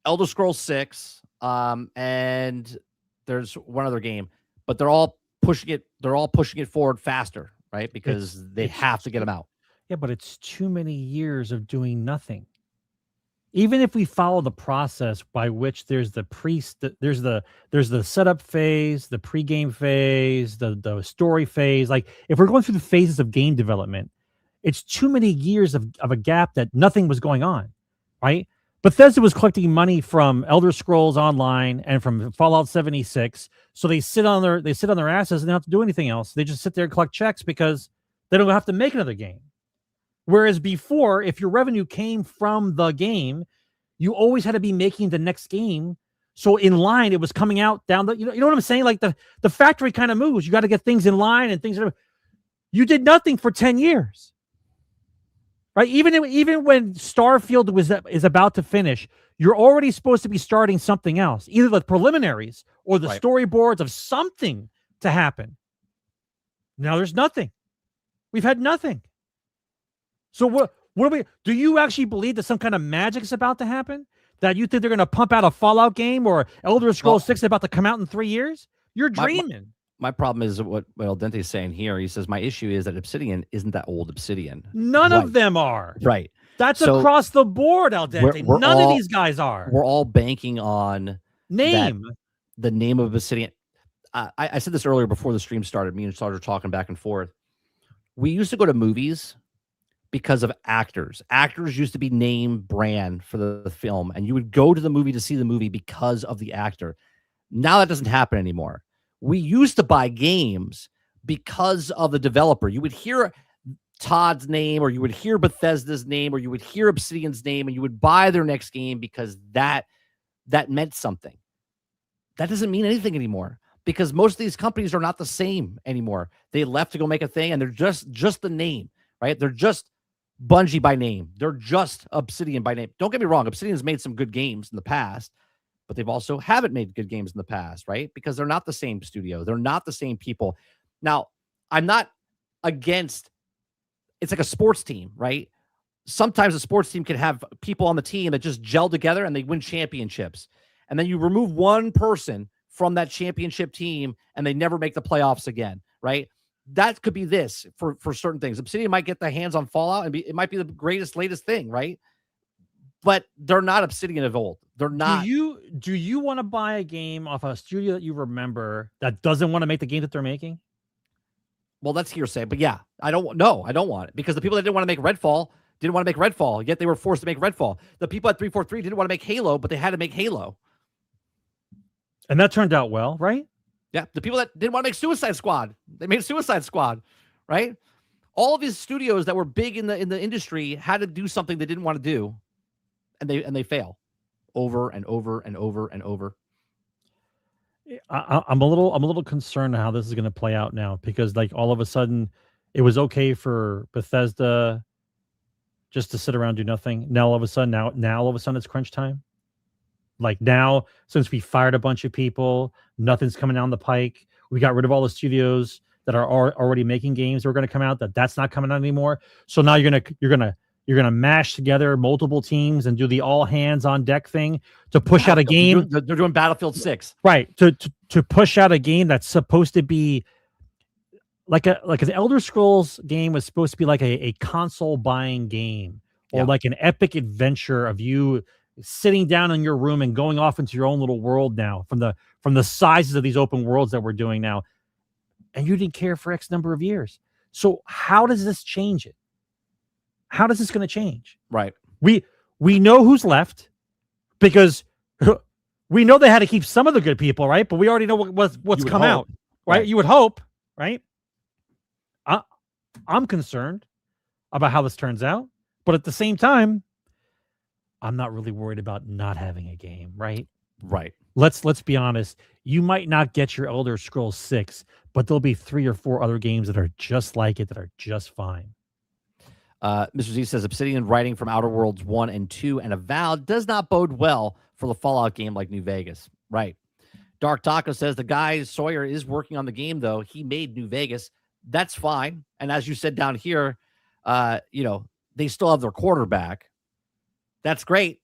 Elder Scrolls 6, and there's one other game, but they're all pushing it forward faster, right? Because they have to get them out. Yeah, but it's too many years of doing nothing. Even if we follow the process by which there's the setup phase, the pregame phase, the story phase, like if we're going through the phases of game development, it's too many years of a gap that nothing was going on, right? Bethesda was collecting money from Elder Scrolls Online and from Fallout 76, so they sit on their asses and don't have to do anything else. They just sit there and collect checks because they don't have to make another game. Whereas before, if your revenue came from the game, you always had to be making the next game. So in line, it was coming out down the, you know what I'm saying? Like the factory kind of moves. You got to get things in line and things. You did nothing for 10 years, right? Even when Starfield is about to finish, you're already supposed to be starting something else, either the preliminaries or the storyboards of something to happen. Now there's nothing. We've had nothing. So do you actually believe that some kind of magic is about to happen? That you think they're going to pump out a Fallout game or Elder Scrolls 6 about to come out in 3 years? You're dreaming. My problem is what El Dente's saying here. He says, my issue is that Obsidian isn't that old Obsidian. None of them are. Right. That's across the board, El Dente. None of these guys are. We're all banking on the name of Obsidian. I said this earlier before the stream started. Me and Sarge were talking back and forth. We used to go to movies because of actors. Actors used to be name brand for the film, and you would go to the movie to see the movie because of the actor. Now that doesn't happen anymore. We used to buy games because of the developer. You would hear Todd's name, or you would hear Bethesda's name, or you would hear Obsidian's name, and you would buy their next game because that meant something. That doesn't mean anything anymore because most of these companies are not the same anymore. They left to go make a thing, and they're just the name, right? They're just Bungie by name. They're just Obsidian by name. Don't get me wrong. Obsidian's made some good games in the past, but they've also haven't made good games in the past, right? Because they're not the same studio. They're not the same people. Now, I'm not against, it's like a sports team, right? Sometimes a sports team can have people on the team that just gel together and they win championships. And then you remove one person from that championship team and they never make the playoffs again, right? That could be this for certain things. Obsidian might get their hands on Fallout and it might be the greatest, latest thing, right? But they're not Obsidian of old. They're not. Do you want to buy a game off a studio that you remember that doesn't want to make the game that they're making? Well, that's hearsay, but yeah, I don't want it because the people that didn't want to make Redfall didn't want to make Redfall, yet they were forced to make Redfall. The people at 343 didn't want to make Halo, but they had to make Halo. And that turned out well, right? Yeah, the people that didn't want to make Suicide Squad, they made Suicide Squad, right? All of these studios that were big in the industry had to do something they didn't want to do, and they fail over and over and over and over. I'm a little concerned how this is going to play out now, because like all of a sudden it was okay for Bethesda just to sit around, do nothing. Now all of a sudden it's crunch time. Like now, since we fired a bunch of people, nothing's coming down the pike. We got rid of all the studios that are already making games that were going to come out. That's not coming out anymore. So now you're gonna mash together multiple teams and do the all hands on deck thing to push out a game. They're doing Battlefield 6, right? To push out a game that's supposed to be like an Elder Scrolls game was supposed to be like a console buying game, or like an epic adventure of you sitting down in your room and going off into your own little world now from the sizes of these open worlds that we're doing now. And you didn't care for X number of years. So how does this change it? How does this going to change? Right. We know who's left, because we know they had to keep some of the good people, right? But we already know what's come out, right? You would hope, right? I'm concerned about how this turns out, but at the same time, I'm not really worried about not having a game, right? Right. Let's be honest. You might not get your Elder Scrolls 6, but there'll be 3 or 4 other games that are just like it, that are just fine. Mr. Z says Obsidian writing from Outer Worlds 1 and 2 and Avowed does not bode well for the Fallout game like New Vegas. Right. Dark Taco says the guy Sawyer is working on the game, though. He made New Vegas. That's fine. And as you said down here, they still have their quarterback. That's great.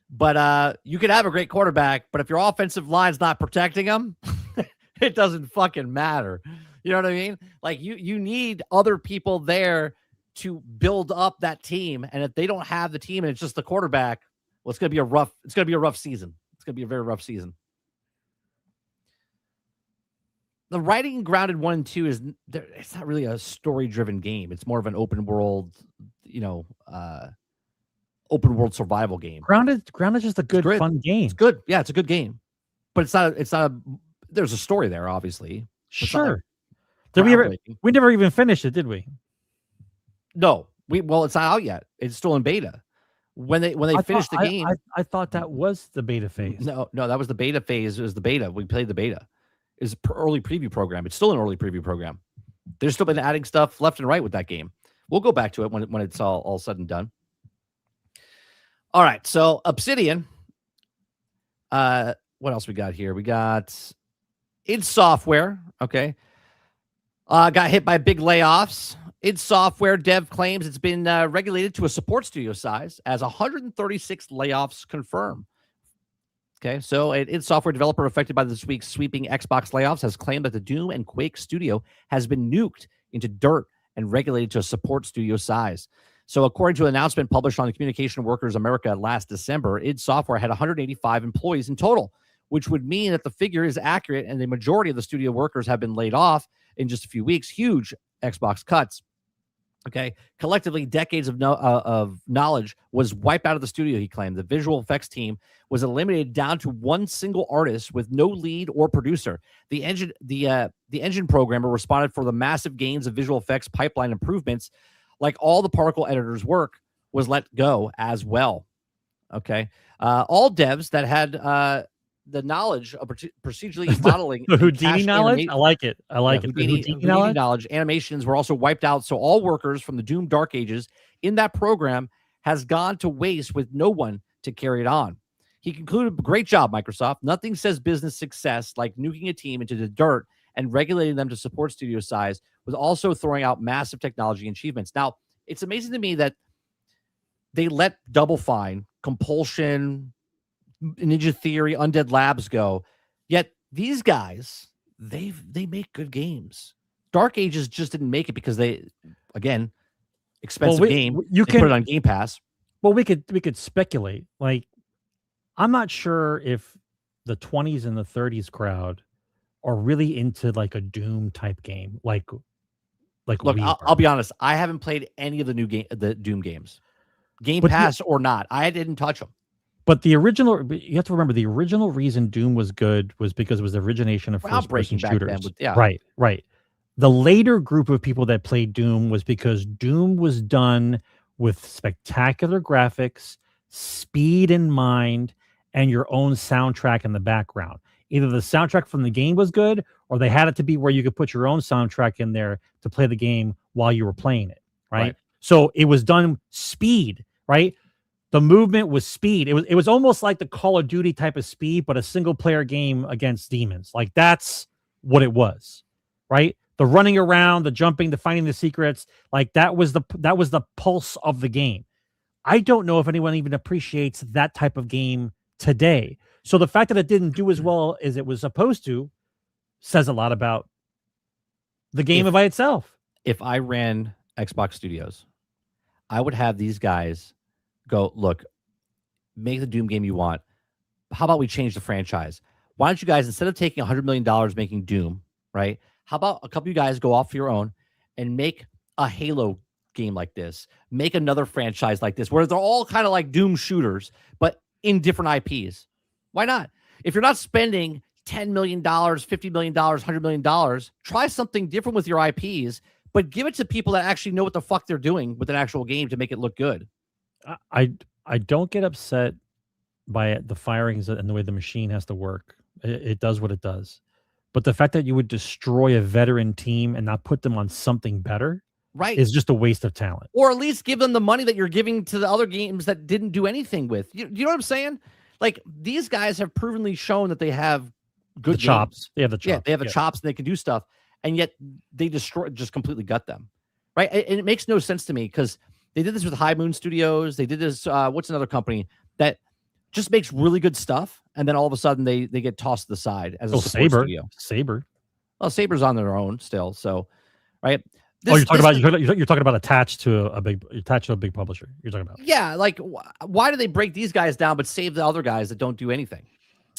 But you could have a great quarterback, but if your offensive line's not protecting him, it doesn't fucking matter. You know what I mean? Like you need other people there to build up that team. And if they don't have the team and it's just the quarterback, well, it's going to be a rough season. It's going to be a very rough season. The writing in Grounded 1 and 2 it's not really a story-driven game. It's more of an open world, open world survival game. Grounded is just a good, fun game. It's good. Yeah, it's a good game. But it's not there's a story there, obviously. Sure. We never even finished it, did we? No. It's not out yet. It's still in beta. When they finished the game. I thought that was the beta phase. No, that was the beta phase. It was the beta. We played the beta. It's an early preview program. It's still an early preview program. They've still been adding stuff left and right with that game. We'll go back to it when it's all said and done. All right, so Obsidian. What else we got here? We got id Software. Okay, got hit by big layoffs. id Software dev claims it's been regulated to a support studio size, as 136 layoffs confirmed. Okay, so an id Software developer affected by this week's sweeping Xbox layoffs has claimed that the Doom and Quake studio has been nuked into dirt and regulated to a support studio size. So according to an announcement published on the Communication Workers America last December, id Software had 185 employees in total, which would mean that the figure is accurate and the majority of the studio workers have been laid off in just a few weeks. Huge Xbox cuts. Okay, collectively, decades of knowledge was wiped out of the studio, he claimed. The visual effects team was eliminated down to one single artist with no lead or producer. The engine programmer responded for the massive gains of visual effects pipeline improvements. Like all the particle editors' work was let go as well. Okay, all devs that had the knowledge of procedurally modeling, the Houdini knowledge. I like it. Houdini knowledge. Animations were also wiped out. So all workers from the Doom Dark Ages in that program has gone to waste with no one to carry it on. He concluded, "Great job, Microsoft. Nothing says business success like nuking a team into the dirt and regulating them to support studio size, with also throwing out massive technology achievements." Now, it's amazing to me that they let Double Fine, Compulsion, Ninja Theory, Undead Labs go. Yet these guys, they make good games. Dark Ages just didn't make it because they, again, expensive game. You can put it on Game Pass. Well, we could speculate. Like, I'm not sure if the 20s and the 30s crowd are really into like a Doom type game. Like look, I'll be honest. I haven't played any of the Doom games, Game Pass or not. I didn't touch them. But you have to remember, the original reason Doom was good was because it was the origination of first-person shooters. Right. The later group of people that played Doom was because Doom was done with spectacular graphics, speed in mind, and your own soundtrack in the background. Either the soundtrack from the game was good, or they had it to be where you could put your own soundtrack in there to play the game while you were playing it, right? So it was done speed, right? The movement was speed. It was almost like the Call of Duty type of speed, but a single player game against demons. Like that's what it was, right? The running around, the jumping, the finding the secrets, like that was the pulse of the game. I don't know if anyone even appreciates that type of game today. So the fact that it didn't do as well as it was supposed to says a lot about the game by itself. If I ran Xbox Studios, I would have these guys go, look, make the Doom game you want. How about we change the franchise? Why don't you guys, instead of taking $100 million making Doom, right? How about a couple of you guys go off your own and make a Halo game like this? Make another franchise like this where they're all kind of like Doom shooters, but in different IPs. Why not? If you're not spending $10 million, $50 million, $100 million, try something different with your IPs, but give it to people that actually know what the fuck they're doing with an actual game to make it look good. I don't get upset by the firings and the way the machine has to work. It does what it does. But the fact that you would destroy a veteran team and not put them on something better, right, is just a waste of talent. Or at least give them the money that you're giving to the other games that didn't do anything with. You know what I'm saying? Like, these guys have provenly shown that they have good chops. They have the chops. Yeah, they have the chops and they can do stuff. And yet they just completely gut them. Right? And it makes no sense to me because they did this with High Moon Studios. They did this, what's another company that just makes really good stuff, and then all of a sudden they get tossed to the side as a support studio. Saber. Well, Saber's on their own still, so right. You're talking about attached to a big publisher. You're talking about, yeah. Like, why do they break these guys down but save the other guys that don't do anything?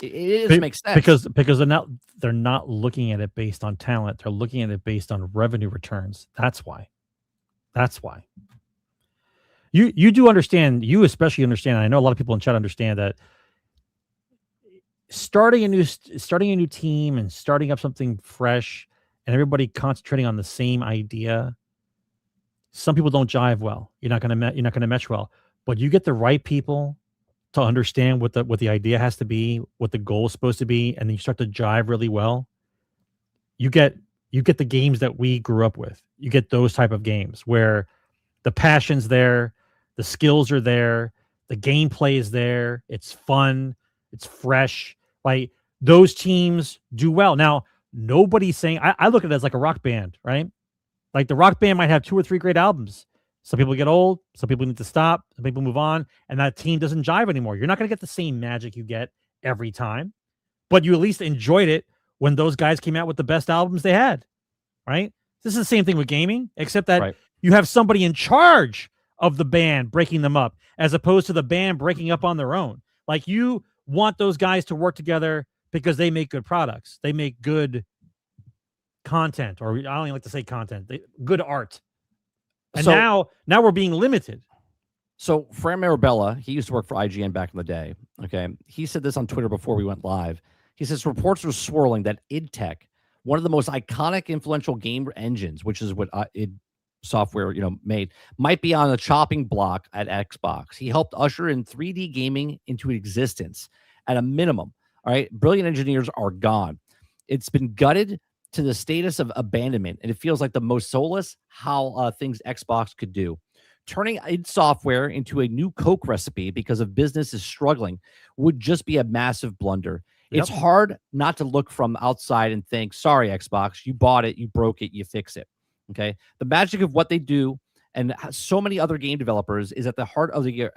It doesn't make sense because they're not looking at it based on talent. They're looking at it based on revenue returns. That's why. You do understand. You especially understand. I know a lot of people in chat understand that starting a new team and starting up something fresh and everybody concentrating on the same idea. Some people don't jive well. You're not gonna mesh well. But you get the right people to understand what the idea has to be, what the goal is supposed to be, and then you start to jive really well. You get the games that we grew up with. You get those type of games where the passion's there. The skills are there. The gameplay is there. It's fun. It's fresh. Like, those teams do well. Now, nobody's saying, I look at it as like a rock band, right? Like, the rock band might have 2 or 3 great albums. Some people get old. Some people need to stop. Some people move on. And that team doesn't jive anymore. You're not going to get the same magic you get every time. But you at least enjoyed it when those guys came out with the best albums they had, right? This is the same thing with gaming, except that you have somebody in charge of the band breaking them up, as opposed to the band breaking up on their own. Like, you want those guys to work together because they make good products. They make good content, or I don't even like to say content, good art. And so, now we're being limited. So Fran Marabella, he used to work for IGN back in the day. Okay. He said this on Twitter before we went live. He says reports are swirling that id Tech, one of the most iconic, influential game engines, which is what id Software made, might be on a chopping block at Xbox. He helped usher in 3D gaming into existence at a minimum. All right. Brilliant engineers are gone. It's been gutted to the status of abandonment, and it feels like the most soulless things Xbox could do. Turning id Software into a new Coke recipe because of business is struggling would just be a massive blunder. Yep. It's hard not to look from outside and think, sorry, Xbox, you bought it, you broke it, you fix it. Okay. The magic of what they do and so many other game developers is at the heart of the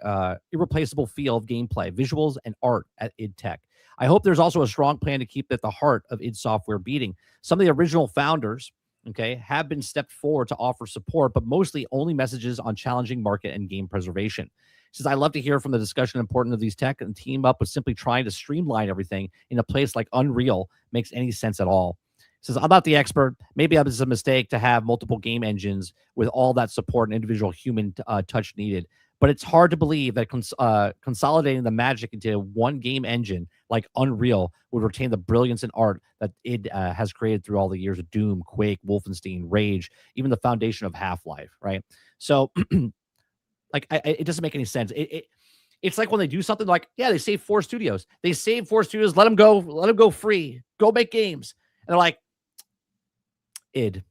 irreplaceable feel of gameplay, visuals, and art at id Tech. I hope there's also a strong plan to keep at the heart of id Software beating. Some of the original founders, have been stepped forward to offer support, but mostly only messages on challenging market and game preservation. He says, I love to hear from the discussion important of these tech and team up with simply trying to streamline everything in a place like Unreal makes any sense at all. He says, I'm not the expert. Maybe it was a mistake to have multiple game engines with all that support and individual human touch needed. But it's hard to believe that consolidating the magic into one game engine like Unreal would retain the brilliance and art that it has created through all the years of Doom, Quake, Wolfenstein, Rage, even the foundation of Half-Life, right? So, it doesn't make any sense. It's like when they do something like, yeah, they save 4 studios. They save 4 studios, let them go free, go make games. And they're like, id.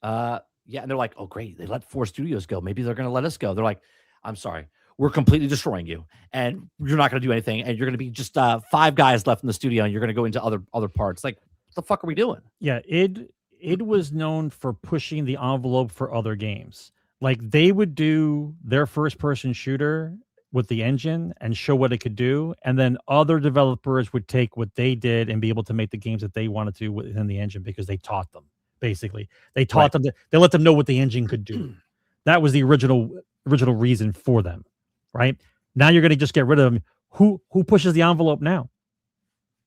Yeah, and they're like, oh, great. They let 4 studios go. Maybe they're going to let us go. They're like, I'm sorry. We're completely destroying you, and you're not going to do anything, and you're going to be just 5 guys left in the studio, and you're going to go into other parts. Like, what the fuck are we doing? Yeah, id was known for pushing the envelope for other games. Like they would do their first-person shooter with the engine and show what it could do, and then other developers would take what they did and be able to make the games that they wanted to within the engine because they taught them. Basically, they taught them. They let them know what the engine could do. That was the original reason for them, right? Now you're going to just get rid of them. Who pushes the envelope now?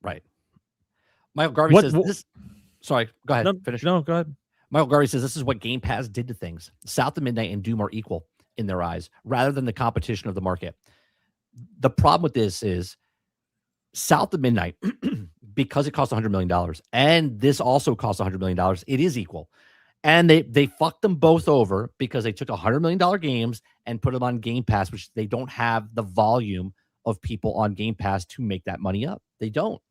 Right. Michael Garvey says this. Sorry, go ahead. Finish. No, go ahead. Michael Garvey says this is what Game Pass did to things. South of Midnight and Doom are equal in their eyes, rather than the competition of the market. The problem with this is South of Midnight, because it costs $100 million, and this also costs $100 million, it is equal. And they fucked them both over because they took $100 million games and put them on Game Pass, which they don't have the volume of people on Game Pass to make that money up. They don't.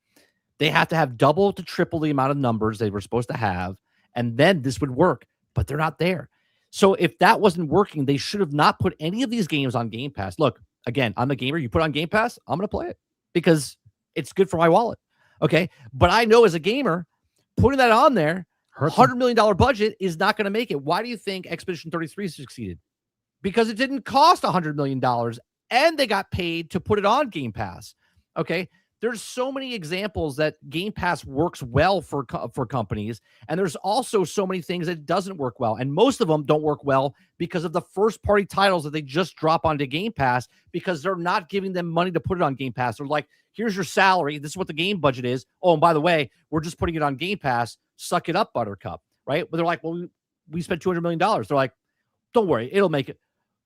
They have to have double to triple the amount of numbers they were supposed to have, and then this would work, but they're not there. So if that wasn't working, they should have not put any of these games on Game Pass. Look, again, I'm a gamer. You put it on Game Pass, I'm going to play it because it's good for my wallet. Okay. But I know as a gamer, putting that on there, $100 million budget is not going to make it. Why do you think Expedition 33 succeeded? Because it didn't cost $100 million and they got paid to put it on Game Pass. Okay. There's so many examples that Game Pass works well for companies. And there's also so many things that doesn't work well. And most of them don't work well because of the first party titles that they just drop onto Game Pass because they're not giving them money to put it on Game Pass. They're like, here's your salary. This is what the game budget is. Oh, and by the way, we're just putting it on Game Pass. Suck it up, Buttercup. Right. But they're like, well, we spent $200 million. They're like, don't worry, it'll make it.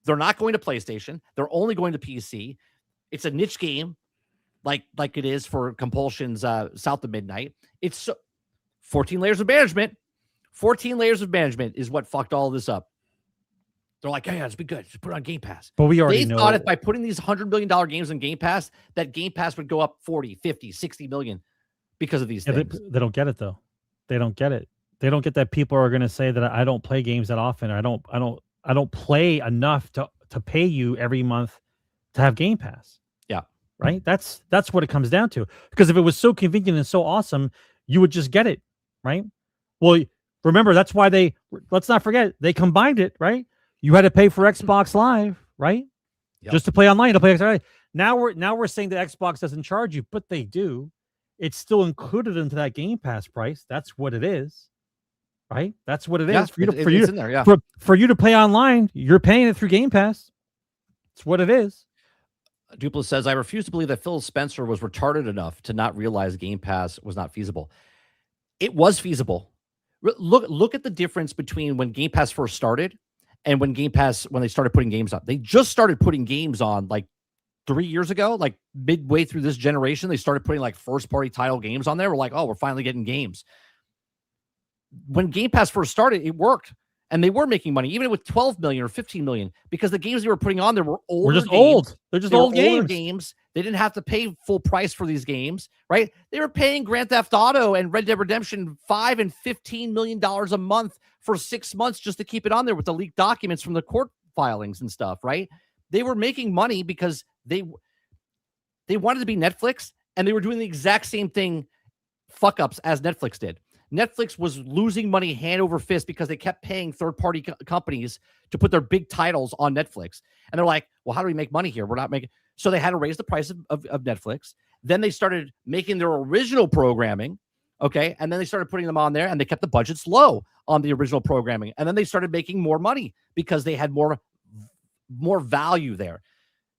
They're not going to PlayStation. They're only going to PC. It's a niche game. Like it is for Compulsion's South of Midnight. It's 14 layers of management. 14 layers of management is what fucked all of this up. They're like, yeah, it's be good. Just put it on Game Pass. But we already know. They thought if by putting these $100 million games on Game Pass, that Game Pass would go up 40, 50, 60 million because of these things. They don't get it, though. They don't get it. They don't get that people are going to say that I don't play games that often. Or I don't play enough to pay you every month to have Game Pass. Right? That's what it comes down to. Because if it was so convenient and so awesome, you would just get it, right? Well, remember, that's why let's not forget, they combined it, right? You had to pay for Xbox Live, right? Yep. Just to play online, to play Xbox. Now we're saying that Xbox doesn't charge you, but they do. It's still included into that Game Pass price. That's what it is, right? That's what it is. For you to play online, you're paying it through Game Pass. It's what it is. Dupla says, I refuse to believe that Phil Spencer was retarded enough to not realize Game Pass was not feasible. It was feasible. Look at the difference between when Game Pass first started and when they started putting games on. They just started putting games on like 3 years ago, like midway through this generation. They started putting like first party title games on there. We're like, oh, we're finally getting games. When Game Pass first started, it worked. And they were making money, even with 12 million or 15 million, because the games they were putting on there were old. We're just old. They're just old games. They didn't have to pay full price for these games, right? They were paying Grand Theft Auto and Red Dead Redemption $5 and $15 million a month for 6 months just to keep it on there with the leaked documents from the court filings and stuff, right? They were making money because they wanted to be Netflix, and they were doing the exact same thing, fuck ups, as Netflix did. Netflix was losing money hand over fist because they kept paying third-party companies to put their big titles on Netflix. And they're like, well, how do we make money here? We're not making... So they had to raise the price of Netflix. Then they started making their original programming, okay? And then they started putting them on there, and they kept the budgets low on the original programming. And then they started making more money because they had more value there.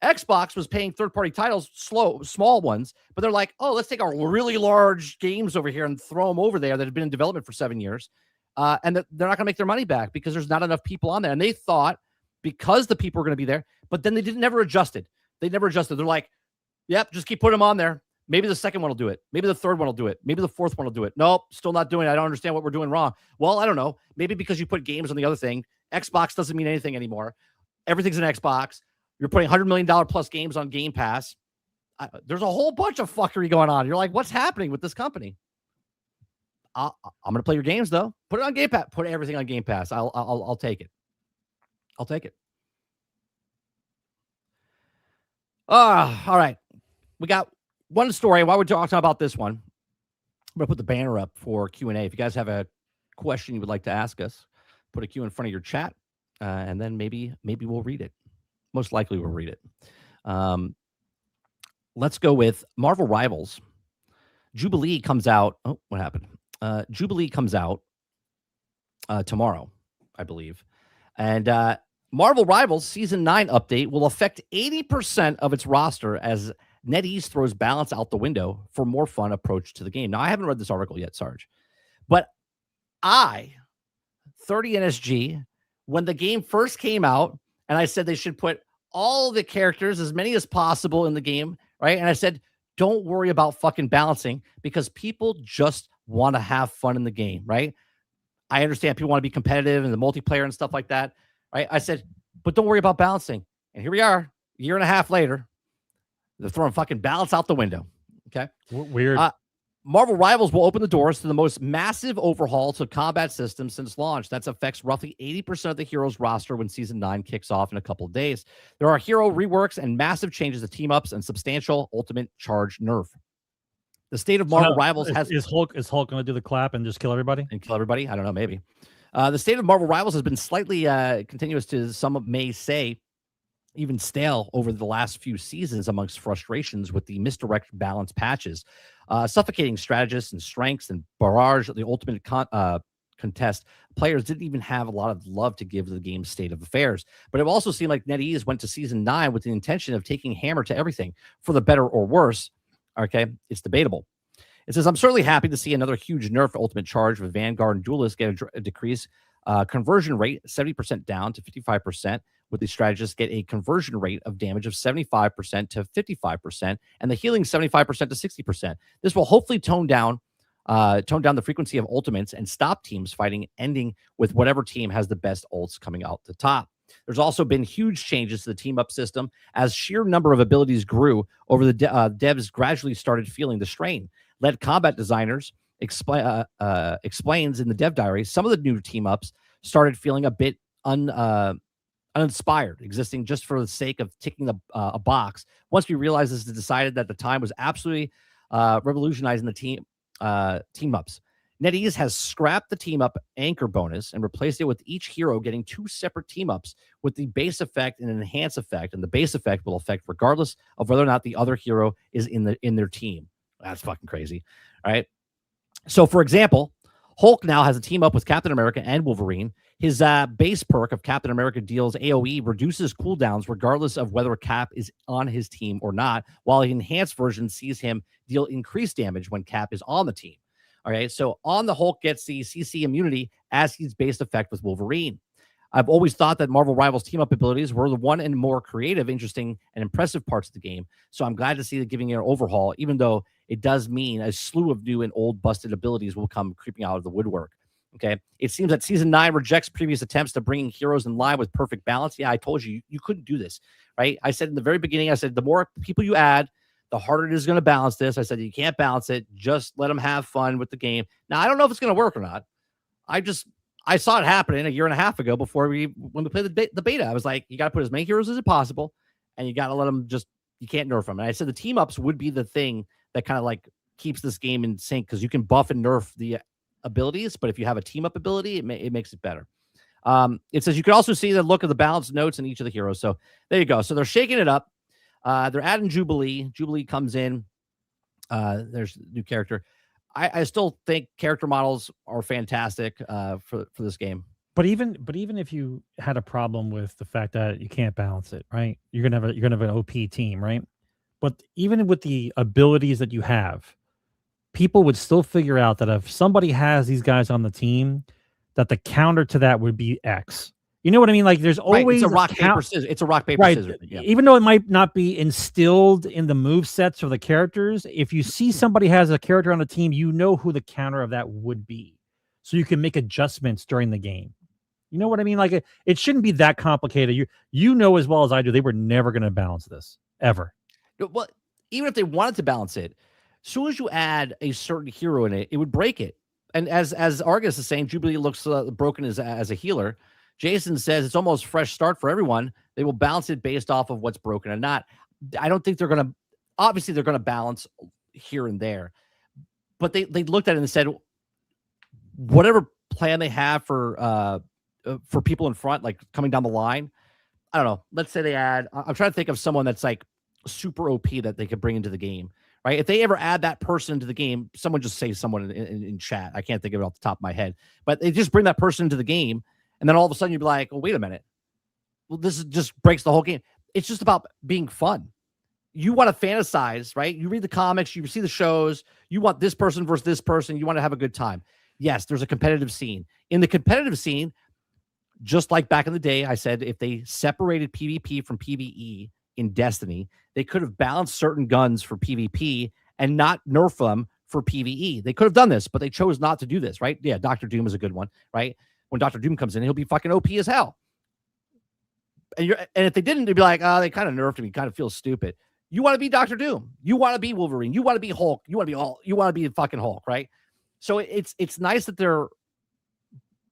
Xbox was paying third-party titles, small ones, but they're like, oh, let's take our really large games over here and throw them over there that have been in development for 7 years. And they're not going to make their money back because there's not enough people on there. And they thought because the people were going to be there, but then they never adjusted. They never adjusted. They're like, yep, just keep putting them on there. Maybe the second one will do it. Maybe the third one will do it. Maybe the fourth one will do it. Nope, still not doing it. I don't understand what we're doing wrong. Well, I don't know. Maybe because you put games on the other thing, Xbox doesn't mean anything anymore. Everything's an Xbox. You're putting $100 million plus games on Game Pass. There's a whole bunch of fuckery going on. You're like, what's happening with this company? I'm going to play your games though. Put it on Game Pass. Put everything on Game Pass. I'll take it. I'll take it. All right. We got one story. While we're talking about this one, I'm going to put the banner up for Q&A. If you guys have a question you would like to ask us, put a Q in front of your chat, and then maybe we'll read it. Most likely we'll read it. Let's go with Marvel Rivals. Jubilee comes out. Oh, what happened? Jubilee comes out tomorrow, I believe. And Marvel Rivals Season 9 update will affect 80% of its roster as NetEase throws balance out the window for more fun approach to the game. Now, I haven't read this article yet, Sarge. But 30 NSG, when the game first came out, and I said they should put all the characters, as many as possible in the game, right? And I said, don't worry about fucking balancing because people just want to have fun in the game, right? I understand people want to be competitive and the multiplayer and stuff like that, right? I said, but don't worry about balancing. And here we are, a year and a half later, they're throwing fucking balance out the window, okay? Weird. Marvel Rivals will open the doors to the most massive overhaul to combat systems since launch. That affects roughly 80% of the heroes roster when Season 9 kicks off in a couple of days. There are hero reworks and massive changes to team-ups and substantial ultimate charge nerf. The state of Marvel Rivals is Hulk going to do the clap and just kill everybody? And kill everybody? I don't know, maybe. The state of Marvel Rivals has been slightly continuous to some may say even stale over the last few seasons amongst frustrations with the misdirect balance patches, suffocating strategists and strengths and barrage the ultimate contest. Players didn't even have a lot of love to give the game's state of affairs. But it also seemed like NetEase went to Season 9 with the intention of taking hammer to everything, for the better or worse. Okay, it's debatable. It says, I'm certainly happy to see another huge nerf ultimate charge with Vanguard and Duelist get a decrease. Conversion rate 70% down to 55%, with the strategists get a conversion rate of damage of 75% to 55%, and the healing 75% to 60%. This will hopefully tone down the frequency of ultimates and stop teams fighting, ending with whatever team has the best ults coming out the top. There's also been huge changes to the team-up system as sheer number of abilities grew over the devs gradually started feeling the strain. Led combat designers explains in the dev diary, some of the new team-ups started feeling a bit uninspired, existing just for the sake of ticking a box. Once we realized this, decided that the time was absolutely revolutionizing the team-ups. NetEase has scrapped the team-up anchor bonus and replaced it with each hero getting 2 separate team-ups with the base effect and enhance effect, and the base effect will affect regardless of whether or not the other hero is in their team. That's fucking crazy. All right. So, for example, Hulk now has a team up with Captain America and Wolverine. His base perk of Captain America deals AoE, reduces cooldowns regardless of whether Cap is on his team or not, while the enhanced version sees him deal increased damage when Cap is on the team. All right, so on the Hulk gets the CC immunity as his base effect with Wolverine. I've always thought that Marvel Rivals team-up abilities were the one and more creative, interesting, and impressive parts of the game, so I'm glad to see that giving it an overhaul, even though it does mean a slew of new and old busted abilities will come creeping out of the woodwork. Okay, it seems that Season 9 rejects previous attempts to bringing heroes in line with perfect balance. Yeah, I told you, you couldn't do this, right? I said in the very beginning, I said, the more people you add, the harder it is going to balance this. I said, you can't balance it. Just let them have fun with the game. Now, I don't know if it's going to work or not. I saw it happening a year and a half ago when we played the beta. I was like, you got to put as many heroes as possible, and you got to let them you can't nerf them. And I said the team-ups would be the thing that kind of like keeps this game in sync, because you can buff and nerf the abilities, but if you have a team-up ability, it makes it better. It says you can also see the look of the balance notes in each of the heroes. So there you go. So they're shaking it up. They're adding Jubilee. Jubilee comes in. There's a new character. I still think character models are fantastic for this game. But even if you had a problem with the fact that you can't balance it, right? You're gonna have an OP team, right? But even with the abilities that you have, people would still figure out that if somebody has these guys on the team, that the counter to that would be X. You know what I mean? Like there's always it's a rock paper scissors. It's a rock paper scissors. Yeah. Even though it might not be instilled in the move sets or the characters, if you see somebody has a character on the team, you know who the counter of that would be, so you can make adjustments during the game. You know what I mean? Like it shouldn't be that complicated. You know as well as I do, they were never going to balance this ever. Well, even if they wanted to balance it, as soon as you add a certain hero in it, it would break it. And as Argus is saying, Jubilee looks broken as a healer. Jason says it's almost fresh start for everyone. They will balance it based off of what's broken and not. I don't think they're going to. Obviously, they're going to balance here and there, but they looked at it and said, whatever plan they have for people in front, like coming down the line. I don't know. Let's say they add. I'm trying to think of someone that's like super OP that they could bring into the game. Right? If they ever add that person into the game, someone just say someone in chat. I can't think of it off the top of my head, but they just bring that person into the game, and then all of a sudden you'd be like, "Oh, wait a minute! Well, just breaks the whole game." It's just about being fun. You want to fantasize, right? You read the comics, you see the shows. You want this person versus this person. You want to have a good time. Yes, there's a competitive scene. In the competitive scene, just like back in the day, I said if they separated PvP from PvE in Destiny, they could have balanced certain guns for PvP and not nerf them for PvE. They could have done this, but they chose not to do this, right? Yeah, Dr. Doom is a good one, right? When Dr. Doom comes in, he'll be fucking OP as hell. And if they didn't, they'd be like, oh, they kind of nerfed him. He kind of feels stupid. You want to be Dr. Doom. You want to be Wolverine. You want to be Hulk. You want to be fucking Hulk, right? So it's nice that they're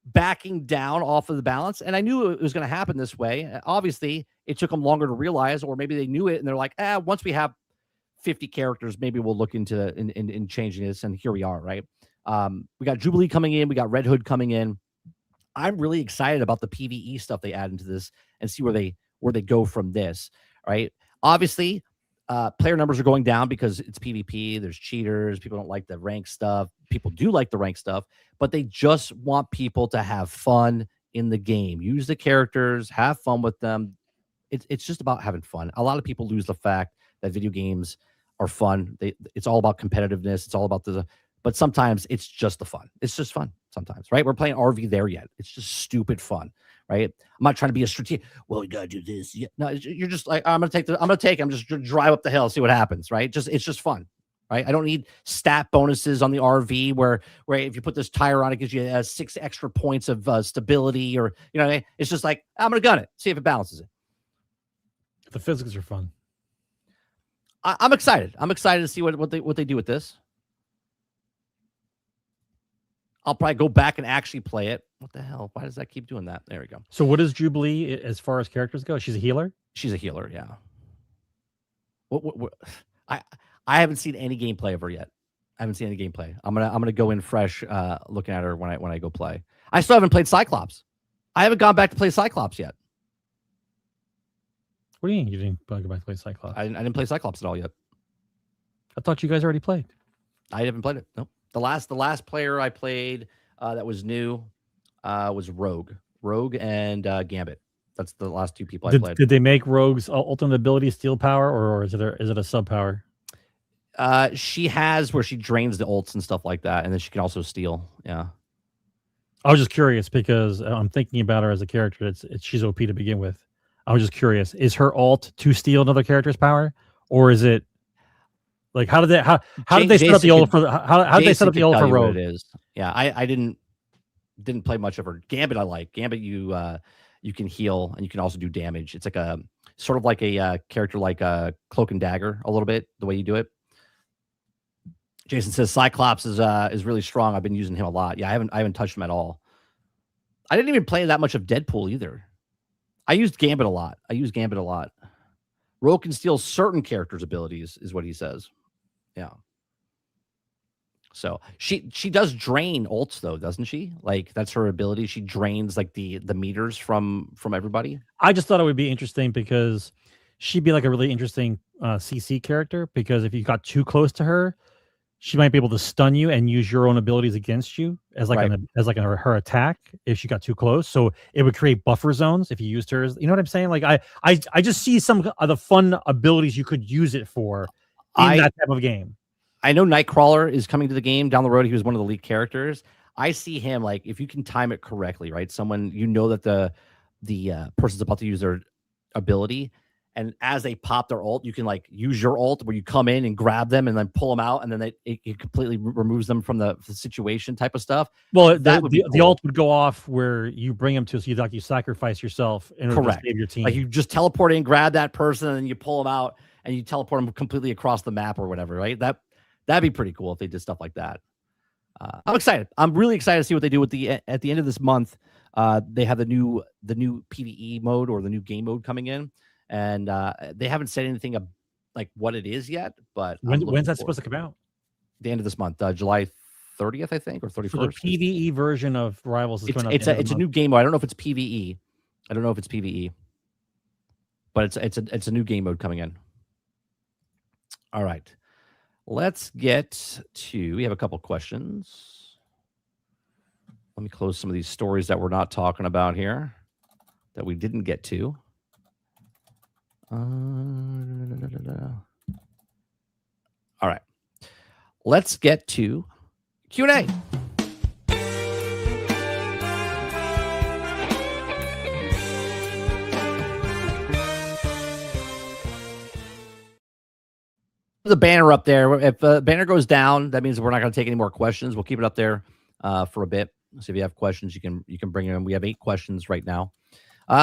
backing down off of the balance. And I knew it was going to happen this way. Obviously, it took them longer to realize, or maybe they knew it and they're like, once we have 50 characters, maybe we'll look into in changing this. And here we are, right? We got Jubilee coming in. We got Red Hood coming in. I'm really excited about the PvE stuff they add into this and see where they go from this, right? Obviously, player numbers are going down because it's PvP. There's cheaters. People don't like the rank stuff. People do like the rank stuff, but they just want people to have fun in the game. Use the characters, have fun with them. It's just about having fun. A lot of people lose the fact that video games are fun. It's all about competitiveness. It's all about but sometimes it's just the fun. It's just fun sometimes, right? We're playing RV there yet. It's just stupid fun, right? I'm not trying to be a strategic. Well, you gotta do this. Yeah. No, you're just like, I'm just drive up the hill, see what happens, right? It's just fun, right? I don't need stat bonuses on the RV where if you put this tire on, it gives you 6 extra points of stability, or you know what I mean? It's just like, I'm gonna gun it, see if it balances it. The physics are fun. I'm excited. I'm excited to see what they do with this. I'll probably go back and actually play it. What the hell? Why does that keep doing that? There we go. So what is Jubilee as far as characters go? She's a healer? She's a healer, yeah. What I haven't seen any gameplay of her yet. I haven't seen any gameplay. I'm gonna go in fresh looking at her when I go play. I still haven't played Cyclops. I haven't gone back to play Cyclops yet. What do you mean you didn't go back to play Cyclops? I didn't play Cyclops at all yet. I thought you guys already played. I haven't played it. Nope. The last player I played that was new was Rogue and Gambit. That's the last 2 people I played. Did they make Rogue's ultimate ability steal power, or is it a sub power? She has where she drains the ults and stuff like that, and then she can also steal. Yeah. I was just curious because I'm thinking about her as a character. She's OP to begin with. I was just curious: is her ult to steal another character's power, or is it like how did they set up the ult for how did they set up the ult for Rogue? It is. Yeah, I didn't play much of her. Gambit I like. Gambit you can heal and you can also do damage. It's like a sort of like a character like a Cloak and Dagger a little bit the way you do it. Jason says Cyclops is really strong. I've been using him a lot. Yeah, I haven't touched him at all. I didn't even play that much of Deadpool either. I used Gambit a lot. Rogue can steal certain characters' abilities, is what he says. Yeah. So she does drain ults though, doesn't she? Like that's her ability. She drains like the meters from everybody. I just thought it would be interesting because she'd be like a really interesting CC character, because if you got too close to her, she might be able to stun you and use your own abilities against you as like her attack if she got too close. So it would create buffer zones if you used her. You know what I'm saying? Like I just see some of the fun abilities you could use it for in that type of game. I know Nightcrawler is coming to the game down the road. He was one of the lead characters. I see him like if you can time it correctly, right? Someone that the person's about to use their ability, And as they pop their ult, you can like use your ult where you come in and grab them and then pull them out, and then it completely removes them from the situation type of stuff. Well, That would be the cool. ult would go off where you bring them to, so you sacrifice yourself in order to save your team. Like you just teleport in, grab that person, and then you pull them out, and you teleport them completely across the map or whatever, right? That'd be pretty cool if they did stuff like that. I'm excited. I'm really excited to see what they do at the end of this month. They have the new PvE mode or the new game mode coming in, and they haven't said anything like what it is yet. But when's that supposed to come out? The end of this month, July 30th, I think, or 31st. For the PvE version of Rivals is coming out. It's a new game mode. I don't know if it's PvE. But it's a new game mode coming in. All right. Let's get to, we have a couple questions. Let me close some of these stories that we're not talking about here that we didn't get to. All right. Let's get to Q&A. The banner up there. If the banner goes down, that means we're not going to take any more questions. We'll keep it up there for a bit. So if you have questions, you can bring them. We have 8 questions right now.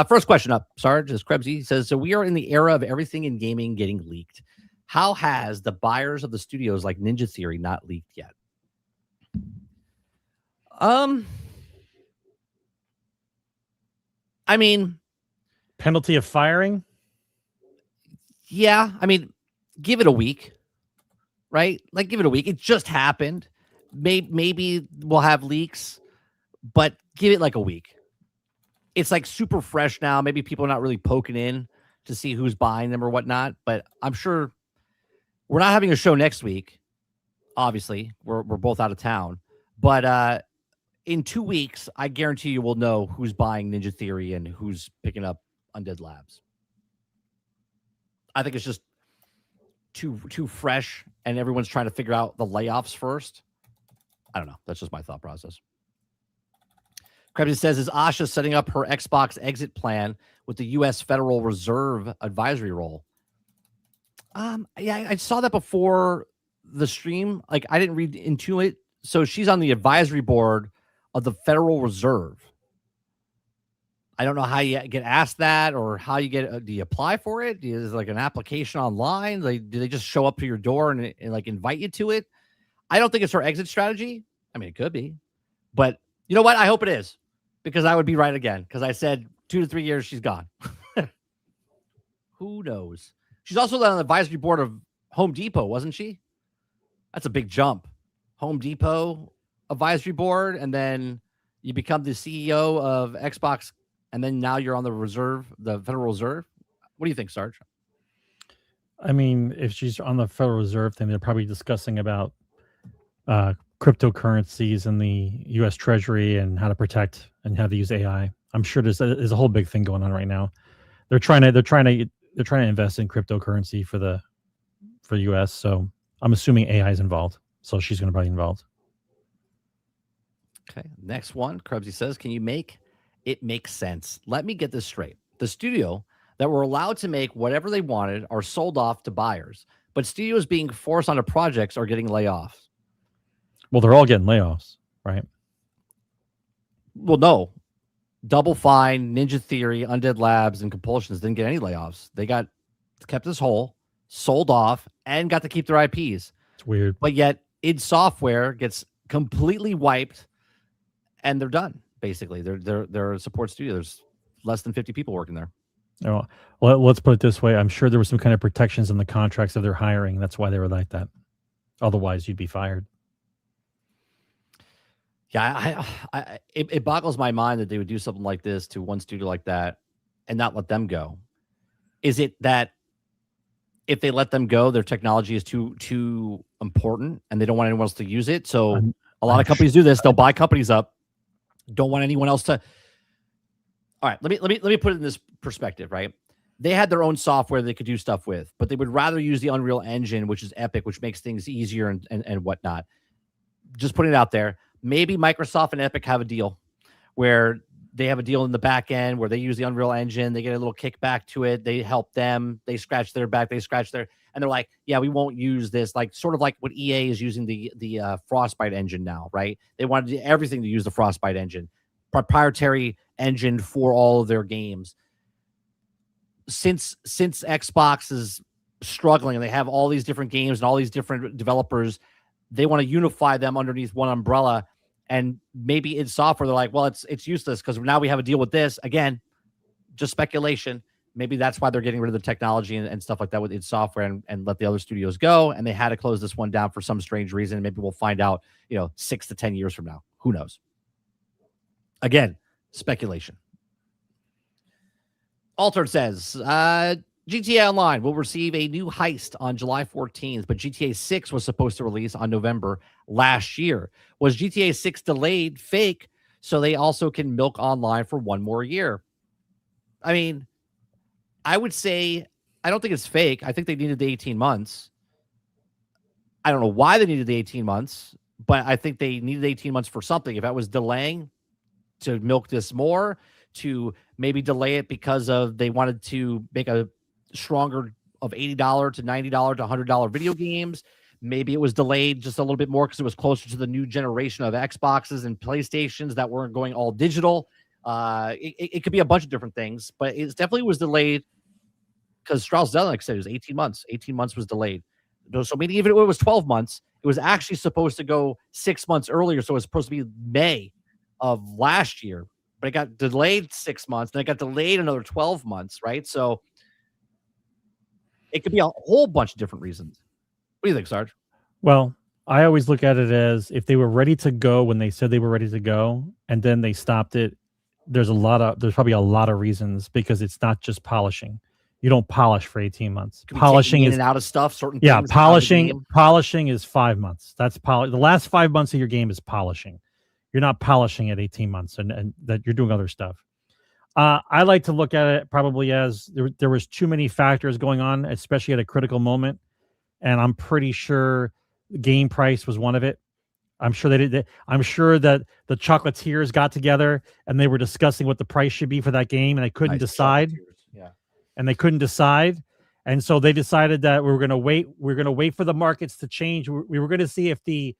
First question up, Sarge, is Krebsy. Says, so we are in the era of everything in gaming getting leaked. How has the buyers of the studios like Ninja Theory not leaked yet? I mean, penalty of firing? Yeah, I mean, give it a week, right? Like, give it a week. It just happened. Maybe we'll have leaks, but give it like a week. It's like super fresh now. Maybe people are not really poking in to see who's buying them or whatnot, but I'm sure we're not having a show next week. Obviously, we're both out of town, but in 2 weeks, I guarantee you we'll know who's buying Ninja Theory and who's picking up Undead Labs. I think it's just too fresh, and everyone's trying to figure out the layoffs first. I don't know. That's just my thought process. Krebs says, is Asha setting up her Xbox exit plan with the U.S. Federal Reserve advisory role? Yeah, I saw that before the stream. Like, I didn't read into it. So she's on the advisory board of the Federal Reserve. I don't know how you get asked that, or how you get. Do you apply for it? Is it like an application online? Like, do they just show up to your door and like invite you to it? I don't think it's her exit strategy. I mean, it could be, but you know what? I hope it is, because I would be right again. Because I said 2 to 3 years, she's gone. Who knows? She's also on the advisory board of Home Depot, wasn't she? That's a big jump. Home Depot advisory board, and then you become the CEO of Xbox. And then now you're on the Federal Reserve. What do you think, Sarge? I mean, if she's on the Federal Reserve thing, they're probably discussing about cryptocurrencies and the U.S. Treasury and how to protect and how to use AI. I'm sure there's a whole big thing going on right now. They're trying to invest in cryptocurrency for the U.S. So I'm assuming AI is involved. So she's going to be involved. Okay. Next one, Krebsy says, can you make it make sense? Let me get this straight. The studio that were allowed to make whatever they wanted are sold off to buyers, but studios being forced onto projects are getting layoffs. Well, they're all getting layoffs, right? Well, no. Double Fine, Ninja Theory, Undead Labs, and Compulsions didn't get any layoffs. They got kept as whole, sold off, and got to keep their IPs. It's weird. But yet, id Software gets completely wiped, and they're done. Basically, they're a support studio. There's less than 50 people working there. Oh, well, let's put it this way. I'm sure there were some kind of protections in the contracts of their hiring. That's why they were like that. Otherwise, you'd be fired. Yeah, it boggles my mind that they would do something like this to one studio like that and not let them go. Is it that if they let them go, their technology is too important and they don't want anyone else to use it? So a lot of companies do this. They'll buy companies up, don't want anyone else to. All right, let me put it in this perspective, right? They had their own software they could do stuff with, but they would rather use the Unreal Engine, which is Epic, which makes things easier and whatnot. Just putting it out there. Maybe Microsoft and Epic have a deal where they have a deal in the back end where they use the Unreal Engine. They get a little kickback to it. They help them. They scratch their back. They scratch their, and they're like, yeah, we won't use this. Like sort of like what EA is using the Frostbite engine now, right? They wanted everything to use the Frostbite engine, proprietary engine for all of their games. Since Xbox is struggling and they have all these different games and all these different developers, they want to unify them underneath one umbrella. And maybe in software, they're like, well, it's useless because now we have a deal with this. Again, just speculation. Maybe that's why they're getting rid of the technology and stuff like that with its software and let the other studios go. And they had to close this one down for some strange reason. Maybe we'll find out, 6 to 10 years from now. Who knows? Again, speculation. Altered says, GTA Online will receive a new heist on July 14th, but GTA 6 was supposed to release on November last year. Was GTA 6 delayed fake so they also can milk online for one more year? I mean, I would say I don't think it's fake. I think they needed the 18 months. I don't know why they needed the 18 months, but I think they needed 18 months for something. If that was delaying to milk this more, to maybe delay it because of they wanted to make a stronger of $80 to $90 to $100 video games. Maybe it was delayed just a little bit more because it was closer to the new generation of Xboxes and PlayStations that weren't going all digital. It could be a bunch of different things, but it definitely was delayed because Strauss-Zelnick said it was 18 months. 18 months was delayed. So maybe even if it was 12 months, it was actually supposed to go 6 months earlier. So it was supposed to be May of last year, but it got delayed 6 months. Then it got delayed another 12 months, right? So it could be a whole bunch of different reasons. What do you think, Sarge? Well, I always look at it as if they were ready to go when they said they were ready to go, and then they stopped it. There's probably a lot of reasons because it's not just polishing. You don't polish for 18 months. Polishing in is and out of stuff. Certain yeah. things out of the game. Polishing is 5 months. That's the last 5 months of your game is polishing. You're not polishing at 18 months, and that you're doing other stuff. I like to look at it probably as there was too many factors going on, especially at a critical moment. And I'm pretty sure game price was one of it. I'm sure they did. I'm sure that the chocolatiers got together and they were discussing what the price should be for that game, and they couldn't decide. Yeah. And they couldn't decide. And so they decided that we were going to wait. We're going to wait for the markets to change. We were going to see if the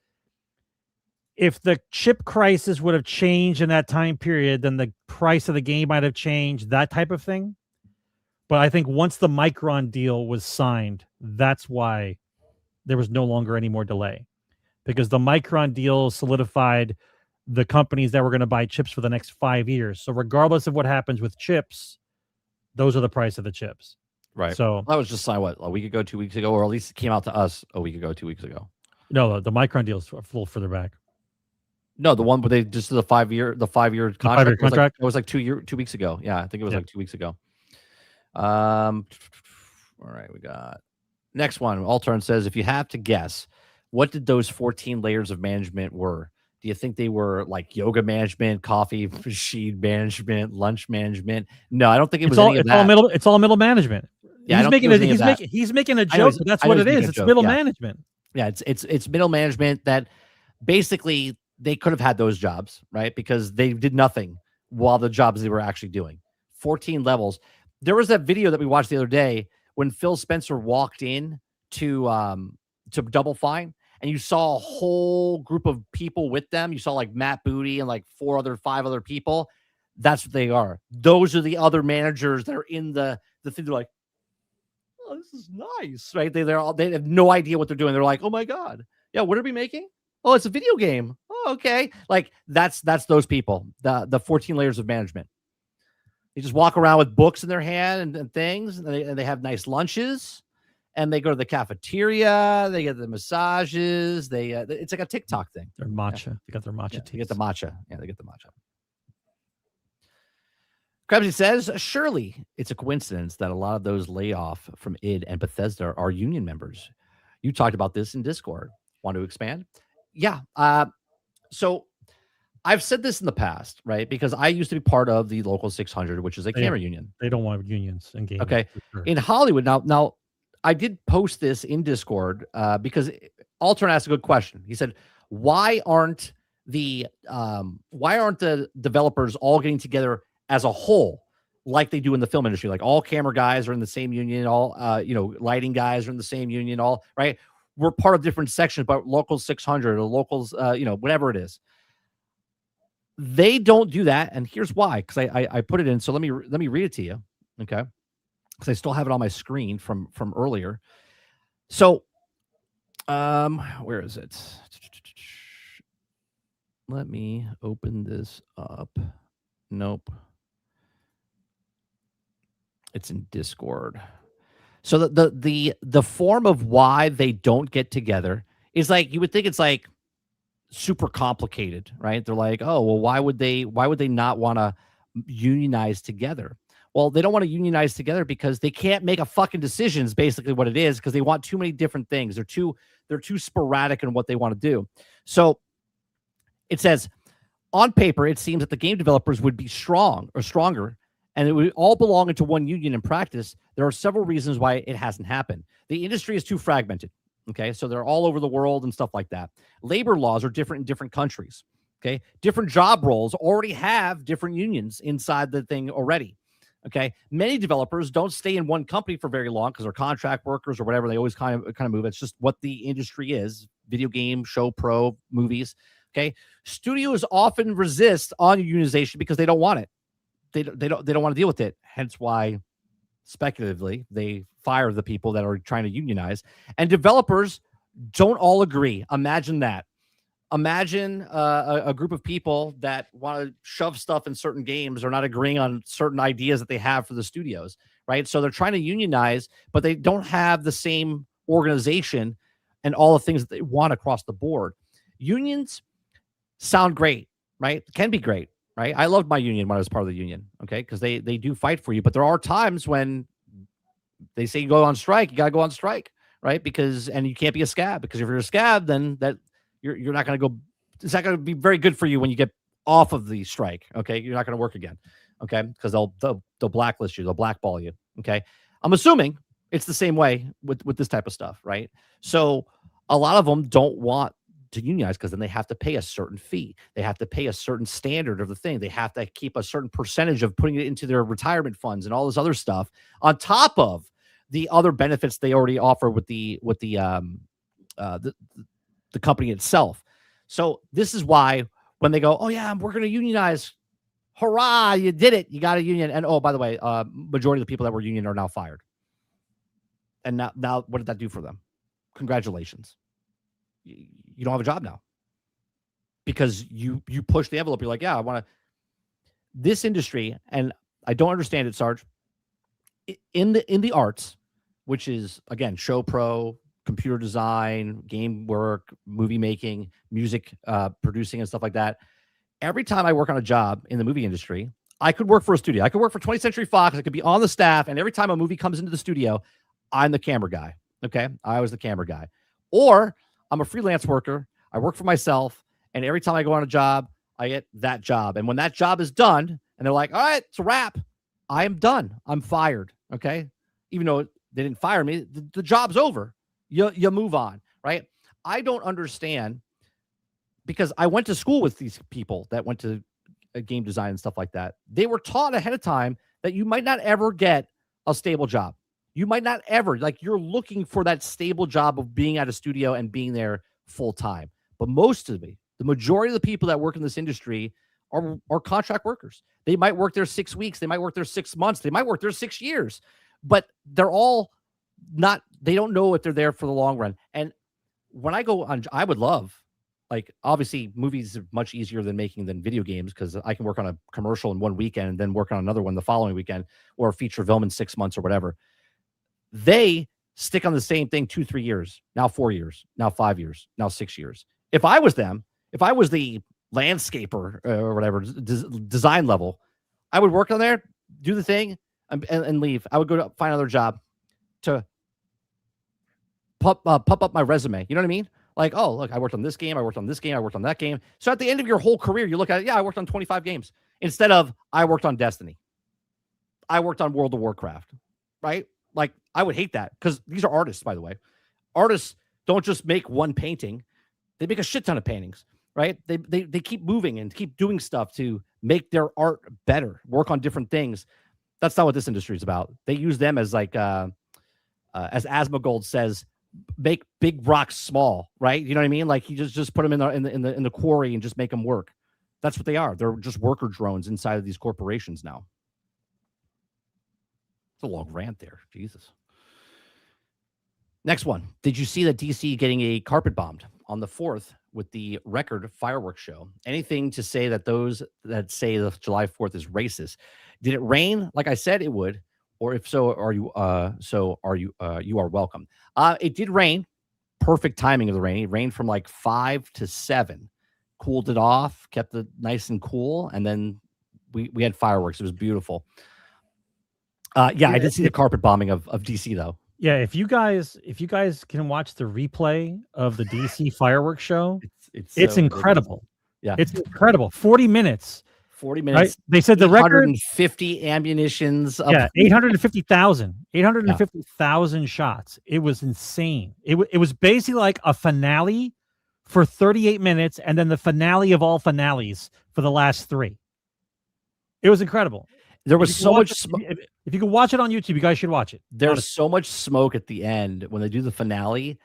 chip crisis would have changed in that time period, then the price of the game might have changed, that type of thing. But I think once the Micron deal was signed, that's why there was no longer any more delay, because the Micron deal solidified the companies that were going to buy chips for the next 5 years. So regardless of what happens with chips, those are the price of the chips. Right. So that was just signed, what, a week ago, 2 weeks ago, or at least it came out to us a week ago, 2 weeks ago. No, the Micron deal is a little further back. No, the one where they just did the 5 year contract. 5 year contract. It was like 2 weeks ago. Yeah, I think it was like 2 weeks ago. All right, we got next one. Altern says, if you have to guess, what did those 14 layers of management were? Do you think they were like yoga management, coffee machine management, lunch management? No, I don't think it was any of that. It's all middle management. Yeah, he's making a joke, but that's what it is. It's middle management. Yeah, it's middle management that basically they could have had those jobs, right? Because they did nothing while the jobs they were actually doing. 14 levels. There was that video that we watched the other day when Phil Spencer walked in to Double Fine, and you saw a whole group of people with them. You saw like Matt Booty and like 5 other people. That's what they are. Those are the other managers that are in the thing. They're like, oh, this is nice, right? They have no idea what they're doing. They're like, oh my God. Yeah, what are we making? Oh, it's a video game. Oh, okay. Like that's those people, the 14 layers of management. They just walk around with books in their hand and things, and they have nice lunches, and they go to the cafeteria. They get the massages. It's like a TikTok thing. Their matcha. Yeah. They got their matcha. They get the matcha. Yeah, they get the matcha. Krebsy says, surely it's a coincidence that a lot of those layoff from id and Bethesda are union members. You talked about this in Discord. Want to expand? Yeah. So I've said this in the past, right? Because I used to be part of the local 600, which is a camera union. They don't want unions in gaming. Okay. Sure. In Hollywood, now I did post this in Discord because Altern asked a good question. He said, why aren't why aren't the developers all getting together as a whole like they do in the film industry? Like all camera guys are in the same union, all lighting guys are in the same union, all right. We're part of different sections, but local 600 or locals, whatever it is. They don't do that, and here's why. Because I put it in. So let me read it to you, okay? Because I still have it on my screen from earlier. So, where is it? Let me open this up. Nope. It's in Discord. So the form of why they don't get together is like, you would think it's like super complicated, right? They're like, oh, well, why would they not want to unionize together? Well, they don't want to unionize together because they can't make a fucking decisions, basically what it is, because they want too many different things. They're too sporadic in what they want to do. So it says, on paper, it seems that the game developers would be stronger, and it would all belong into one union. In practice, there are several reasons why it hasn't happened. The industry is too fragmented. Okay, so they're all over the world and stuff like that. Labor laws are different in different countries. Okay, different job roles already have different unions inside the thing already. Okay, many developers don't stay in one company for very long because they're contract workers or whatever. They always kind of move. It's just what the industry is: video game, show pro, movies. Okay, studios often resist on unionization because they don't want it. They don't want to deal with it. Hence why, speculatively, they fire the people that are trying to unionize. And developers don't all agree. Imagine that. Imagine a group of people that want to shove stuff in certain games or not agreeing on certain ideas that they have for the studios, right? So they're trying to unionize, but they don't have the same organization and all the things that they want across the board. Unions sound great, right? Can be great, right? I loved my union when I was part of the union, okay? Because they do fight for you, but there are times when they say you go on strike, you got to go on strike, right? And you can't be a scab, because if you're a scab, then you're not going to go. It's not going to be very good for you when you get off of the strike. Okay, you're not going to work again. Okay, because they'll blacklist you, they'll blackball you. Okay, I'm assuming it's the same way with this type of stuff, right? So a lot of them don't want to unionize because then they have to pay a certain fee. They have to pay a certain standard of the thing. They have to keep a certain percentage of putting it into their retirement funds and all this other stuff on top of the other benefits they already offer with the company itself. So this is why when they go, oh yeah, we're going to unionize, hurrah, you did it, you got a union. And oh, by the way, majority of the people that were union are now fired. And now what did that do for them? Congratulations. You don't have a job now because you push the envelope. You're like, yeah, I want to. This industry, and I don't understand it, Sarge. In the arts, which is again show pro, computer design, game work, movie making, music producing, and stuff like that. Every time I work on a job in the movie industry, I could work for a studio. I could work for 20th Century Fox. I could be on the staff, and every time a movie comes into the studio, I'm the camera guy. Okay, I was the camera guy, or I'm a freelance worker. I work for myself, and every time I go on a job, I get that job. And when that job is done, and they're like, all right, it's a wrap, I am done. I'm fired. Okay, even though they didn't fire me, the job's over. You move on, right? I don't understand, because I went to school with these people that went to game design and stuff like that. They were taught ahead of time that you might not ever get a stable job. You might not ever, like, you're looking for that stable job of being at a studio and being there full time. But the majority of the people that work in this industry are contract workers. They might work there 6 weeks. They might work there 6 months. They might work there 6 years, but they're all not, they don't know if they're there for the long run. And when I go on, I would love, like, obviously movies are much easier than video games, because I can work on a commercial in one weekend and then work on another one the following weekend, or a feature film in 6 months or whatever. They stick on the same thing 2-3 years, now 4 years, now 5 years, now 6 years. If I was them, if I was the landscaper or whatever, design level, I would work on there, do the thing, and leave. I would go to find another job to pump up my resume. You know what I mean? Like, oh, look, I worked on this game, I worked on this game, I worked on that game. So at the end of your whole career, you look at it, yeah, I worked on 25 games. Instead of, I worked on Destiny. I worked on World of Warcraft, right? Like, I would hate that, because these are artists, by the way. Artists don't just make one painting. They make a shit ton of paintings. right? They keep moving and keep doing stuff to make their art better, work on different things. That's not what this industry is about. They use them as like as Asmongold says, make big rocks small, right? You know what I mean? Like he just put them in the quarry and just make them work. That's what they are. They're just worker drones inside of these corporations now. It's a long rant there. Jesus. Next one. Did you see that DC getting a carpet bombed on the 4th with the record fireworks show? Anything to say that those that say the July 4th is racist? Did it rain like I said it would? Or if so, you are welcome. It did rain. Perfect timing of the rain. It rained from like 5 to 7. Cooled it off, kept it nice and cool, and then we had fireworks. It was beautiful. Yeah, I did see the carpet bombing of DC though. Yeah, if you guys can watch the replay of the DC fireworks show, it's so incredible. Yeah, it's incredible. 40 minutes. 40 minutes. Right? They said the record 850 ammunitions. 850,000. 850,000 shots. It was insane. It was basically like a finale for 38 minutes, and then the finale of all finales for the last 3. It was incredible. There was so much smoke. If you can watch it on YouTube, you guys should watch it. There's so much smoke at the end when they do the finale.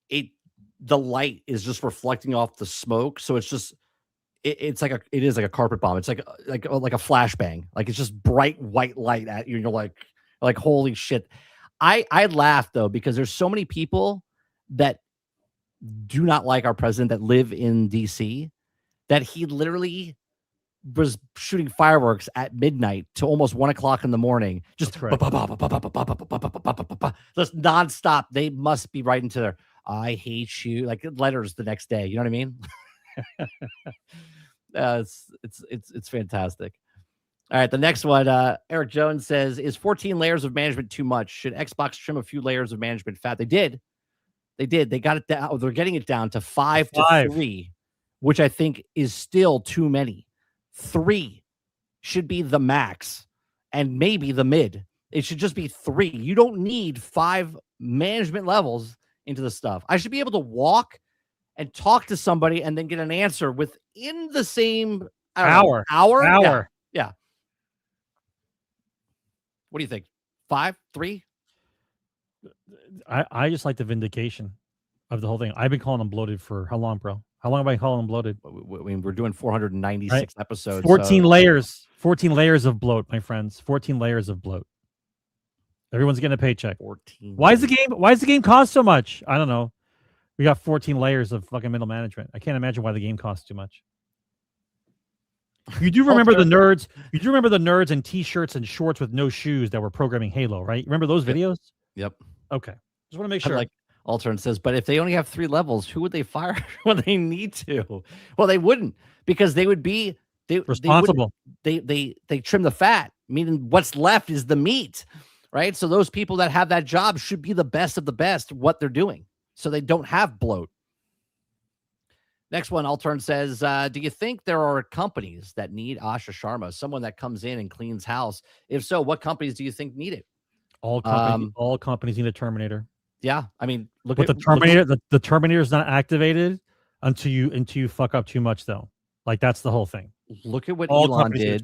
The light is just reflecting off the smoke, so it's just it is like a carpet bomb. It's like a flashbang. Like it's just bright white light at you. And you're like holy shit. I laugh though because there's so many people that do not like our president that live in DC that he literally was shooting fireworks at midnight to almost 1 o'clock in the morning. Just nonstop. They must be writing to their "I hate you" like letters the next day. You know what I mean? It's fantastic. All right, the next one. Eric Jones says, "Is 14 layers of management too much? Should Xbox trim a few layers of management fat?" They did. They got it down. They're getting it down to 5 to 3, which I think is still too many. 3 should be the max and maybe the mid. It should just be 3. You don't need 5 management levels into the stuff. I should be able to walk and talk to somebody and then get an answer within the same hour. Yeah. What do you think? 5, 3? I just like the vindication of the whole thing. I've been calling them bloated for how long, bro? How long have I been calling them bloated? I mean, we're doing 496 episodes. 14 layers. 14 layers of bloat, my friends. 14 layers of bloat. Everyone's getting a paycheck. 14. Why does the game cost so much? I don't know. We got 14 layers of fucking middle management. I can't imagine why the game costs too much. You do remember the nerds? You do remember the nerds in t-shirts and shorts with no shoes that were programming Halo, right? Remember those videos? Yep. Okay. Just want to make sure. Like Altern says, but if they only have 3 levels, who would they fire when they need to? Well, they wouldn't, because they would be responsible. They trim the fat, meaning what's left is the meat, right? So those people that have that job should be the best of the best what they're doing, so they don't have bloat. Next one, Altern says, do you think there are companies that need Asha Sharma, someone that comes in and cleans house? If so, what companies do you think need it? All companies need a Terminator. Yeah, I mean, look at the Terminator. The Terminator is not activated until you fuck up too much, though. Like that's the whole thing. Look at what Elon did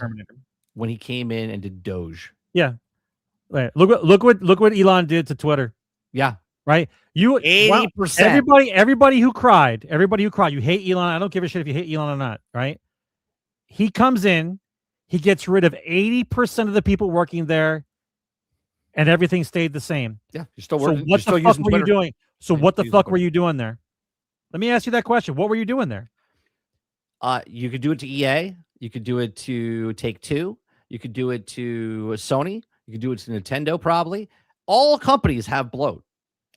when he came in and did Doge. Yeah, right. Look what Elon did to Twitter. Yeah, right. You 80%. Everybody who cried. You hate Elon. I don't give a shit if you hate Elon or not. Right? He comes in, he gets rid of 80% of the people working there. And everything stayed the same. Yeah, you're still working. So what the fuck were you doing? So what the fuck were you doing there? Let me ask you that question. What were you doing there? You could do it to EA. You could do it to Take-Two. You could do it to Sony. You could do it to Nintendo, probably. All companies have bloat.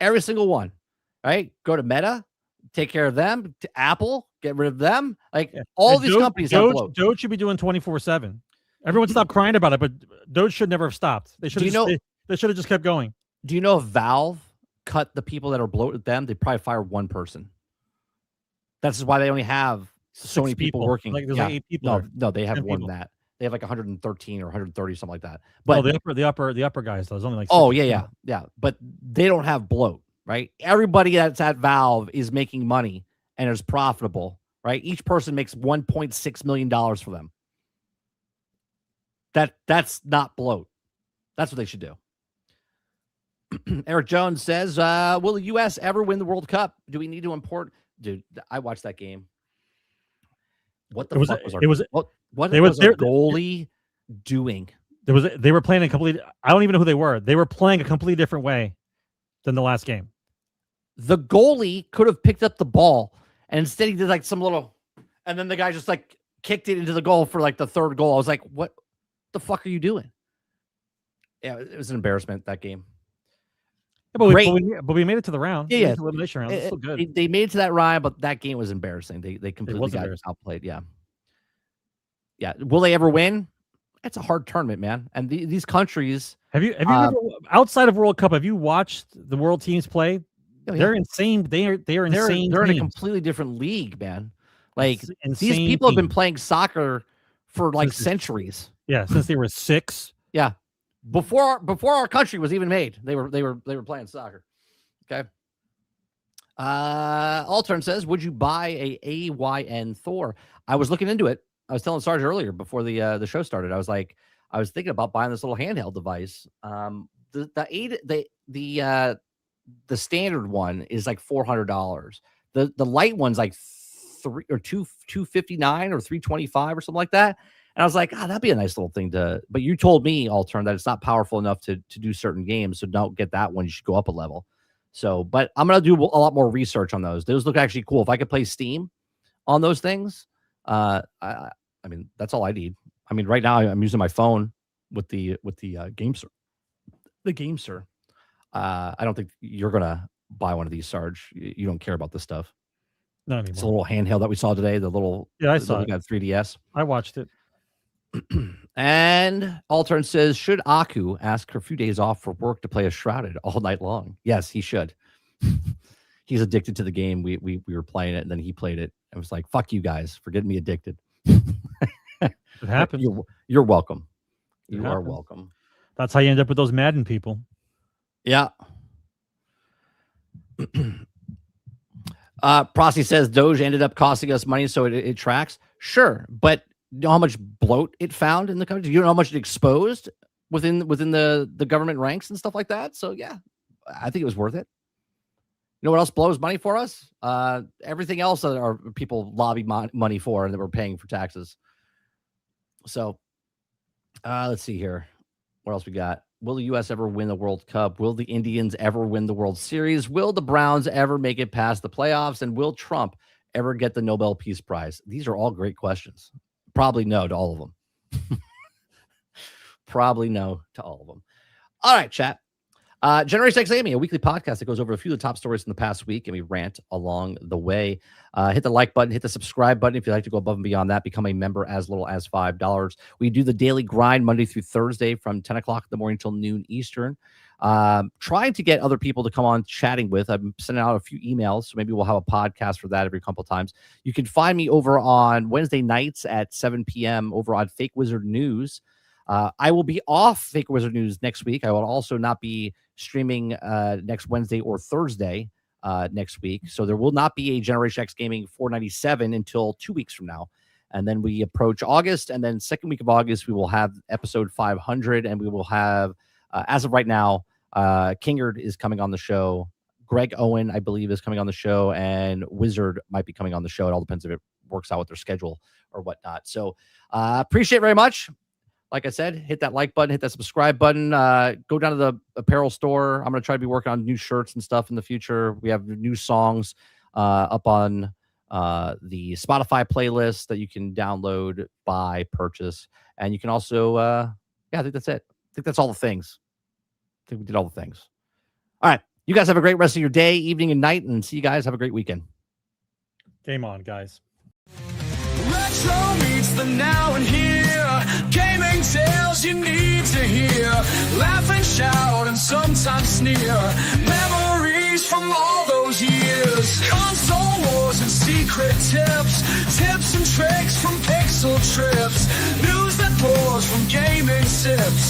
Every single one. Right? Go to Meta. Take care of them. To Apple. Get rid of them. Like all these companies have bloat. Doge should be doing 24/7. Everyone stopped crying about it, but Doge should never have stopped. They should have. They should have just kept going. Do you know if Valve cut the people that are bloated with them? They probably fire 1 person. That's why they only have so many people working. Like there's like 8 people. No, they have more than that. They have like 113 or 130, something like that. But the upper guys, though, is only like 6 yeah. But they don't have bloat, right? Everybody that's at Valve is making money and is profitable, right? Each person makes $1.6 million for them. That's not bloat. That's what they should do. Eric Jones says, will the U.S. ever win the World Cup? Do we need to import? Dude, I watched that game. What the fuck was our goalie doing? They were playing a completely. I don't even know who they were. They were playing a completely different way than the last game. The goalie could have picked up the ball, and instead he did like some little, and then the guy just like kicked it into the goal for like the third goal. I was like, what the fuck are you doing? Yeah, it was an embarrassment, that game. Yeah, but we made it to the round. Yeah, elimination round. It's still good. They made it to that round, but that game was embarrassing. They completely got outplayed. Yeah. Will they ever win? It's a hard tournament, man. And these countries. Have you ever, outside of World Cup, have you watched the world teams play? Oh, yeah. They're insane. They're insane. They're in a completely different league, man. Like these people have been playing soccer for like centuries. Yeah, since they were 6. Yeah. Before our country was even made, they were playing soccer. Okay. Altern says, would you buy a AYN Thor? I was looking into it. I was telling Sarge earlier before the show started. I was thinking about buying this little handheld device. The standard one is like $400. The light one's like $259 or $325 or something like that. And I was like, that'd be a nice little thing but you told me, Altern, that it's not powerful enough to do certain games. So don't get that one. You should go up a level. So, but I'm going to do a lot more research on those. Those look actually cool. If I could play Steam on those things, I mean, that's all I need. I mean, right now I'm using my phone with the game, sir. The game, sir. I don't think you're going to buy one of these, Sarge. You don't care about this stuff. Not anymore. It's a little handheld that we saw today. I saw it. Got 3DS. I watched it. And Altern says, should Aku ask for a few days off for work to play a Shrouded all night long? Yes, he should. He's addicted to the game. We were playing it, and then he played it. I was like, fuck you guys for getting me addicted. It happens. You're welcome. You are welcome. That's how you end up with those Madden people. Yeah. Prosty says Doge ended up costing us money, so it tracks. Sure, but you know how much bloat it found in the country? You know how much it exposed within the government ranks and stuff like that? So yeah, I think it was worth it. You know what else blows money for us? Everything else that our people lobby money for and that we're paying for taxes. So let's see here. What else we got? Will the U.S. ever win the World Cup? Will the Indians ever win the World Series? Will the Browns ever make it past the playoffs? And will Trump ever get the Nobel Peace Prize? These are all great questions. Probably no to all of them. Probably no to all of them. All right, chat. Generation X Amy, a weekly podcast that goes over a few of the top stories from the past week, and we rant along the way. Hit the like button, hit the subscribe button if you'd like to go above and beyond that. Become a member as little as $5. We do the daily grind Monday through Thursday from 10 o'clock in the morning till noon Eastern. Trying to get other people to come on chatting with. I'm sending out a few emails, so maybe we'll have a podcast for that every couple of times. You can find me over on Wednesday nights at 7 p.m. over on Fake Wizard News. I will be off Fake Wizard News next week. I will also not be streaming next Wednesday or Thursday next week. So there will not be a Generation X Gaming 497 until 2 weeks from now. And then we approach August, and then second week of August, we will have episode 500, and we will have, as of right now, Kingard is coming on the show. Greg Owen, I believe, is coming on the show, and Wizard might be coming on the show. It all depends if it works out with their schedule or whatnot. So appreciate it very much. Like I said, hit that like button, hit that subscribe button. Go down to the apparel store. I'm going to try to be working on new shirts and stuff in the future. We have new songs up on the Spotify playlist that you can download, buy, purchase. And you can also, I think that's it. I think that's all the things. I think we did all the things. All right. You guys have a great rest of your day, evening, and night. And see you guys. Have a great weekend. Game on, guys. Retro meets the now and here. Gaming tales you need to hear. Laugh and shout and sometimes sneer. Memories from all those years. Console wars and secret tips. Tips and tricks from pixel trips. News that pours from gaming sips.